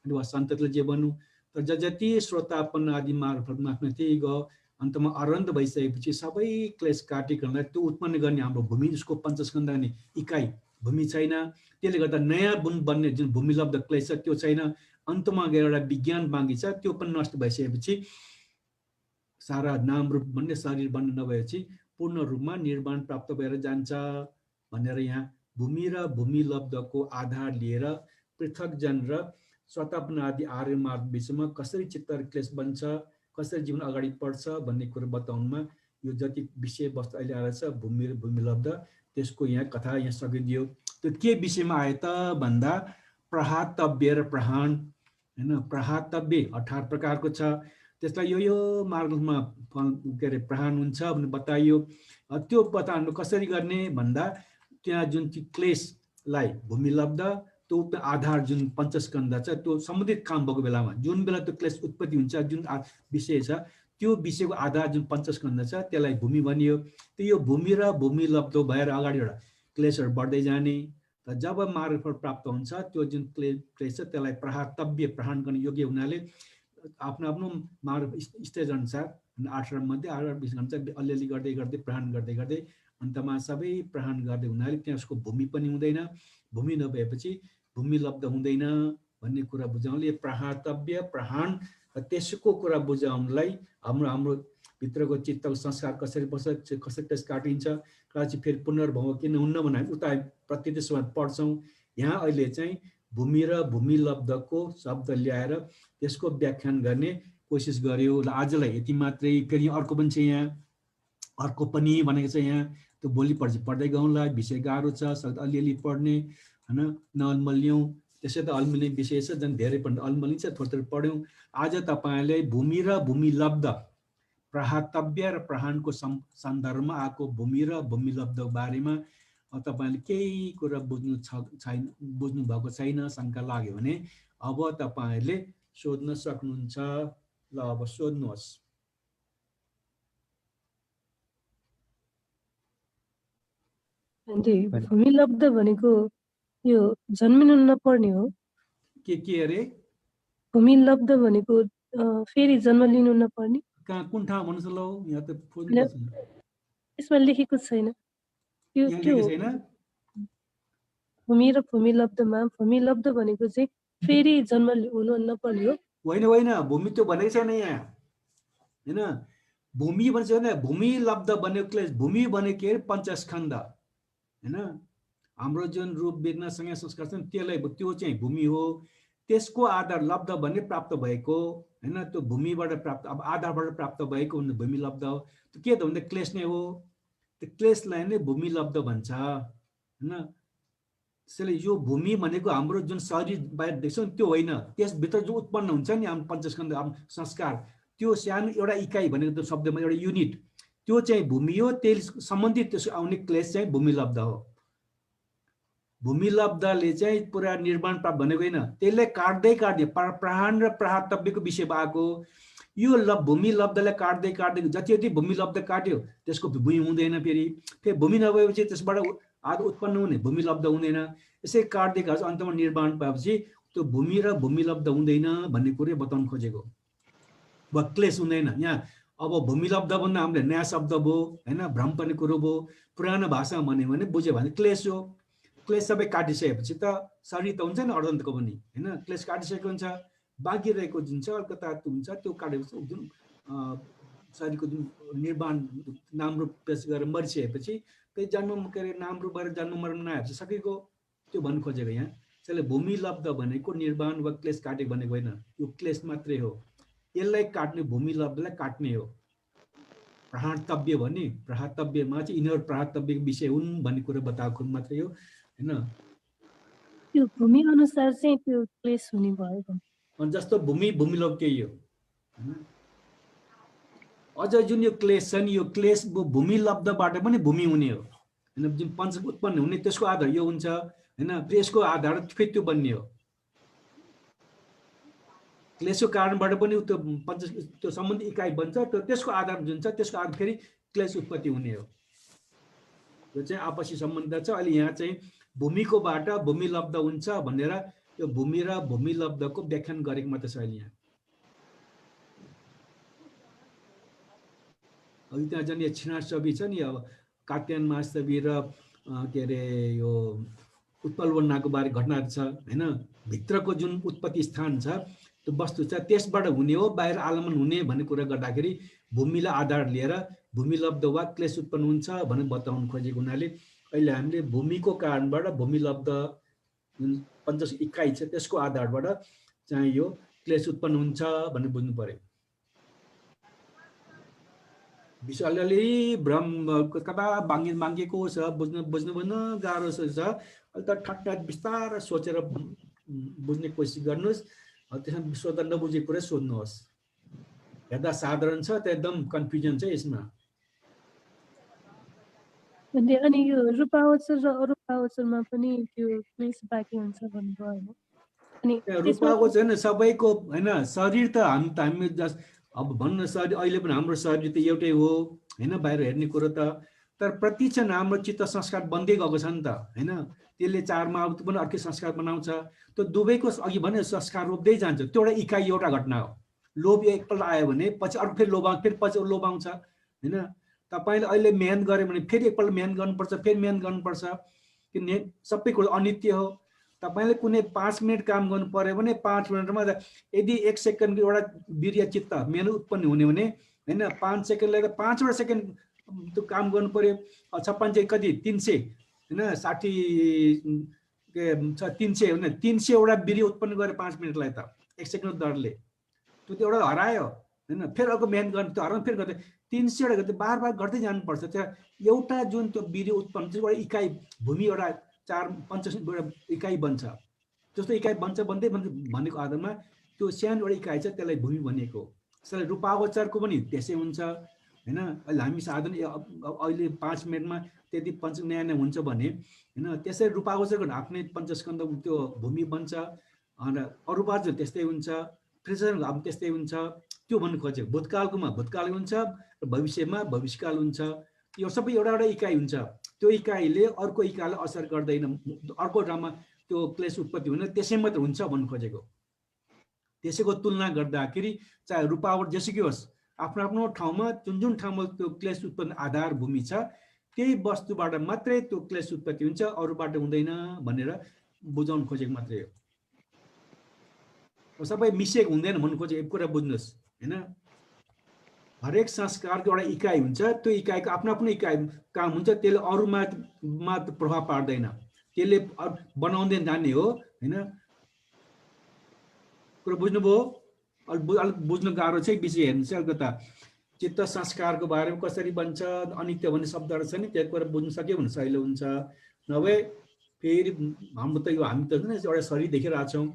वा सन्ततिले जे भनौँ। तर जति श्रोतापन्न आदि मार्फतमा आफ्नो त्यही गयो अन्तमा अरन्त भइसकेपछि सबै क्लेश काटिकनलाई त्यो उत्पन्न गर्ने हाम्रो भूमि उसको पञ्चस्कन्ध गर्ने इकाइ भूमि छैन। त्यसले गर्दा नयाँ बन्ने जुन भूमि लब्ध क्लेश छ त्यो छैन। अन्तमा गएर एउटा विज्ञान बाँकी छ, त्यो पनि नष्ट भइसकेपछि सारा नाम रूप भन्ने शरीर बन्ने नभएपछि पूर्ण रूपमा निर्माण प्राप्त भएर जान्छ भनेर यहाँ भूमि र भूमि लब्धको आधार लिएर पृथकजन र स्वतापन आदि आर्य मार्ग बिचमा कसरी चित्त क्लेश बन्छ, कसरी जीवन अगाडि बढ्छ भन्ने कुरो बताउनुमा यो जति विषय वस्तु अहिले आएर छ भूमि र भूमि लब्ध त्यसको यहाँ कथा यहाँ सकिदियो। त्यो के विषयमा आयो त भन्दा प्रहातव्य र प्रहान हैन। प्रहातव्य 18 प्रकारको छ, त्यसलाई यो मार्गमा के अरे प्रहान हुन्छ भने बताइयो। त्यो बताउनु कसरी गर्ने भन्दा त्यहाँ जुन क्लेशलाई भूमि लब्ध त्यो आधार जुन पञ्चस्कन्ध छ त्यो सम्बन्धित काम भएको बेलामा जुन बेला त्यो क्लेश उत्पत्ति हुन्छ जुन विषय छ त्यो विषयको आधार जुन पञ्चस्कन्ध छ त्यसलाई भूमि भनियो। त्यो यो भूमि र भूमि लब्ध भएर अगाडि एउटा क्लेशहरू बढ्दै जाने। र जब मार्गफल प्राप्त हुन्छ त्यो जुन क्लेश छ त्यसलाई प्रहातव्य प्रहान गर्ने योग्य हुनाले आफ्नो आफ्नो मार्ग स्टेज अनुसार 8 मध्ये 8 20 अनुसार अलिअलि गर्दै गर्दै प्रहान गर्दै गर्दै अन्तमा सबै प्रहान गर्दै हुनाले त्यहाँ उसको भूमि पनि हुँदैन। भूमि नभएपछि भूमि लब्ध हुँदैन भन्ने कुरा बुझाउनले प्रहातव्य प्रहान त्यसको कुरा बुझाउनलाई हाम्रो भित्रको चित्तको संस्कार कसरी बस्छ, कसरी त्यस काटिन्छ, कहाँ फेरि पुनर्भव किन हुन्न भने उता प्रतिदेशमा पढ्छौँ। यहाँ अहिले चाहिँ भूमि र भूमि लब्धको शब्द ल्याएर त्यसको व्याख्यान गर्ने कोसिस गर्यो। ल आजलाई यति मात्रै। फेरि अर्को पनि छ यहाँ, अर्को पनि भनेको छ यहाँ, त्यो भोलि पढ्दै गउँला, विषय गाह्रो छ, अलिअलि पढ्ने होइन नअल्मल्यौँ। त्यसै त अल्मलिने विषय छ, झन् धेरै पढ्नु अल्मलिन्छ, थोरै थोरै पढ्यौँ। आज तपाईँले भूमि र भूमि लब्ध प्रहातव्य र प्रहानको सन्दर्भमा आएको भूमि र भूमि लब्ध बारेमा तपाईले केही कुरा बुझ्नु भएको छैन, शंका लाग्यो भने अब तपाईले सोध्न सक्नुहुन्छ। ल अब सोध्नुहोस्। भूमि लब्ध भनेको यो जन्मिनु नपर्ने हो? के अरे? भूमि लब्ध भनेको फेरि जन्म लिनु नपर्ने? कहाँ कुन ठाउँ भन्नुस् ल? यहाँ त यसमा लेखेको छैन। यहाँ लेखेको छैन। भूमि र भूमि लब्धमा भूमि लब्ध भनेको चाहिँ फेरि जन्म हुनु नपर्ने हो? होइन, भूमि त्यो भनेको छैन यहाँ, हैन। भूमि भनेको छैन, भूमि लब्ध भनेको क्लेश। भूमि भनेको के? पञ्चस्कन्ध, हैन। हाम्रो जुन रूप वेदना संज्ञा संस्कार छ त्यसलाई त्यो चाहिँ भूमि हो। त्यसको आधार लब्ध भन्ने प्राप्त भएको, हैन। त्यो भूमिबाट प्राप्त, अब आधारबाट प्राप्त भएको भूमि लब्ध हो। त्यो के त भन्दा क्लेश नै हो। त्यो क्लेशलाई नै भूमि लब्ध भन्छ, हैन। त्यसैले यो भूमि भनेको हाम्रो जुन शरीर बाहिर देख्छौँ त्यो होइन, त्यसभित्र जो उत्पन्न हुन्छ नि हाम्रो पञ्चस्कन्ध संस्कार, त्यो सानो एउटा इकाइ भनेको त्यो शब्दमा एउटा युनिट, त्यो चाहिँ भूमि हो। त्यसले सम्बन्धित त्यसको आउने क्लेश चाहिँ भूमि लब्ध हो। भूमि लब्धले चाहिँ पुरा निर्माण प्राप्त भनेको होइन, त्यसले काट्दै प्रहान र प्रहातव्यको विषय भएको। यो भूमि लब्धलाई काट्दै जति जति भूमि लब्ध काट्यो त्यसको भूमि हुँदैन। फेरि भूमि नभएपछि त्यसबाट आदि उत्पन्न हुने भूमि लब्ध हुँदैन। यसै काट्दै अन्तमा निर्माण पाएपछि त्यो भूमि र भूमि लब्ध हुँदैन भन्ने कुरो बताउन खोजेको। क्लेश हुँदैन यहाँ। अब भूमि लब्ध भन्दा हामीले नयाँ शब्द भयो, हैन, भ्रम पर्ने कुरो भयो। पुरानो भाषामा भन्यो भने बुझ्यो भने क्लेश हो। क्लेश सबै काटिसकेपछि त शरीर त हुन्छ नि अर्धन्तको पनि, हैन। क्लेश काटिसकेको हुन्छ, बाँकी रहेको जुन छ अल्कता हुन्छ त्यो काटेपछि जुन शरीरको जुन निर्माण नाम रूप पेश गरेर मरिसकेपछि त्यही जन्म के अरे नाम रूप गरेर जन्म मरण नआएपछि सकेको, त्यो भन्नु खोजेको यहाँ। त्यसले भूमि लब्ध भनेको निर्माण वा क्लेश काटेको भनेको होइन, यो क्लेश मात्रै हो। यसलाई काट्ने, भूमि लब्धलाई काट्ने हो। प्रहातव्य भन्ने, प्रहातव्यमा चाहिँ यिनीहरू प्रहातव्यको विषय हुन् भन्ने कुरा बताएको मात्रै हो, हैन। त्यो भूमि अनुसार चाहिँ त्यो क्लेश हुने भयो। अनि जस्तो भूमि लब्ध केही हो। अझ जुन यो क्लेश छ नि, यो क्लेश भूमि लब्धबाट पनि भूमि हुने हो, हैन। जुन पञ्च उत्पन्न हुने त्यसको आधार यो हुन्छ, हैन। त्यसको आधार फेरि त्यो बन्ने हो। क्लेशको कारणबाट पनि त्यो सम्बन्धी इकाइ बन्छ, त्यसको आधार जुन छ त्यसको आधार फेरि क्लेश उत्पत्ति हुने हो। यो चाहिँ आपसी सम्बन्ध छ। अहिले यहाँ चाहिँ भूमिको बाट भूमि लब्ध हुन्छ भनेर यो भूमि र भूमि लब्धको व्याख्यान गरेको मात्र छ अहिले यहाँ। अब त्यहाँ जुन यो छिनासबी छ नि, अब कात्यायन महासबी र के अरे यो उत्पल वर्णको बारे घटनाहरू छ, हैन। भित्रको जुन उत्पत्ति स्थान छ त्यो वस्तु छ त्यसबाट हुने हो, बाहिर आलमन हुने भन्ने कुरा गर्दाखेरि भूमिलाई आधार लिएर भूमि लब्ध वा क्लेश उत्पन्न हुन्छ भनेर बताउन खोजेको हुनाले अहिले हामीले भूमिको कारणबाट भूमि लब्ध जुन पञ्च इकाइ छ त्यसको आधारबाट चाहिँ यो क्लेश उत्पन्न हुन्छ भनेर बुझ्नु पर्यो। विषय अलिअलि भ्रम कता बाँगेको छ, बुझ्नु गाह्रो छ। अहिले त ठट्टा बिस्तारै सोचेर बुझ्ने कोसिस गर्नुहोस्। त्यसमा सोध्दा नबुझेको कुरा सोध्नुहोस्। हेर्दा साधारण छ, त्यो एकदम कन्फ्युजन छ यसमा। अनि यो रूपावचर र अरूपावचरमा पनि त्यो क्लेश बाँकी हुन्छ भन्नुभयो हैन? अनि रूपावचर हैन सबैको, हैन। शरीर त हामी अब भन्न शरीर अहिले पनि हाम्रो शरीर त एउटै हो, हैन। बाहिर हेर्ने कुरो त, तर प्रतिक्षण हाम्रो चित्त संस्कार बन्दै गएको छ नि त, हैन। त्यसले चारमा अब पनि अर्कै संस्कार बनाउँछ। त्यो दुवैको अघि भने संस्कार रोप्दै जान्छ। त्यो एउटा इकाइ, एउटा घटना हो। लोभ एकपल्ट आयो भने पछि अर्को फेरि लोभ आउँछ, फेरि पछि लोभ आउँछ, हैन। तपाईँले अहिले मेहनत गऱ्यो भने फेरि एकपल्ट मेहनत गर्नुपर्छ, फेरि मेहनत गर्नुपर्छ। किनभने सबै कुरो अनित्य हो। तपाईँले कुनै 5 मिनट काम गर्नु पर्यो भने 5 मिनटमा यदि 1 सेकेन्डको एउटा वीर्य चित्त मेहनत उत्पन्न हुने भने, हैन, 5 सेकेन्ड लगेर 5वटा सेकेन्ड त्यो काम गर्नु पर्यो। 56 चाहिँ कति 300, हैन, 60 के 300 होइन, 300वटा वीर्य उत्पन्न गरे 5 मिनटलाई त 1 सेकेन्डको दरले। त्यो त एउटा हरायो, हैन। फेरि अर्को मेहनत गर्नु, त्यो हराउनु फेरि गर्दै 300वटा गर्दै बार गर्दै जानुपर्छ। त्यहाँ एउटा जुन त्यो वीर्य उत्पन्न एउटा इकाइ भूमि एउटा 4-5 इकाइ बन्छ। जस्तो इकाइ बन्छ भन्दै भनेको आधारमा त्यो सानो एउटा इकाइ छ त्यसलाई भूमि भनिएको। त्यसैले रूपावचरको पनि त्यसै हुन्छ हैन। अहिले हामी साधन अहिले 5 मिनेटमा त्यति पञ्चन्याय हुन्छ भने हैन, त्यसै रूपावचरको आफ्नै पञ्चस्कन्ध त्यो भूमि बन्छ। अनि अरूपावचर त्यस्तै हुन्छ, प्रेजेन्ट अब त्यस्तै हुन्छ। त्यो भन्नु खोजेको भूतकालकोमा भूतकाल हुन्छ, भविष्यमा भविष्यकाल हुन्छ। यो सबै एउटा एउटा इकाइ हुन्छ। त्यो इकाइले अर्को इकाइलाई असर गर्दैन, अर्को ठाउँमा त्यो क्लेश उत्पत्ति हुँदैन, त्यसै मात्र हुन्छ भन्नु खोजेको। त्यसैको तुलना गर्दाखेरि चाहे रूपावट जेसुकै होस्, आफ्नो आफ्नो ठाउँमा जुन जुन ठाउँमा त्यो क्लेश उत्पन्न आधार भूमि छ त्यही वस्तुबाट मात्रै त्यो क्लेश उत्पत्ति हुन्छ, अरूबाट हुँदैन भनेर बुझाउन खोजेको मात्रै हो। सबै मिसिएको हुँदैन भन्नु खोजेको एक कुरा बुझ्नुहोस् हैन। हरेक संस्कारको एउटा इकाइ हुन्छ, त्यो इकाइको आफ्नो आफ्नो इकाइ काम हुन्छ, त्यसले अरूमा प्रभाव पार्दैन, त्यसले बनाउँदै जाने हो हैन। कुरा बुझ्नुभयो? अलिक बुझ्नु गाह्रो छ विषय हेर्नुहोस् अलिकता। चित्त संस्कारको बारेमा कसरी बन्छ, अनित्य भन्ने शब्दहरू छ नि, त्यो कुरा बुझ्नु सक्यो भने सहिलो हुन्छ। नभए फेरि हाम्रो त यो हामी त एउटा शरीर देखिरहेको छौँ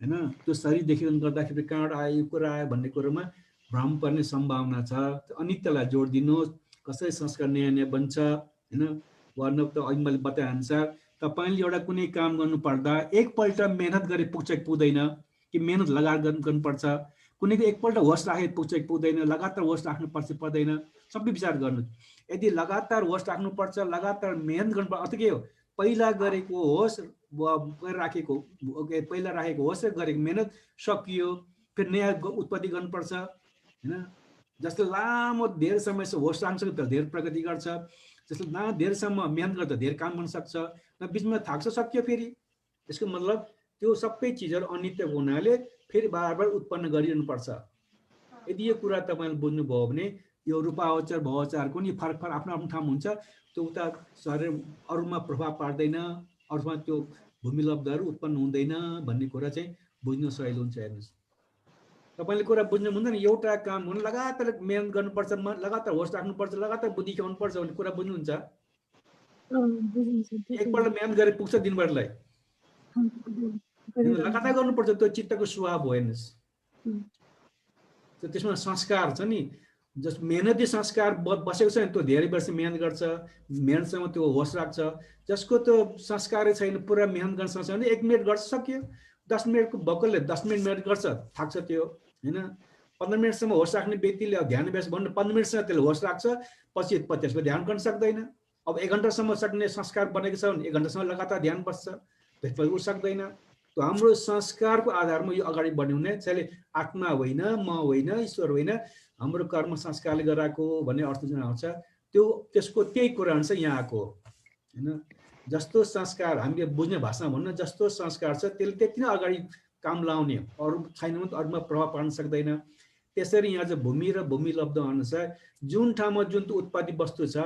हैन, त्यो शरीर देखिरहनु गर्दाखेरि कहाँबाट आयो यो कुरा आयो भन्ने कुरोमा भ्रम पर्ने सम्भावना छ। अनित्यलाई जोड दिनुहोस्, कसरी संस्कार नयाँ नयाँ बन्छ हैन। वर्ण त अहिले मैले बताएअनुसार तपाईँले एउटा कुनै काम गर्नु पर्दा एकपल्ट मेहनत गरे पुग्छ कि पुग्दैन, कि मेहनत लगाएर गर्नुपर्छ, कुनैको एकपल्ट होस राखे पुग्छ कि पुग्दैन, लगातार होस राख्नुपर्छ पर्दैन, सबै विचार गर्नु। यदि लगातार होस राख्नुपर्छ, लगातार मेहनत गर्नुपर्छ, अथवा के हो पहिला गरेको होस् पहिला राखेको होस् गरेको मेहनत सकियो, फेरि नयाँ उत्पत्ति गर्नुपर्छ हैन। जस्तो लामो धेरै समयसम्म होस राख्न सक्छ त धेरै प्रगति गर्छ, जस्तो धेरैसम्म मेहनत गर्छ धेरै काम गर्न सक्छ, बिचमा थाक्छ सकियो फेरि। यसको मतलब त्यो सबै चिजहरू अनित्य हुनाले फेरि बार बार उत्पन्न गरिरहनु पर्छ। यदि यो कुरा तपाईँले बुझ्नुभयो भने यो रूपावचर भवावचरको नि फरक फरक आफ्नो आफ्नो ठाउँमा हुन्छ। त्यो उता शरीर अरूमा प्रभाव पार्दैन, अरूमा त्यो भूमिलब्धहरू उत्पन्न हुँदैन भन्ने कुरा चाहिँ बुझ्न सजिलो हुन्छ। हेर्नुहोस् तपाईँले कुरा बुझ्नु हुँदैन, एउटा काम हुन लगातार मेहनत गर्नुपर्छ, लगातार होस राख्नुपर्छ, लगातार बुद्धि ख्याउनुपर्छ भन्ने कुरा बुझ्नुहुन्छ? एकपल्ट मेहनत गरे पुग्छ दिनभरलाई? लगातार गर्नुपर्छ, त्यो चित्तको स्वभाव हो। हेर्नुहोस् त्यसमा संस्कार छ नि, जस मेहनती संस्कार बसेको छ नि, त्यो धेरै वर्ष मेहनत गर्छ, मेहनतसँग त्यो होस राख्छ। जसको त्यो संस्कारै छैन, पुरा मेहनत गर्न सक्छ भने 1 मिनट गर्छ सकियो, 10 मिनटको भक्कलले 10 मिनट मेहनत गर्छ थाक्छ त्यो हैन। 15 मिनटसम्म होस राख्ने व्यक्तिले ध्यान अभ्यास भन्नु 15 मिनटसम्म त्यसले होस राख्छ, पछि त्यसमा ध्यान गर्न सक्दैन। अब 1 घन्टासम्म सक्ने संस्कार बनेको छ भने 1 घन्टासम्म लगातार ध्यान बस्छ, त्यसपछि उ सक्दैन। त्यो हाम्रो संस्कारको आधारमा यो अगाडि बढ्ने हुने। त्यसले आत्मा होइन, म होइन, ईश्वर होइन, हाम्रो कर्म संस्कारले गराएको भन्ने अर्थ जुन आउँछ त्यो त्यसको त्यही कुरा हुन्छ यहाँ आएको हैन। जस्तो संस्कार हामीले बुझ्ने भाषामा भन्नु, जस्तो संस्कार छ त्यसले त्यति नै अगाडि काम लाउने, अरू छैन भने अरूमा प्रभाव पार्न सक्दैन। त्यसरी यहाँ चाहिँ भूमि र भूमि लब्ध अनुसार जुन ठाउँमा जुन उत्पत्ति वस्तु छ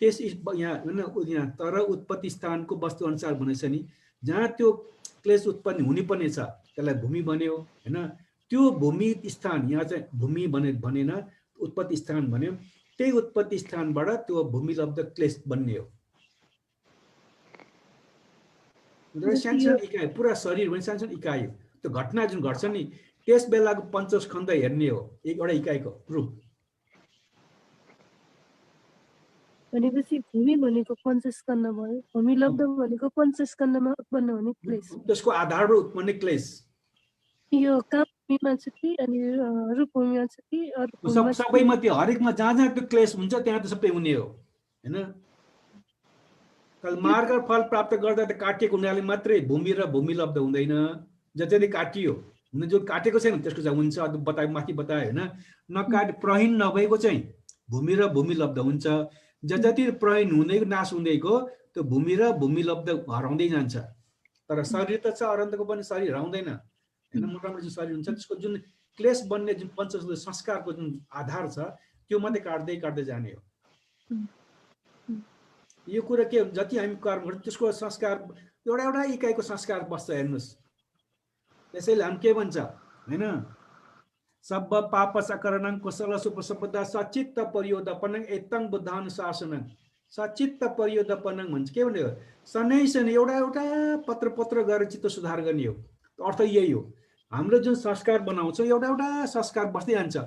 त्यस यहाँ होइन, तर उत्पत्ति स्थानको वस्तु अनुसार भनेछ नि, जहाँ त्यो क्लेश उत्पन्न हुनुपर्ने छ त्यसलाई भूमि बन्यो हैन। त्यो भूमि स्थान यहाँ चाहिँ भूमि भनेन, उत्पत्ति स्थान भन्यो, त्यही उत्पत्ति स्थानबाट त्यो भूमि लब्ध क्लेश बन्ने हो। सानसानो इकाइ, पुरा शरीर भने सानसानो इकाइ हो। त्यो घटना जुन घट्छ नि त्यस बेलाको पञ्चस्कन्ध हेर्ने हो, एउटा इकाइको रूप। भनेपछि भूमि भनेको पञ्चस्कन्ध भयो, भूमि लब्ध भनेको पञ्चस्कन्धमा उत्पन्न हुने क्लेश, त्यसको आधारबाट उत्पन्न क्लेश। यो काम भूमिमा छ कि अनि रूप भूमिमा छ कि अरू सबैमा त्यो हरेकमा जहाँ जहाँ त्यो क्लेश हुन्छ त्यहाँ त सबै हुने हो हैन। मार्ग फल प्राप्त गर्दा त काटिएको हुनाले मात्रै भूमि र भूमि लब्ध हुँदैन। जति काटियो हुन जो काटेको छैन त्यसको चाहिँ हुन्छ, बताए माथि बताए हैन। नकाट प्रहीन नभएको चाहिँ भूमि र भूमि लब्ध हुन्छ। जति प्रहीन हुँदैको नाश हुँदैको त्यो भूमि र भूमि लब्ध हराउँदै जान्छ। तर शरीर त छ, अरन्तको पनि शरीर हराउँदैन हैन। मोटामोटी जुन शरीर हुन्छ त्यसको जुन क्लेश बन्ने जुन पञ्च संस्कारको जुन आधार छ त्यो मात्रै काट्दै काट्दै जाने हो। यो कुरा के जति हामी कर्म गर्छौँ त्यसको संस्कार एउटा एउटा इकाइको संस्कार बस्छ। हेर्नुहोस् त्यसैले हामी के भन्छ हैन, सब पाप सकरणं कुशल सुपसपदा सचित्त परियोदपनं एतं बुद्धानुशासनं। सचित्त परियोदपनं भन्छ के भन्ने हो, सनै सनै एउटा एउटा पत्र पत्र गरेर चित्त सुधार गर्ने हो। अर्थ यही हो, हाम्रो जुन संस्कार बनाउँछ एउटा एउटा संस्कार बस्दै जान्छ।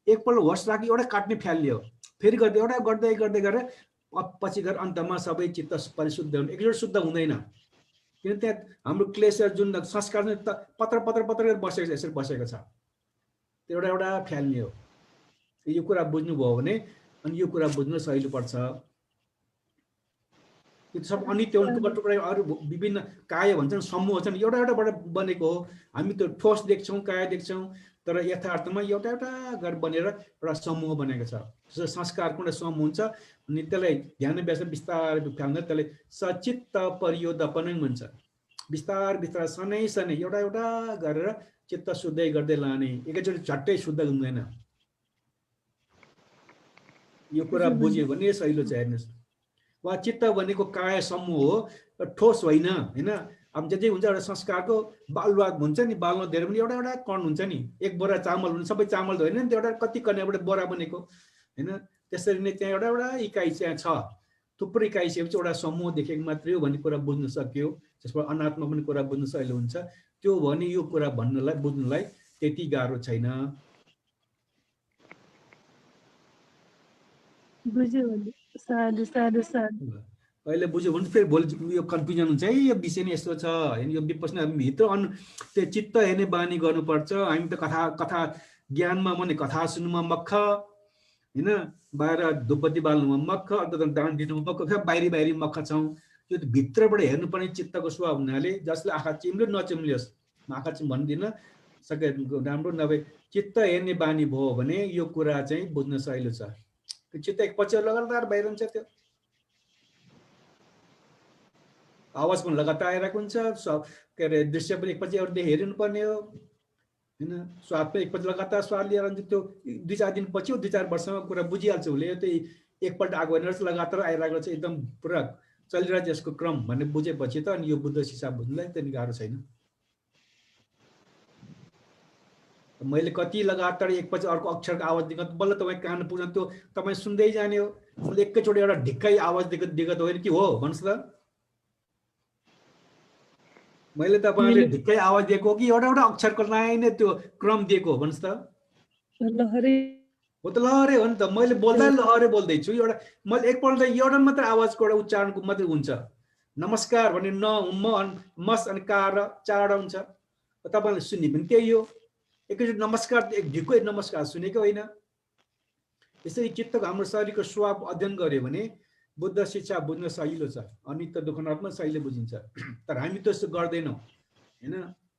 एकपल्ट होस्ट राखी एउटा काट्ने फ्यालियो, फेरि गर्दै एउटा गर्दै गर्दै गरेर पछि गएर अन्तमा सबै चित्त परिशुद्ध हुन्छ, एकचोटि शुद्ध हुँदैन। किन त्यहाँ हाम्रो क्लेश जुन संस्कार पत्र पत्र पत्र गरेर बसेको छ, यसरी बसेको छ, त्यो एउटा एउटा फ्याल्ने हो। यो कुरा बुझ्नुभयो भने अनि यो कुरा बुझ्न सजिलो पर्छ। त्यो सब अनित्य टुक्रा टुक्रा अरू विभिन्न काय भन्छन् समूह छन्, एउटा एउटाबाट बनेको हो। हामी त्यो ठोस देख्छौँ, काय देख्छौँ, तर यथार्थमा एउटा एउटा गरेर बनेर एउटा समूह बनेको छ। जस्तो संस्कारको एउटा समूह हुन्छ अनि त्यसलाई ध्यान अभ्यास बिस्तारै फ्याल्दा त्यसलाई सचित्त परियोदपन भन्छ। बिस्तार बिस्तार सनै सनै एउटा एउटा गरेर चित्त शुद्धै गर्दै लाने, एकैचोटि झट्टै शुद्ध हुँदैन। यो कुरा बुझ्यो भने सहिलो छ। हेर्नुहोस्, वा चित्त भनेको काय समूह हो, ठोस होइन हैन। अब जे हुन्छ एउटा संस्कारको बालुवा हुन्छ नि, बालुवा धेरै पनि एउटा एउटा कण हुन्छ नि। एक बोरा चामल हुन्छ, सबै चामल त होइन नि, त्यो एउटा कति कणबाट बोरा बनेको हैन। त्यसरी नै त्यहाँ एउटा एउटा इकाइ चाहिँ छ, थुप्रै इकाइ चाहिँ एउटा समूह देखेको मात्रै हो भन्ने कुरा बुझ्न सक्यो। त्यसबाट अनात्मा पनि कुरा बुझ्न सजिलो हुन्छ। त्यो भने यो कुरा भन्नलाई बुझ्नलाई त्यति गाह्रो छैन। बुझ्यो भने साधु साधु साधु। अहिले बुझ्यो भने फेरि भोलि यो कन्फ्युजन हुन्छ है, यो विषय नै यस्तो छ हैन। यो विपस्ना भित्र त्यो चित्त हेर्ने बानी गर्नुपर्छ। हामी त कथा कथा ज्ञानमा भने कथा सुन्नुमा मक्ख हैन, बाहिर धुपबत्ती बाल्नुमा मक्ख, अथवा दान दिनुमा मक्ख, बाहिरी बाहिरी मक्ख छौँ। त्यो भित्रबाट हेर्नुपर्ने चित्तको स्वभाव हुनाले जसले आँखा चिम्ल्यो नचिम्लियोस्, म आँखा चिम भन्दिनँ, सके राम्रो नभए चित्त हेर्ने बानी भयो भने यो कुरा चाहिँ बुझ्न सहिलो छ। त्यो चित्त एकपछि लगातार बाहिर हुन्छ, त्यो आवाज पनि लगातार आइरहेको हुन्छ, के अरे दृश्य पनि एकपछि एउटा हेरिनु पर्ने हो हैन। स्वाद पनि एकपछि लगातार स्वाद लिएर हुन्छ। त्यो 2-4 दिनपछि 2-4 वर्षमा कुरा बुझिहाल्छ उसले। त्यो एकपल्ट आएको होइन, लगातार आइरहेको छ, एकदम पुरा चलिरहेको यसको क्रम भन्ने बुझेपछि त अनि यो बुद्ध शिक्षा बुझ्नलाई त्यति गाह्रो छैन। मैले कति लगातार एकपछि अर्को अक्षरको आवाज दिएको बल्ल तपाईँ कान पुग्छ, त्यो तपाईँ सुन्दै जाने हो। मैले एकैचोटि एउटा ढिक्कै आवाज दिएको त होइन कि हो भन्नुहोस् त। मैले तपाईँले ढिक्कै आवाज दिएको हो कि एउटा एउटा अक्षरको लाइन त्यो क्रम दिएको हो भन्नुहोस् त। लहरै हो त लहरे हो नि त। मैले बोल्दा लहरे बोल्दैछु। एउटा मैले एकपल्ट एउटा मात्र आवाजको एउटा उच्चारणको मात्रै हुन्छ। नमस्कार भने न म मस अनि का र चाड हुन्छ। तपाईँले सुन्ने पनि त्यही हो। एकैचोटि नमस्कार एक ढिक्कै नमस्कार सुनेको होइन। यसरी चित्तको हाम्रो शरीरको स्वभाव अध्ययन गर्यो भने बुद्ध शिक्षा बुझ्न सजिलो छ। अनित्य दुःखनात्मा सहिलो बुझिन्छ। तर हामी त्यस्तो गर्दैनौँ हैन।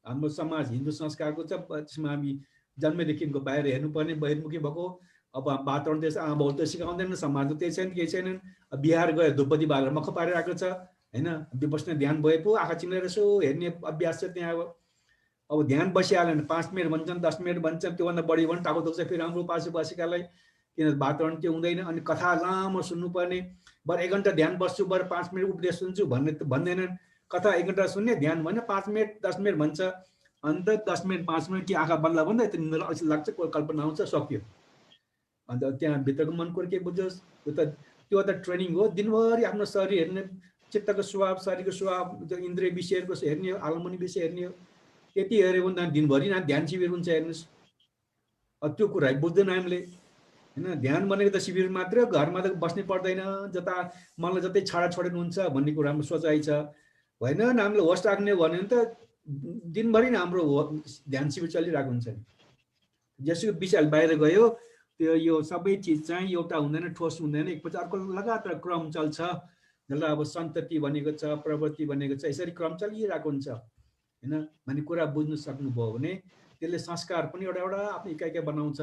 हाम्रो समाज हिन्दू संस्कारको छ, त्यसमा हामी जन्मदेखिको बाहिर हेर्नुपर्ने, बहिर्मुखी भएको। अब वातावरण त्यस आमा बाउ त सिकाउँदैन, समाजमा त्यही छैन, केही छैनन्। बिहार गयो धुपबत्ती बालेर मख पारिरहेको छ हैन। विपस्ना ध्यान भए पो आँखा चिम्लेर यसो हेर्ने अभ्यास छ त्यहाँ। अब ध्यान बसिहाल्यो भने 5 मिनट भन्छन्, 10 मिनट भन्छन्, त्योभन्दा बढी भने टाउको दुख्छ फेरि हाम्रो पासु बसेकालाई। किन वातावरण त्यो हुँदैन। अनि कथा लामो सुन्नुपर्ने, बरु 1 घन्टा ध्यान बस्छु, बरु 5 मिनट उपदेश सुन्छु भन्ने त भन्दैनन्। कथा 1 घन्टा सुन्ने, ध्यान भने 5 मिनट 10 मिनट भन्छ। अन्त 10 मिनट 5 मिनट कि आँखा बल्ल भन्दा यति निन्द्रा अल्छी लाग्छ, कोही कल्पना आउँछ, सक्यो। अन्त त्यहाँ भित्रको मन कुरो के बुझोस्। त्यो त ट्रेनिङ हो। दिनभरि आफ्नो शरीर हेर्ने, चित्तको स्वभाव, शरीरको स्वभाव, इन्द्रिय विषयहरूको हेर्ने हो, आलमनी विषय हेर्ने हो। यति हेऱ्यो भने दिनभरि न ध्यान शिविर हुन्छ। हेर्नुहोस्, त्यो कुरा बुझ्दैन हामीले हैन। ध्यान भनेको त शिविर मात्र, घरमा त बस्नै पर्दैन, जता मनलाई जतै छाडा छोडेन हुन्छ भन्ने कुरा हाम्रो सोचाइ छ। होइन हामीले होस्ट राख्ने हो भने त दिनभरि नै हाम्रो ध्यान शिविर चलिरहेको हुन्छ। जसको विषय बाहिर गयो, त्यो यो सबै चिज चाहिँ एउटा हुँदैन, ठोस हुँदैन, एकपछि अर्को लगातार क्रम चल्छ। जसलाई अब सन्तति भनेको छ, प्रवृत्ति भनेको छ, यसरी क्रम चलिरहेको हुन्छ हैन। भन्ने कुरा बुझ्नु सक्नुभयो भने त्यसले संस्कार पनि एउटा एउटा आफ्नो इकाइ बनाउँछ।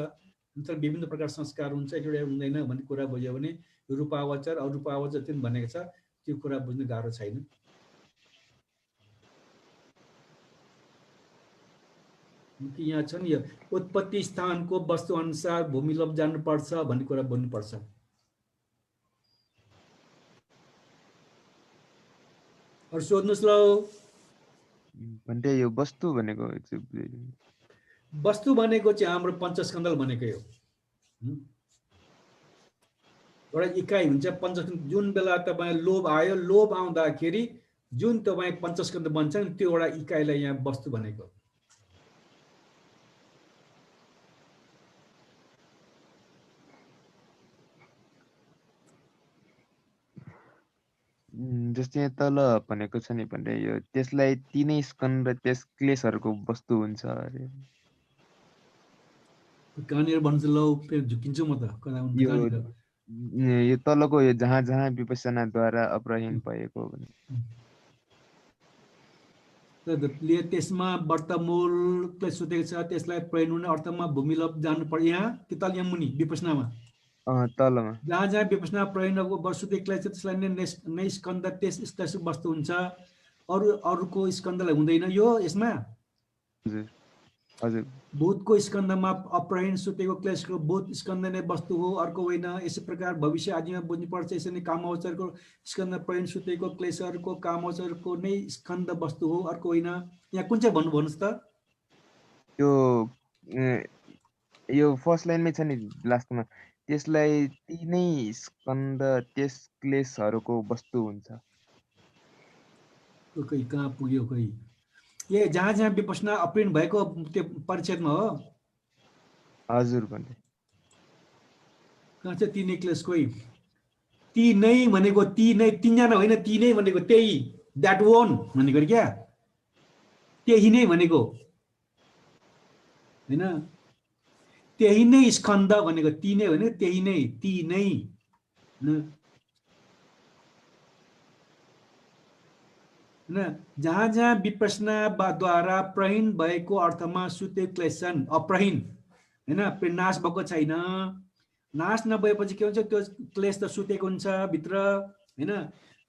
तर विभिन्न प्रकार संस्कार हुन्छ, एउटा हुँदैन भन्ने कुरा बुझ्यो भने रूपावचर अरूपावचर जति पनि भनेको छ त्यो कुरा बुझ्नु गाह्रो छैन। यहाँ छ नि, उत्पत्ति स्थानको वस्तु अनुसार भूमि लभ जानुपर्छ भन्ने कुरा बुझ्नुपर्छ। अरू सोध्नुहोस् ल। भन्दै यो वस्तु भनेको चाहिँ हाम्रो पञ्चस्कन्धल भनेकै हो। एउटा इकाइ हुन्छ पञ्चस्कन्ध। जुन बेला तपाईँ लोभ आयो, लोभ आउँदाखेरि जुन तपाईँ पञ्चस्कन्ध बन्छ नि, त्यो एउटा इकाइलाई यहाँ वस्तु भनेको। जस्तै यहाँ तल भनेको छ नि भन्दै यो त्यसलाई तिनै स्कन्द र त्यस क्लेशहरूको वस्तु हुन्छ अरे। कहाँनिर भन्छ ल फेरि झुकिन्छु म त कता हुन्छ यो कहाँनिर यो तलको यो जहाँ जहाँ विपसनाद्वारा अपराहीन भएको भने। ले त्यसमा वर्तमूल क्लेश सुतेको छ त्यसलाई प्रयोग हुने अर्थमा भूमिलोप जानु पर्यो यहाँ कि तल यहाँ मुनि विपसनामा तलमा जहाँ जहाँ विपसना प्रयोग नगएको वस्तुते क्लेश छ त्यसलाई नै स्कन्द त्यस क्लेश वस्तु हुन्छ अरूको स्कन्दलाई हुँदैन यो यसमा हजुर हजुर भूतको स्कन्दमा अप्रहीन सुतेको क्लेशको भूत स्कन्द नै वस्तु हो अर्को होइन। यसै प्रकार भविष्य आदिमा बुझ्नुपर्छ यसरी नै कामअवसरको स्कन्द प्रहीन सुतेको क्लेशहरूको कामअवसरको नै स्कन्द वस्तु हो अर्को होइन। यहाँ कुन चाहिँ भन्नुहोस् त यो फर्स्ट लाइनमै छ नि लास्टमा त्यसलाई तिनै स्कन्द त्यस क्लेशहरूको वस्तु हुन्छ। कोही कहाँ पुग्यो कोही ए जहाँ जहाँ विपसना अप्रिन भएको त्यो परिच्छेदमा हो हजुर भन्दै कहाँ छ ती नै क्लेश कोही ती नै भनेको ती नै तीनजना होइन ती नै भनेको त्यही द्याट वन भनेको क्या त्यही नै भनेको होइन त्यही नै स्कन्द भनेको ती नै भने त्यही नै ती नै जहाँ जहाँ विपसनाद्वारा प्रहीन भएको अर्थमा सुते क्लेशन अप्रहीन होइन नाश भएको छैन। नाश नभएपछि के हुन्छ त्यो क्लेश त सुतेको हुन्छ भित्र होइन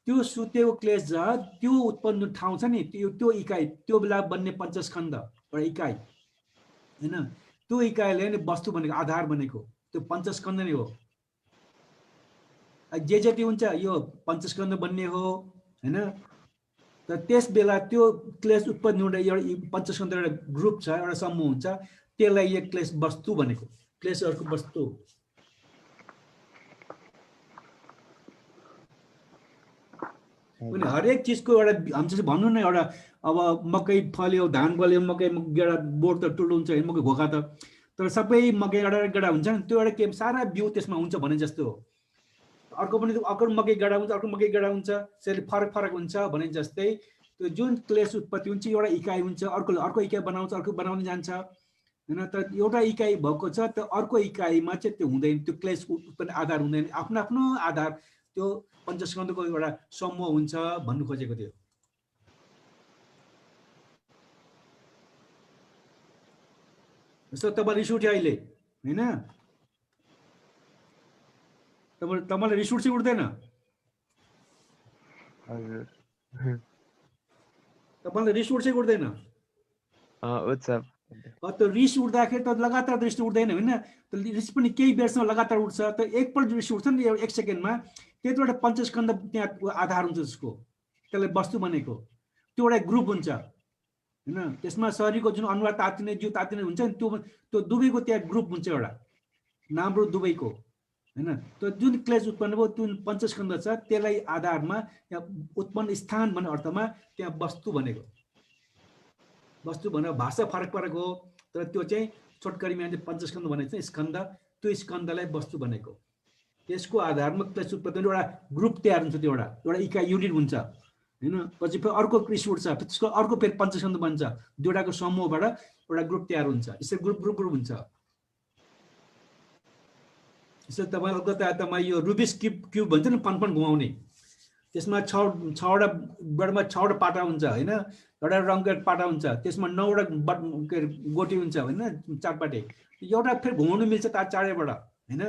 त्यो सुतेको क्लेश त्यो उत्पन्न ठाउँ छ नि त्यो इकाइ त्यो बेला बन्ने पञ्चस्कन्द एउटा इकाइ होइन त्यो इकाइले नि वस्तु भनेको आधार बनेको त्यो पञ्चस्कन्द नै हो। जे जति हुन्छ यो पञ्चस्कन्द बन्ने हो होइन तर त्यस बेला त्यो क्लेश उत्पन्न हुँदा एउटा पञ्चस्कन्द एउटा ग्रुप छ एउटा समूह हुन्छ त्यसलाई यो क्लेश वस्तु भनेको क्लेशहरूको वस्तु। हरेक चिजको एउटा हामी चाहिँ भन्नु न एउटा अब मकै फल्यो धान फल्यो मकै गेडा बोट त ठुलो हुन्छ मकै घोका त तर सबै मकै एउटा गेडा हुन्छ नि त्यो एउटा के सारा बिउ त्यसमा हुन्छ भने जस्तो हो। अर्को पनि अर्को मकै गेडा हुन्छ अर्को मकै गेडा हुन्छ त्यसले फरक फरक हुन्छ भने जस्तै त्यो जुन क्लेश उत्पत्ति हुन्छ एउटा इकाइ हुन्छ अर्को इकाइ बनाउँछ अर्को बनाउन जान्छ होइन तर एउटा इकाइ भएको छ त्यो अर्को इकाइमा चाहिँ त्यो हुँदैन त्यो क्लेश उत्पत्ति आधार हुँदैन आफ्नो आफ्नो आधार त्यो पञ्चस्कन्धको एउटा समूह हुन्छ भन्नु खोजेको थियो। जस्तो तपाईँ रिस उठ्यो अहिले होइन तपाईँलाई रिस उठ्छ उठ्दैन तपाईँलाई रिस उठ्छ उठ्दैन त्यो रिस उठ्दाखेरि त लगातार रिस उठ्दैन होइन रिस पनि केही बेरसम्म लगातार उठ्छ त एकपल्ट रिस उठ्छ नि एक सेकेन्डमा त्यो एउटा पञ्चस्कन्द त्यहाँ आधार हुन्छ त्यसको त्यसलाई वस्तु बनेको त्यो एउटा ग्रुप हुन्छ होइन त्यसमा शरीरको जुन अनुहार तातिने जिउ तातिने हुन्छ नि त्यो दुवैको त्यहाँ ग्रुप हुन्छ एउटा नाम्रो दुवैको होइन त्यो जुन क्लेश उत्पन्न भयो जुन पञ्चस्कन्द छ त्यसलाई आधारमा त्यहाँ उत्पन्न स्थान भन्ने अर्थमा त्यहाँ वस्तु भनेको वस्तु भनेर भाषा फरक फरक हो तर त्यो चाहिँ छोटकरीमा पञ्चस्कन्द भनेको चाहिँ स्कन्द त्यो स्कन्दलाई वस्तु भनेको त्यसको आधारमा क्लेश उत्पन्न एउटा ग्रुप तयार हुन्छ त्यो एउटा इकाइ युनिट हुन्छ होइन पछि फेरि अर्को रिस उठ्छ त्यसको अर्को फेरि पञ्चस्कन्द बन्छ दुईवटाको समूहबाट एउटा ग्रुप तयार हुन्छ यसरी ग्रुप हुन्छ। यसरी तपाईँहरूको तपाईँ यो रुबिक्स क्युब भन्छ नि पनपन घुमाउने त्यसमा छवटा बेडमा 6वटा पाटा हुन्छ होइन एउटा रङको पाटा हुन्छ त्यसमा 9वटा गोटी हुन्छ होइन चारपाटे एउटा फेरि घुमाउनु मिल्छ तार चारैबाट होइन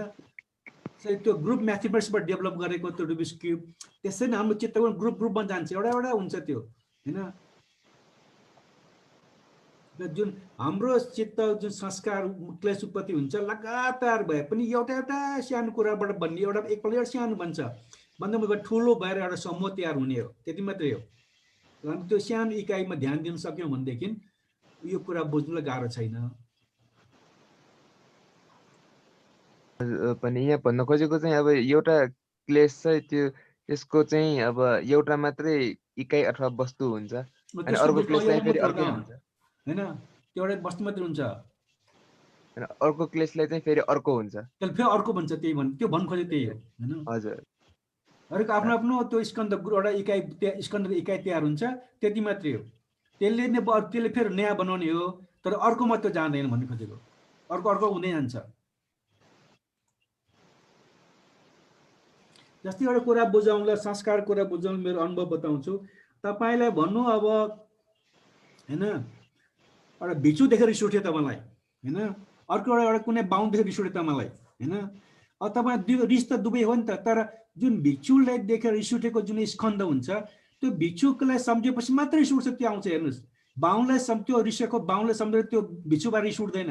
त्यो ग्रुप म्याथमेटिक्सबाट डेभलप गरेको त्यो रुबिक्स क्युब त्यसै नै हाम्रो चित्तको ग्रुपमा जान्छ एउटा हुन्छ त्यो होइन जुन हाम्रो चित्त जुन संस्कार क्लेश उत्पत्ति हुन्छ लगातार भए पनि एउटा सानो कुराबाट बन्ने एकपल्ट एउटा सानो बन्छ भन्दा ठुलो भएर एउटा समूह तयार हुने हो त्यति मात्रै हो। त्यो सानो इकाइमा ध्यान दिन सक्यौँ भनेदेखि यो कुरा बुझ्नुलाई गाह्रो छैन। पनि यहाँ भन्न खोजेको चाहिँ अब एउटा क्लेश चाहिँ त्यसको चाहिँ अब एउटा मात्रै इकाइ अथवा वस्तु हुन्छ अनि अर्को क्लेश चाहिँ फेरि अर्कै हुन्छ हैन त्यो एउटा वस्तु मात्रै हुन्छ अनि अर्को क्लेशलाई चाहिँ फेरि अर्को हुन्छ त्यसले फेरि अर्को भन्छ त्यही भन्छ त्यो भन्न खोजे त्यही हो हैन। हजुर हरेक आफ्नो आफ्नो त्यो स्कन्द एउटा इकाइ स्कन्द इकाइ तयार हुन्छ, त्यति मात्रै हो। त्यसले फेरि नयाँ बनाउने हो, तर अर्कोमा त्यो जाँदैन भन्ने खोजेको। अर्को हुँदै जान्छ। जस्तै एउटा कुरा बुझाउँला, संस्कार कुरा बुझाउँ, मेरो अनुभव बताउँछु तपाईँलाई भन्नु। अब होइन, एउटा भिचु देखेर रिस उठ्यो तपाईँलाई होइन, अर्को एउटा कुनै बाहुन देखेर रिस उठ्यो तपाईँलाई होइन। अब तपाईँ रिस त दुवै हो नि त, तर जुन भिचुलाई देखेर रिस उठेको जुन स्कन्द हुन्छ, त्यो भिचुलाई सम्झेपछि मात्रै रिस उठ्छ, त्यो आउँछ। हेर्नुहोस्, बाहुनलाई त्यो रिसेको बाहुनलाई सम्झेर त्यो भिचुबाट रिस उठ्दैन।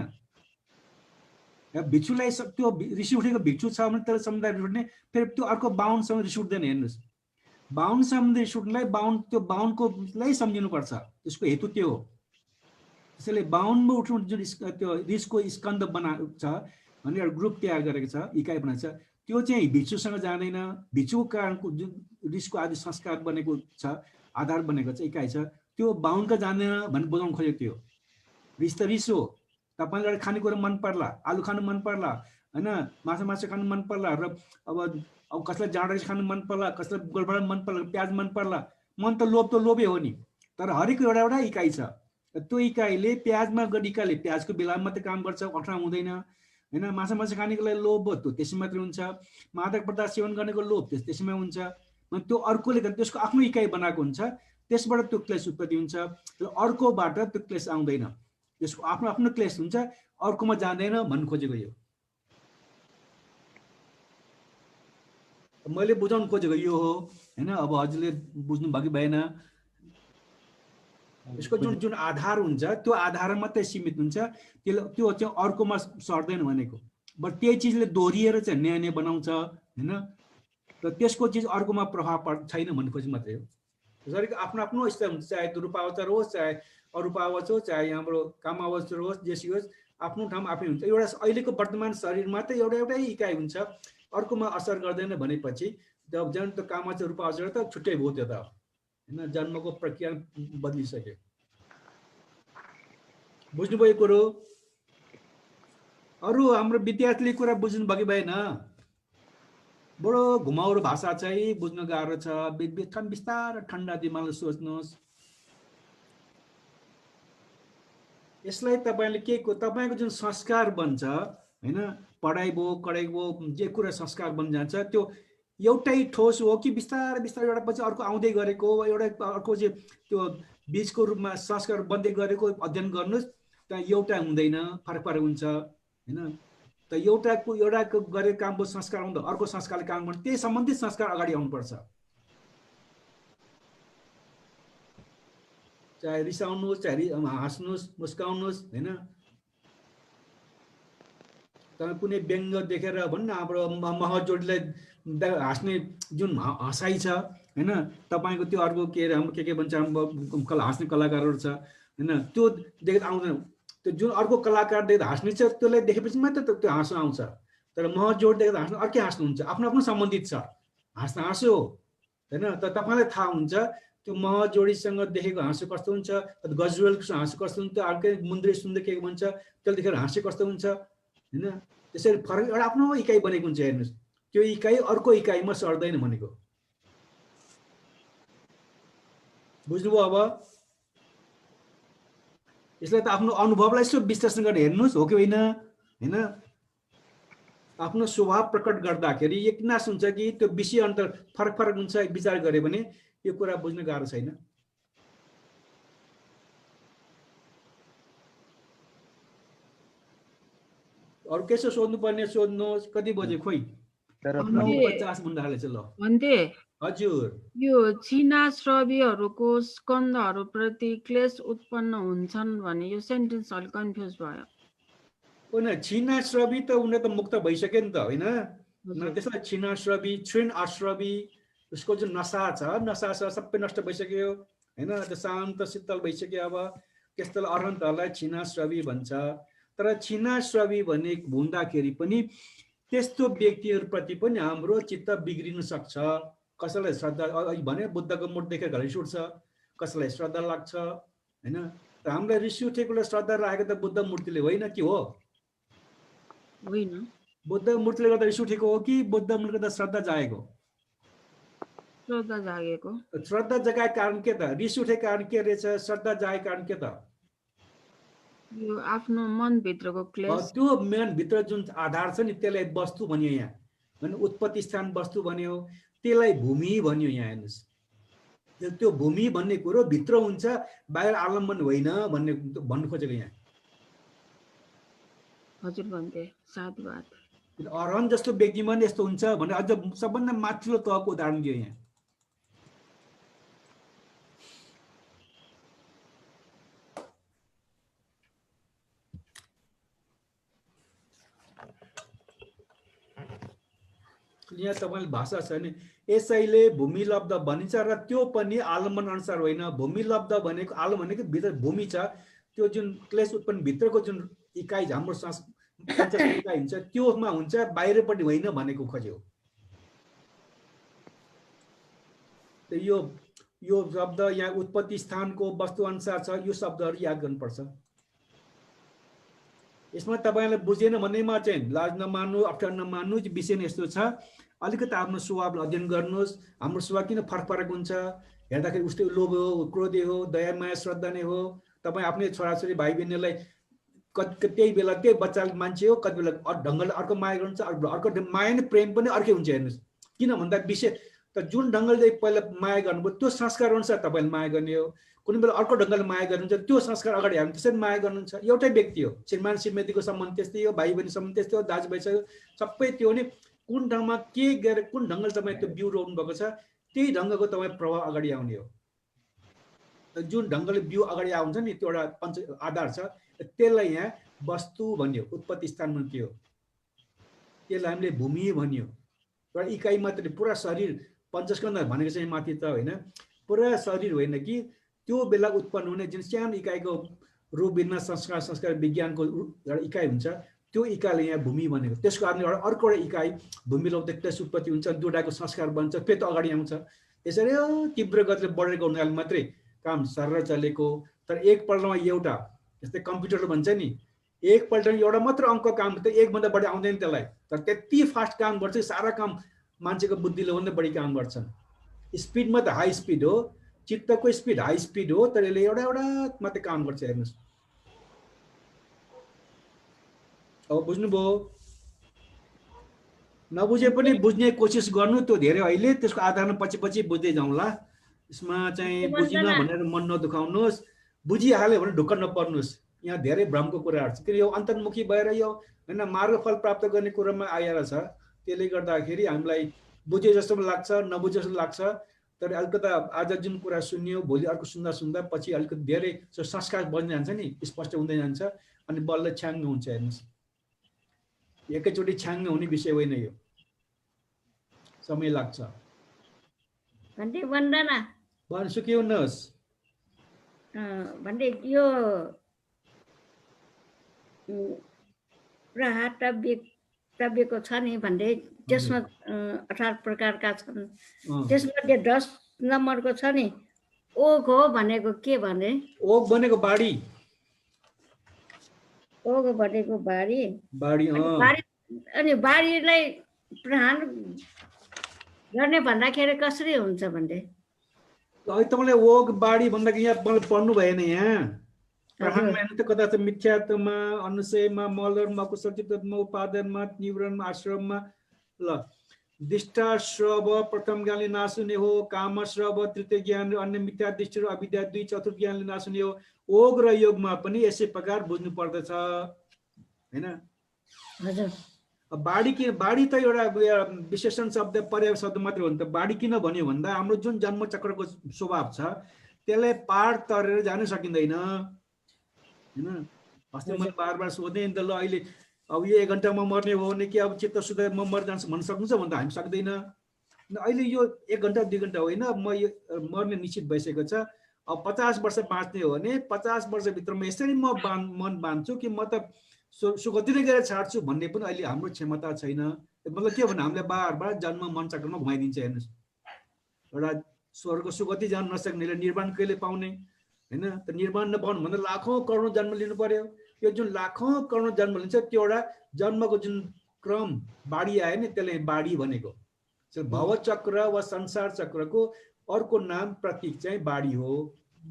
भिचुलाई त्यो रिस उठेको भिचु छ भने त्यसलाई सम्झ्दा रिस उठ्ने, फेरि त्यो अर्को बाहुनसँग रिस उठ्दैन। हेर्नुहोस्, बाहुनसँग रिस उठ्नलाई त्यो बाहुनकोलाई सम्झिनुपर्छ, त्यसको हेतु त्यो हो। त्यसैले बाहुनमा उठ्नु जुन त्यो रिसको स्कन्द छ भने एउटा ग्रुप तयार गरेको छ, इकाइ बनाएको छ, त्यो चाहिँ भिचुसँग जाँदैन। भिचुको कारणको जुन रिसको आदि संस्कार बनेको छ, आधार बनेको छ, इकाइ छ, त्यो बाहुनका जाँदैन भन्ने बुझाउनु खोजेको थियो। रिस त रिस हो। तपाईँलाई एउटा खानेकुरा मन पर्ला, आलु खानु मन पर्ला होइन, माछा खानु मन पर्ला, र अब कसैलाई जाँडा रिस खानु मन पर्ला, कसैलाई गोलबडा मन पर्ला, प्याज मन पर्ला। मन त लोभै हो नि, तर हरेक एउटा इकाइ छ। त्यो इकाइले प्याजमा इकाइले प्याजको बेलामा मात्रै काम गर्छ, अठ्रा हुँदैन होइन। माछा खानेको लागि लोभ हो, त्यो त्यसै मात्रै हुन्छ। मादक पदार्थ सेवन गर्नेको लोभ त्यसैमा हुन्छ। त्यो अर्कोले त्यसको आफ्नो इकाइ बनाएको हुन्छ, त्यसबाट त्यो क्लेश उत्पत्ति हुन्छ। अर्कोबाट त्यो क्लेश आउँदैन, त्यसको आफ्नो आफ्नो क्लेश हुन्छ, अर्कोमा जाँदैन भन्नु खोजेको यो। मैले बुझाउनु खोजेको यो हो होइन। अब हजुरले बुझ्नु भयो कि भएन? यसको जुन आधार हुन्छ, त्यो आधार मात्रै सीमित हुन्छ, त्यो चाहिँ अर्कोमा सर्दैन भनेको। बट त्यही चिजले दोहोरिएर चाहिँ नयाँ बनाउँछ होइन, र त्यसको चिज अर्कोमा प्रभाव छैन भन्ने खोजी मात्रै हो। जसरी आफ्नो आफ्नो स्तर हुन्छ, चाहे त्यो रूपावचर होस्, चाहे अरूपावच होस्, चाहे हाम्रो कामावचर होस्, जेसी होस्, आफ्नो ठाउँमा आफै हुन्छ। एउटा अहिलेको वर्तमान शरीरमा त एउटै इकाइ हुन्छ, अर्कोमा असर गर्दैन भनेपछि जन त कामावचर रूपावचर त छुट्टै भयो त्यो त होइन। जन्मको प्रक्रिया बदलिसक्यो। बुझ्नुभयो कुरो? अरू हाम्रो विद्यार्थीले कुरा बुझ्नु भयो कि भएन? बडो घुमाउरो भाषा चाहिँ बुझ्न गाह्रो छ। बिस्तारै ठन्डा दिमागले सोच्नुहोस्। यसलाई तपाईँले तपाईँको जुन संस्कार बन्छ होइन, पढाइ भयो, कडाइ भयो, जे कुरा संस्कार बन्न जान्छ, त्यो एउटै ठोस हो कि बिस्तारै एउटा पछि अर्को आउँदै गरेको, एउटा अर्को चाहिँ त्यो बीजको रूपमा संस्कार बन्दै गरेको अध्ययन गर्नुहोस्। त्यहाँ एउटा हुँदैन, फरक हुन्छ होइन। त एउटाको गरेको कामको संस्कार आउँदा अर्को संस्कारले काम गर्नु, त्यही सम्बन्धित संस्कार अगाडि आउनुपर्छ। चाहे रिसाउनुहोस्, चाहे हाँस्नुहोस्, मुस्काउनुहोस् होइन। तपाईँ कुनै व्यङ्ग देखेर भन्नु न, हाम्रो महजोडीलाई हाँस्ने जुन हँसाइ छ होइन, तपाईँको त्यो अर्को के अरे हाम्रो के भन्छ, हाँस्ने कलाकारहरू छ होइन, त्यो देखेर आउँदैन। त्यो जुन अर्को कलाकार देख्दा हाँस्ने छ, त्यसलाई देखेपछि मात्रै त्यो हाँसो आउँछ। तर महजोड देख्दा हाँस्नु अर्कै हाँस्नुहुन्छ, आफ्नो आफ्नो सम्बन्धित छ। हाँसो हो होइन। त तपाईँलाई थाहा हुन्छ त्यो महजोडीसँग देखेको हाँसो कस्तो हुन्छ, गजरेलको हाँसो कस्तो हुन्छ, अर्कै मुन्द्रे सुन्दर के भन्छ, त्यसले देखेर हाँसो कस्तो हुन्छ होइन। त्यसरी फरक एउटा आफ्नो इकाइ बनेको हुन्छ। हेर्नुहोस्, त्यो इकाइ अर्को इकाइमा सर्दैन भनेको। बुझ्नुभयो? अब यसलाई त आफ्नो अनुभवलाई यसो विश्लेषण गरेर हेर्नुहोस्, हो कि होइन होइन। आफ्नो स्वभाव प्रकट गर्दाखेरि एकनाश हुन्छ कि त्यो विषय अन्तर फरक हुन्छ, विचार गऱ्यो भने यो कुरा बुझ्न गाह्रो छैन। अरू के सोध्नुपर्ने सोध्नुहोस्। कति बजे? खोइ 9:50 भन्दा हालेछ। ल भन्थे हजुर, यो छिनाश्रवीहरूको स्कन्धहरूप्रति क्लेश उत्पन्न हुन्छन् भने यो सेन्टेन्स अलि कन्फ्युज भयो। होइन, छिनाश्रवी त उनीहरू त मुक्त भइसक्यो नि त होइन। त्यसलाई छिनाश्रवी, क्षीण आश्रवी, उसको जुन नशा छ सबै नष्ट भइसक्यो होइन। त्यो शान्त शीतल भइसक्यो। अब त्यस्तोलाई अरहन्तहरूलाई छिनाश्रवी भन्छ। तर छिनाश्रवी भन्ने हुँदाखेरि पनि त्यस्तो व्यक्तिहरूप्रति पनि हाम्रो चित्त बिग्रिन सक्छ। कसैलाई श्रद्धा भने बुद्धको मूर्ति देखेर रिस उठ्छ, कसैलाई श्रद्धा लाग्छ होइन। त हामीलाई रिस उठेकोलाई श्रद्धा राखेको त बुद्ध मूर्तिले होइन कि हो? होइन, बुद्ध मूर्तिले गर्दा रिस उठेको हो कि बुद्ध मूर्तिले गर्दा श्रद्धा जागेको? श्रद्धा जागेको श्रद्धा जगाएको कारण के त रिस उठेको कारण के रहेछ श्रद्धा जागेको कारण के त यो आफ्नो मनभित्रको क्लेश त्यो मन भित्र जुन आधार छ नि त्यसलाई वस्तु भनियो यहाँ हैन उत्पत्ति स्थान वस्तु भन्यो त्यसलाई भूमि भन्यो यहाँ हेर्नुस् त्यो भूमि भन्ने कुरो भित्र हुन्छ बाहिर आलम्बन होइन भन्ने भन्नु खोजेको यहाँ हजुर भन्थे साधुवाद अरहन जस्तो व्यक्तिमा नि यस्तो हुन्छ भने अझ सबभन्दा माथिल्लो तहको उदाहरण दियो यहाँ यहाँ तपाईले भाषा छ नि यसैले भूमि लब्ध भनिन्छ र त्यो पनि आलम्बन अनुसार होइन भूमि लब्ध भनेको आलम्बन भनेको भित्र भूमि छ त्यो जुन क्लेश उत्पन्न भित्रको जुन इकाइ हाम्रो इकाइ हुन्छ त्योमा हुन्छ बाहिरपट्टि होइन भनेको खोज्यो यो शब्द यहाँ उत्पत्ति स्थानको वस्तु अनुसार छ यो शब्दहरू याद गर्नुपर्छ यसमा तपाईलाई बुझेन भन्नेमा चाहिँ लाज नमान्नु अप्ठ्यारो नमान्नु विषय नै यस्तो छ अलिकति आफ्नो स्वभावलाई अध्ययन गर्नुहोस् हाम्रो स्वभाव किन फरक फरक हुन्छ हेर्दाखेरि उस्तै लोभ हो क्रोधी हो दया माया श्रद्धा नै हो तपाईँ आफ्नै छोराछोरी भाइ बहिनीलाई त्यही बेला त्यही बच्चाले मान्छे हो कति बेला ढङ्गले अर्को माया गर्नुहुन्छ अर्को माया नै प्रेम पनि अर्कै हुन्छ हेर्नुहोस् किन भन्दा विषय त जुन ढङ्गले पहिला माया गर्नुभयो त्यो संस्कार अनुसार तपाईँले माया गर्ने हो कुनै बेला अर्को ढङ्गले माया गर्नुहुन्छ त्यो संस्कार अगाडि हाल्नु त्यसरी माया गर्नुहुन्छ एउटै व्यक्ति हो श्रीमान श्रीमतीको सम्बन्ध त्यस्तै हो भाइ बहिनी सम्बन्ध त्यस्तै हो दाजुभाइ सबै त्यो नि कुन ढङ्गमा के गरेर कुन ढङ्गले तपाईँ त्यो बिउ रोप्नु भएको छ त्यही ढङ्गको तपाईँ प्रभाव अगाडि आउने हो जुन ढङ्गले बिउ अगाडि आउँछ नि त्यो एउटा आधार छ त्यसलाई यहाँ वस्तु भन्यो उत्पत्ति स्थान भन्यो त्यसलाई हामीले भूमि भन्यो एउटा इकाइ मात्रै पुरा शरीर पञ्चस्कन्ध भनेको चाहिँ माथि त होइन पुरा शरीर होइन कि त्यो बेला उत्पन्न हुने जुन सानो इकाइको रूप बिना संस्कार विज्ञानको एउटा इकाइ हुन्छ त्यो इकाइले यहाँ भूमि भनेको त्यसको कारण एउटा अर्को एउटा इकाइ भूमि लौकिक क्लेश उत्पत्ति हुन्छ दुईटाको संस्कार बन्छ पेट अगाडि आउँछ यसरी तीव्र गतिले बढेको हुनाले मात्रै काम सरर चलेको तर एकपल्टमा एउटा जस्तै कम्प्युटर भन्छ नि एकपल्टमा एउटा मात्र अङ्क काम त एकभन्दा बढी आउँदैन त्यसलाई तर त्यति फास्ट काम गर्छ सारा काम मान्छेको बुद्धिले भन्दा बढी काम गर्छन् स्पिडमा त हाई स्पिड हो चित्तको स्पिड हाई स्पिड हो तर यसले एउटा मात्रै काम गर्छ हेर्नुहोस् अब बुझ्नुभयो नबुझे पनि बुझ्ने कोसिस गर्नु त्यो धेरै अहिले त्यसको आधारमा पछि बुझ्दै जाउँला यसमा चाहिँ बुझिन भनेर मन नदुखाउनुहोस् बुझिहाल्यो भने ढुक्क नपर्नुहोस् यहाँ धेरै भ्रमको कुराहरू छ किन यो अन्तर्मुखी भएर यो होइन मार्गफल प्राप्त गर्ने कुरामा आएर छ त्यसले गर्दाखेरि हामीलाई बुझे जस्तो लाग्छ नबुझे जस्तो लाग्छ तर अलिकति आज जुन कुरा सुन्यो भोलि अर्को सुन्दा पछि अलिकति धेरै संस्कार बन्दै जान्छ नि स्पष्ट हुँदै जान्छ अनि बल्ल छ्याङ्ग हुन्छ हेर्नुहोस् एकैचोटि छ्याङ्ग हुने विषय होइन यो समय लाग्छ भन्दै वन्दना भन्छु के हुनुहोस् भन्दै यो प्रहातव्यको छ नि भन्दै त्यसमा 18 प्रकारका छन् त्यसमध्ये 10 नम्बरको छ नि ओग हो भनेको के भने ओग भनेको बाढी ओग भनेको बाढी बाढी अनि बाढीलाई प्रहार गर्ने भन्दाखेरि कसरी हुन्छ भन्दै तपाईँले ओग बाढी भन्दाखेरि यहाँ पढ्नु भएन यहाँ प्रहारमा हेर्नु त कता छ मिथ्यात्वमा अनुशयमा मलरमा कुशलचित्तमा उपादानमा निवरणमा आश्रममा ल दिष्टा श्रव प्रथम ज्ञानले नाश हुने हो काम श्रव तृतीय ज्ञान अन्य मिथ्या दृष्टि र अविद्या दुई चतुर्थ ज्ञानले नाश हुने हो ओग र योगमा पनि यसै प्रकार बुझ्नु पर्दछ हैन हजुर बाढी त एउटा विशेषण शब्द पर्याय शब्द मात्रै हो नि त बाढी किन भन्यो भन्दा हाम्रो जुन जन्म चक्रको स्वभाव छ त्यसलाई पार तरेर जान सकिँदैन हैन अस्ति मैले बार सोधेँ नि त ल अहिले अब यो 1 घन्टामा मर्ने हो भने कि अब चित्त शुद्ध म मर जान्छ भन्न सक्नुहुन्छ भन्दा हामी सक्दैन अहिले यो 1 घन्टा 2 घन्टा होइन म यो मर्ने निश्चित भइसकेको छ अब 50 वर्ष बाँच्ने हो भने 50 वर्षभित्रमा यसरी म मन बाँध्छु कि म त सुगति नै गरेर छाड्छु भन्ने पनि अहिले हाम्रो क्षमता छैन मतलब के भने हामीले बार जन्म मन चक्रमा घुमाइदिन्छ हेर्नुहोस् एउटा स्वर्गको सुगति जान नसक्नेले निर्वाण कहिले पाउने हैन त निर्वाण नपाउनु भन्दा लाखौं करोडौं जन्म लिनु पर्यो यो जुन लाखौं करोडौं जन्म लिन्छ त्यो एउटा जन्मको जुन क्रम बाढी आयो नि त्यसले बाढी भनेको भव चक्र वा संसार चक्रको अर्को नाम प्रतीक चाहिँ बाढी हो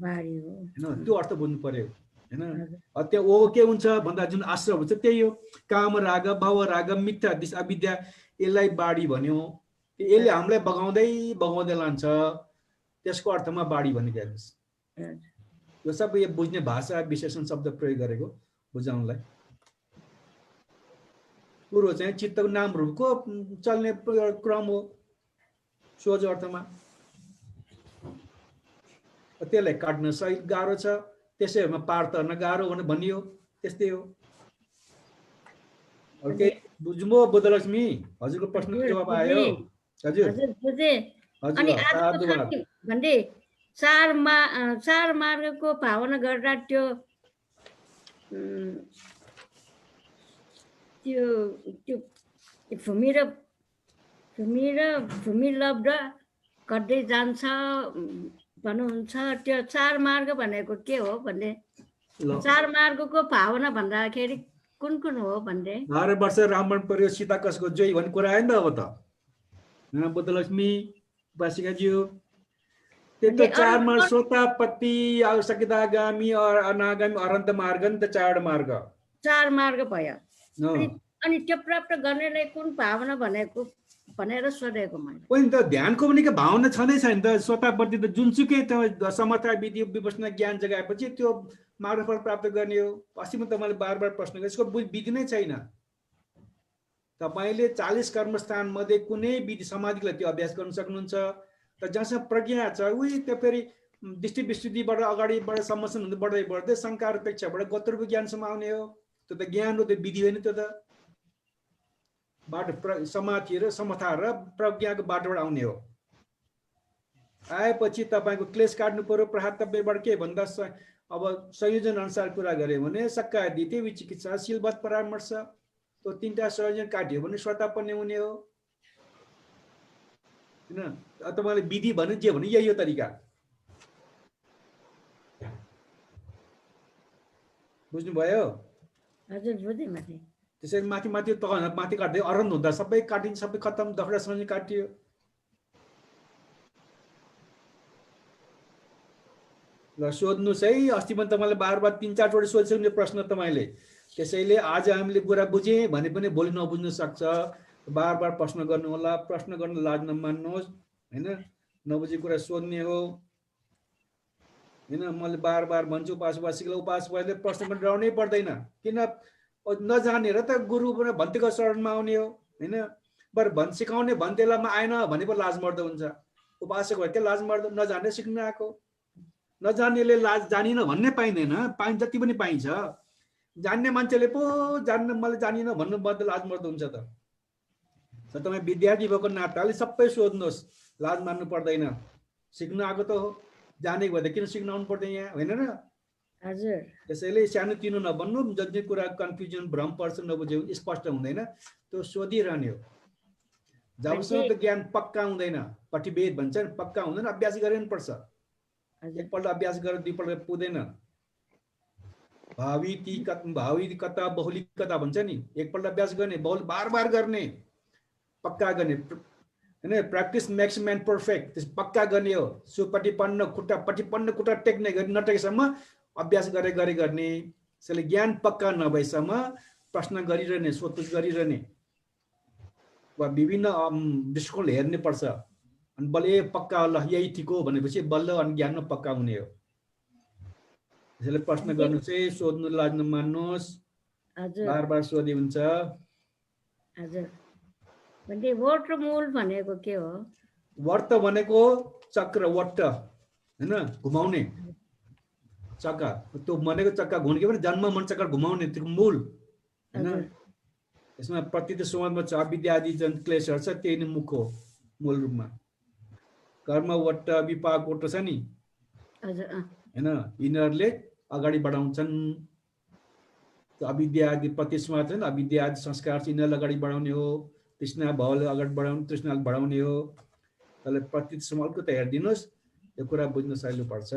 बाढी हो हैन त्यो अर्थ बुझ्नु पर्यो हैन त्यहाँ ओ के हुन्छ भन्दा जुन आश्रय हुन्छ त्यही हो काम राग भव राग मिथ्या दिस अविद्या यसलाई बाढी भन्यो यसले हामीलाई बगाउँदै बगाउँदै लान्छ त्यसको अर्थमा बाढी भनेको हेर्नुस् यो सबै बुझ्ने भाषा विशेषण शब्द प्रयोग गरेको बुझाउनलाई कुरो चाहिँ चित्तको नामहरूको चल्ने क्रम हो सोझो अर्थमा त्यसलाई काट्न सही गाह्रो छ त्यसैमा पार तर्न गाह्रो भनेर भनियो त्यस्तै हो ओके बुझ्नुभयो बुद्धलक्ष्मी हजुरको प्रश्नको जवाब आयो हजुर हजुर बुझे अनि आजको भन्दै चार मार्गको भावना गर्दा त्यो त्यो त्यो भूमि लब्ध गर्दै जान्छ भन्नुहुन्छ त्यो चार मार्ग भनेको के हो भन्ने चार मार्गको भावना भन्दाखेरि कुन कुन हो भन्ने 12 वर्ष रावण पर्यो सीता कसको जोई भन्ने कुरा आयो नि त अब त बुद्धलक्ष्मी बासिकाज्यू त्यो चार मार्ग सोतापति सकिदागामी अनागामी अनन्त मार्ग नि त चार मार्ग भयो अनि त्यो प्राप्त गर्नेलाई कुन भावना भनेको भनेर सोधेको मैले पनि त ध्यानको पनि के भावना छँदै छैन त सोतापति त जुनसुकै त समता विधि विपसना ज्ञान जगाएपछि त्यो मार्गफल प्राप्त गर्ने हो अस्ति म तपाईँले बार प्रश्न गरेँ यसको विधि नै छैन तपाईँले 40 कर्मस्थान मध्ये कुनै विधि समाधिलाई त्यो अभ्यास गर्न सक्नुहुन्छ त जहाँसम्म प्रज्ञा छ उही त्यो फेरि दृष्टि विस्तृतिबाट अगाडिबाट सम्मसन हुँदै बढ्दै बढ्दै शङ्कार अपेक्षाबाट गतरूप ज्ञानसम्म आउने हो त्यो त ज्ञान हो त्यो विधि होइन त्यो त बाटो समाधि र समता र प्रज्ञाको बाटोबाट आउने हो आएपछि तपाईँको क्लेश काट्नु पर्यो प्रहातव्यबाट के भन्दा अब संयोजन अनुसार कुरा गऱ्यो भने सक्का दिते विचिकित्सा शीलवत परामर्श त्यो तीनटा संयोजन काट्यो भने स्वतापन्ने हुने हो हैन तपाईले विधि भन्नु जे भन्नु यही हो तरिका बुझ्नु भयो हजुर बुझे माथि त्यसैले माथि माथि त माथि काट्दै अरन्ध हुँदा सबै काटिन्छ सबै खत्तम दखडा संयोजन काटियो ल सोध्नुस् है अस्ति पनि तपाईँले बार 3-4 चोटि सोधिसक्ने प्रश्न तपाईँले त्यसैले आज हामीले कुरा बुझे भने पनि भोलि नबुझ्न सक्छ बार प्रश्न गर्नु होला प्रश्न गर्न लाज नमान्नुहोस् हैन नबुझेको कुरा सोध्ने हो हैन मैले बार भन्छु उपासकले प्रश्न पनि डराउनै पर्दैन किन नजानेर त गुरु पनि भन्तेको शरणमा आउने हो हैन बर भन् सिकाउने भन्तेलामा आएन भने पो लाज मर्दो हुन्छ उपासक भए के लाज मर्दो नजाने सिक्न आएको नजान्नेले लाज जानिन भन्ने पाइँदैन पाइन्छ जति पनि पाइन्छ जान्ने मान्छेले पो जान्न मैले जानिन भन्नु बद्दल लाज मर्दो हुन्छ त तपाईँ विद्यार्थी भएको नाताले सबै सोध्नुहोस् लाज मान्नु पर्दैन सिक्न आएको त हो जानेको भए त किन सिक्न आउनु पर्दैन यहाँ होइन र हजुर त्यसैले सानो तिनो नभन्नु जति कुरा कन्फ्युजन भ्रम पर्छ नबुझ्यो स्पष्ट हुँदैन त्यो सोधिरहने हो जबसम्म त ज्ञान पक्का हुँदैन पटिभेद भन्छ नि पक्का हुँदैन अभ्यास गरेन पर्छ एकपल्ट अभ्यास गरेर दुईपल्ट पुग्दैन भावी कथा बहुली कथा भन्छ नि एकपल्ट अभ्यास गर्ने बहुल बार गर्ने पक्का गर्ने हैन प्र्याक्टिस मेक्स म्यान पर्फेक्ट त्यस पक्का गर्ने हो सुपटिपन्न खुट्टा टेक्ने गरी नटेकेसम्म अभ्यास गरे गर्ने त्यसैले ज्ञान पक्का नभएसम्म प्रश्न गरिरहने सोधपुछ गरिरहने वा विभिन्न दृष्टिकोण हेर्ने पर्छ अनि बल्ल पक्का ल यही ठिक हो भनेपछि बल्ल अनि ज्ञानमा पक्का हुने हो त्यसैले प्रश्न गर्नु चाहिँ सोध्नु लाज नमान्नुहोस् बार सोधे हुन्छ हजुर भन्दै वट र मूल भनेको के हो वर्त भनेको चक्र वट्ट हैन घुमाउने चक्का त्यो भनेको चक्का घुम्ने के भने जन्म मन चक्कर घुमाउने त्यो मूल हैन यसमा प्रतीत समाजमा छ विद्या आदि जन क्लेशहरु छ त्यही नै मुख हो मूल रूपमा कर्म वट्ट विपाक वट्ट छ नि हजुर हैन यिनीहरुले अगाडि बढाउँछन् त्यो अविद्या आदि प्रतिस्मा छ नि अविद्या आदि संस्कार यिनीहरुले अगाडि बढाउने हो तृष्णा भावले अगाडि बढाउने तृष्णाले बढाउने हो त्यसले प्रतीत समाजको त हेर्दिनुस् यो कुरा बुझ्न सजिलो पर्छ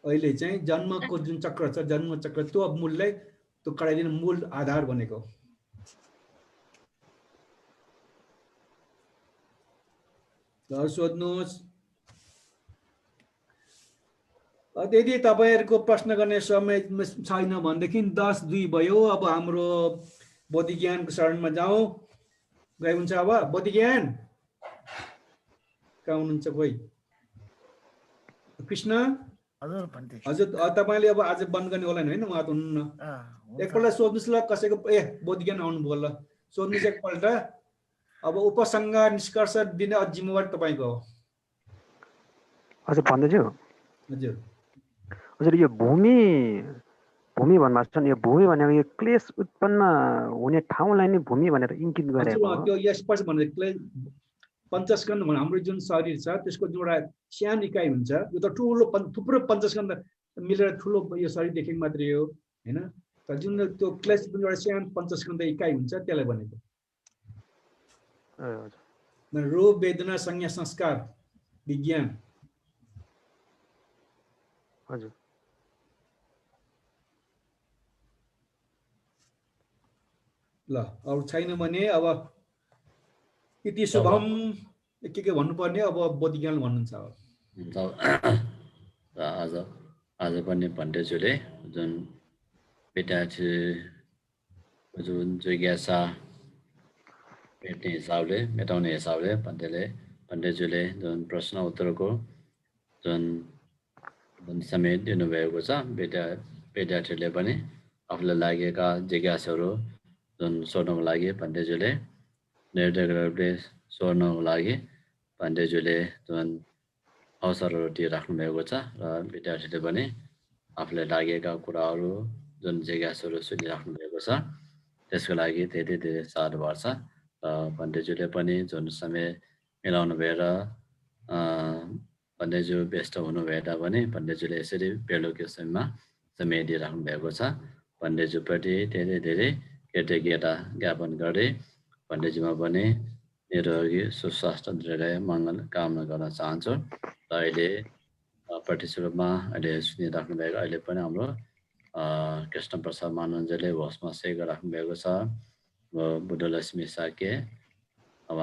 अहिले चाहिँ जन्मको जुन चक्र छ जन्म चक्र त्यो मूललाई त्यो कडाइदिने मूल आधार बनेको ल सोध्नुहोस्। यदि तपाईहरुको प्रश्न गर्ने समय छैन भनेदेखि 10:02 भयो। अब हाम्रो बोधि ज्ञानको शरणमा जाउँ। गए हुन्छ अब बोधि ज्ञान कहाँ हुनुहुन्छ कोही? कृष्ण हजुर भन्थे हजुर तपाईले अब आज बन्द गर्ने होला हैन? उहाँ त हुनुहुन्न। एकपल्ट सोध्नुस् ल कसैको बोधि ज्ञान आउनु भयो ल सोध्नुस् एकपल्ट। अब उपसंहार निष्कर्ष दिने जिम्मेवारी तपाईको हो। हजुर भन्दैछु। हजुर हजुर यो भूमि भन्नुभएको छ नि, यो भूमि भनेको यो क्लेश उत्पन्न हुने ठाउँलाई नै भूमि भनेर इङ्गित गरेको हो। त्यो यसपछि भने पञ्चस्कन्ध भने हाम्रो जुन शरीर छ त्यसको एउटा सानो इकाइ हुन्छ। यो त ठुलो थुप्रो पञ्चस्कन्ध मिलेर ठुलो यो शरीर देखेको मात्रै हो हैन। तर जुन त्यो क्लेश पनि एउटा सानो पञ्चस्कन्ध इकाइ हुन्छ त्यसलाई भनेको। रूप वेदना संज्ञा संस्कार विज्ञान। हजुर ल अरु छैन भने अब इति शुभम के भन्नुपर्ने अब बोधि ज्ञान भन्नुहुन्छ अब। आज पनि पण्डितज्यूले जुन विद्यार्थी जुन जिज्ञासा मेटाउने हिसाबले पण्डितज्यूले जुन प्रश्न उत्तरको जुन समय दिनुभएको छ। विद्यार्थीले पनि आफूलाई लागेका जिज्ञासाहरू जुन सोध्नको लागि पण्डितज्यूले निर्देशकहरूले सोध्नको लागि पण्डितज्यूले जुन अवसरहरू दिइराख्नु भएको छ र विद्यार्थीले पनि आफूलाई लागेका कुराहरू जुन जिज्ञासाहरू सुनिराख्नु भएको छ त्यसको लागि धेरै साधुवाद छ। पण्डितज्यूले पनि जुन समय मिलाउनु भएर पण्डितज्यू व्यस्त हुनु भएता पनि पण्डितज्यूले यसरी बेलुकी समयमा समय दिइराख्नु भएको छ। पण्डितज्यूप्रति धेरै कृतज्ञता ज्ञापन गर्दै पण्डितज्यूमा पनि निरोगी सुस्वास्थ्य दीर्घायु मङ्गल कामना गर्न चाहन्छु। र अहिले प्रत्यक्ष रूपमा अहिले सुनिराख्नु भएको अहिले पनि हाम्रो कृष्ण प्रसाद मानन्जले होसमा सेवा गरिराख्नु भएको छ। बुद्धलक्ष्मी साके अब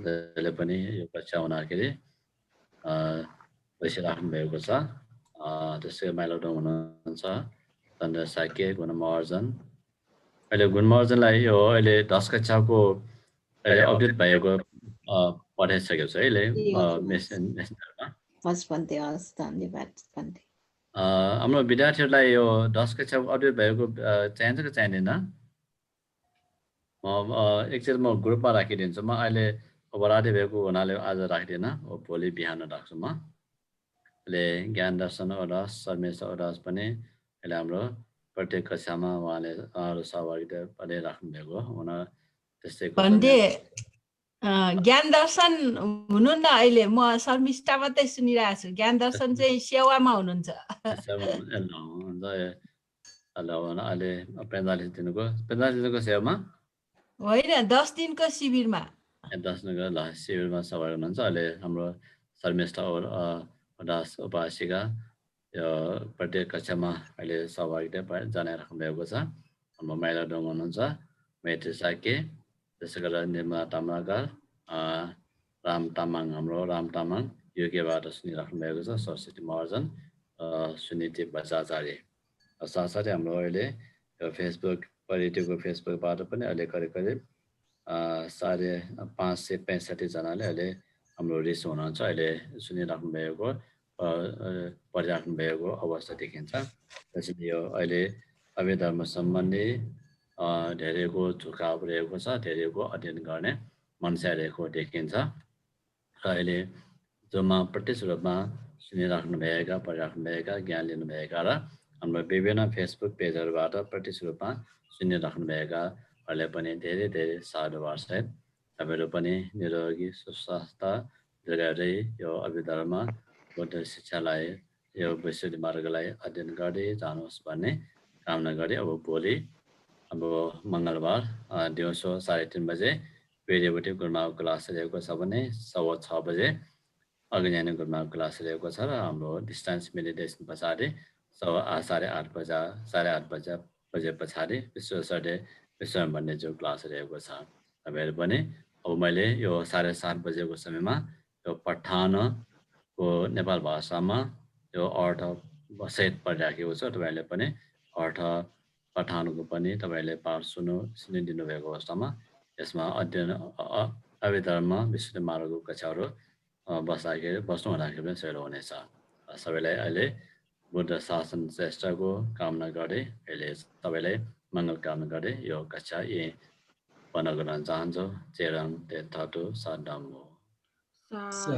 जसले पनि यो कक्षा हुँदाखेरि बसिराख्नु भएको छ। त्यसै माइलोडोङ हुनुहुन्छ चन्द्र साके गुणमर्जन। अहिले गुणमर्जनलाई यो अहिले 10 कक्षाको अहिले अपडेट भएको पठाइसकेको छ अहिले मेसेन्जरमा। हाम्रो विद्यार्थीहरूलाई यो 10 कक्षाको अपडेट भएको चाहिन्छ कि चाहिँदैन? एकचोटि म ग्रुपमा राखिदिन्छु। म अहिले अपराधी भएको हुनाले आज राख्दिनँ, भोलि बिहान राख्छु म। अहिले ज्ञान दर्शन अवराज सर्मेश अवराज पनि अहिले हाम्रो प्रत्येक कक्षामा उहाँले सहभागिता पनि राख्नु भएको हुन त्यस्तै ज्ञान दर्शन हुनुहुन्न अहिले। म शर्मिष्ठा मात्रै सुनिरहेको छु। ज्ञान दर्शन चाहिँ सेवामा हुनुहुन्छ। अहिले 45 दिनको सेवामा होइन, 10 दिनको शिविरमा। 10 दिनको शिविरमा सहभागी हुनुहुन्छ। अहिले हाम्रो शर्मिष्ठा अवराज उपासिका यो प्रत्येक कक्षामा अहिले सहभागिता जनाइराख्नु भएको छ। हाम्रो माइलाडोङ हुनुहुन्छ मैत्री साके, त्यसै गरेर निर्मला तामाकार, राम तामाङ, हाम्रो राम तामाङ युकेबाट सुनिराख्नु भएको छ। सरस्वती महर्जन, सुनिति भट्टाचार्य। साथसाथै हाम्रो अहिले यो फेसबुक परिटिको फेसबुकबाट पनि अहिले करिब 565 जनाले अहिले हाम्रो रिस हुनुहुन्छ। अहिले सुनिराख्नु भएको पढिराख्नु भएको अवस्था देखिन्छ। त्यसैले यो अहिले अभिधर्म सम्बन्धी धेरैको झुकाव रहेको छ, धेरैको अध्ययन गर्ने मनसा रहेको देखिन्छ। र अहिले जोमा प्रत्यक्ष रूपमा सुनिराख्नु भएका पढिराख्नु भएका ज्ञान लिनुभएका र हाम्रो विभिन्न फेसबुक पेजहरूबाट प्रत्यक्ष रूपमा सुनिराख्नु भएकाहरूले पनि धेरै साधुवाद सहित तपाईँहरू पनि निरोगी सुस्वास्थ्य दीर्घायु यो अभिधर्म बुद्ध शिक्षालाई यो वैश्विक मार्गलाई अध्ययन गर्दै जानुहोस् भन्ने कामना गरी अब भोलि अब मङ्गलबार दिउँसो 3:30 बजे पेरियोबटी गुरुमाको क्लास रहेको छ भने 6:15 बजे अग्नियानी गुरुमाको क्लास रहेको छ र हाम्रो डिस्टेन्स मेडिटेसन पछाडि 8:30 बजे पछाडि विश्व पण्डितज्यू क्लास रहेको छ। तपाईँहरू पनि अब मैले यो 7:30 बजेको समयमा यो पठानको नेपाल भाषामा यो अर्थ सहित पढिराखेको छ। तपाईहरुले पनि अर्थ पठानको पनि तपाईहरुले पाठ सुनिदिनु भएको अवस्थामा यसमा अध्ययन अभिधर्म विशुद्ध मार्गको कक्षाहरू बस्नु हुँदाखेरि पनि सजिलो हुनेछ। सबैलाई अहिले बुद्ध शासन श्रेष्ठको कामना गर्दै अहिले सबैलाई मङ्गल कामना गर्दै यो कक्षा यही बन्न गर्न चाहन्छु। चेरङ ते थाटु साडम्बो। सा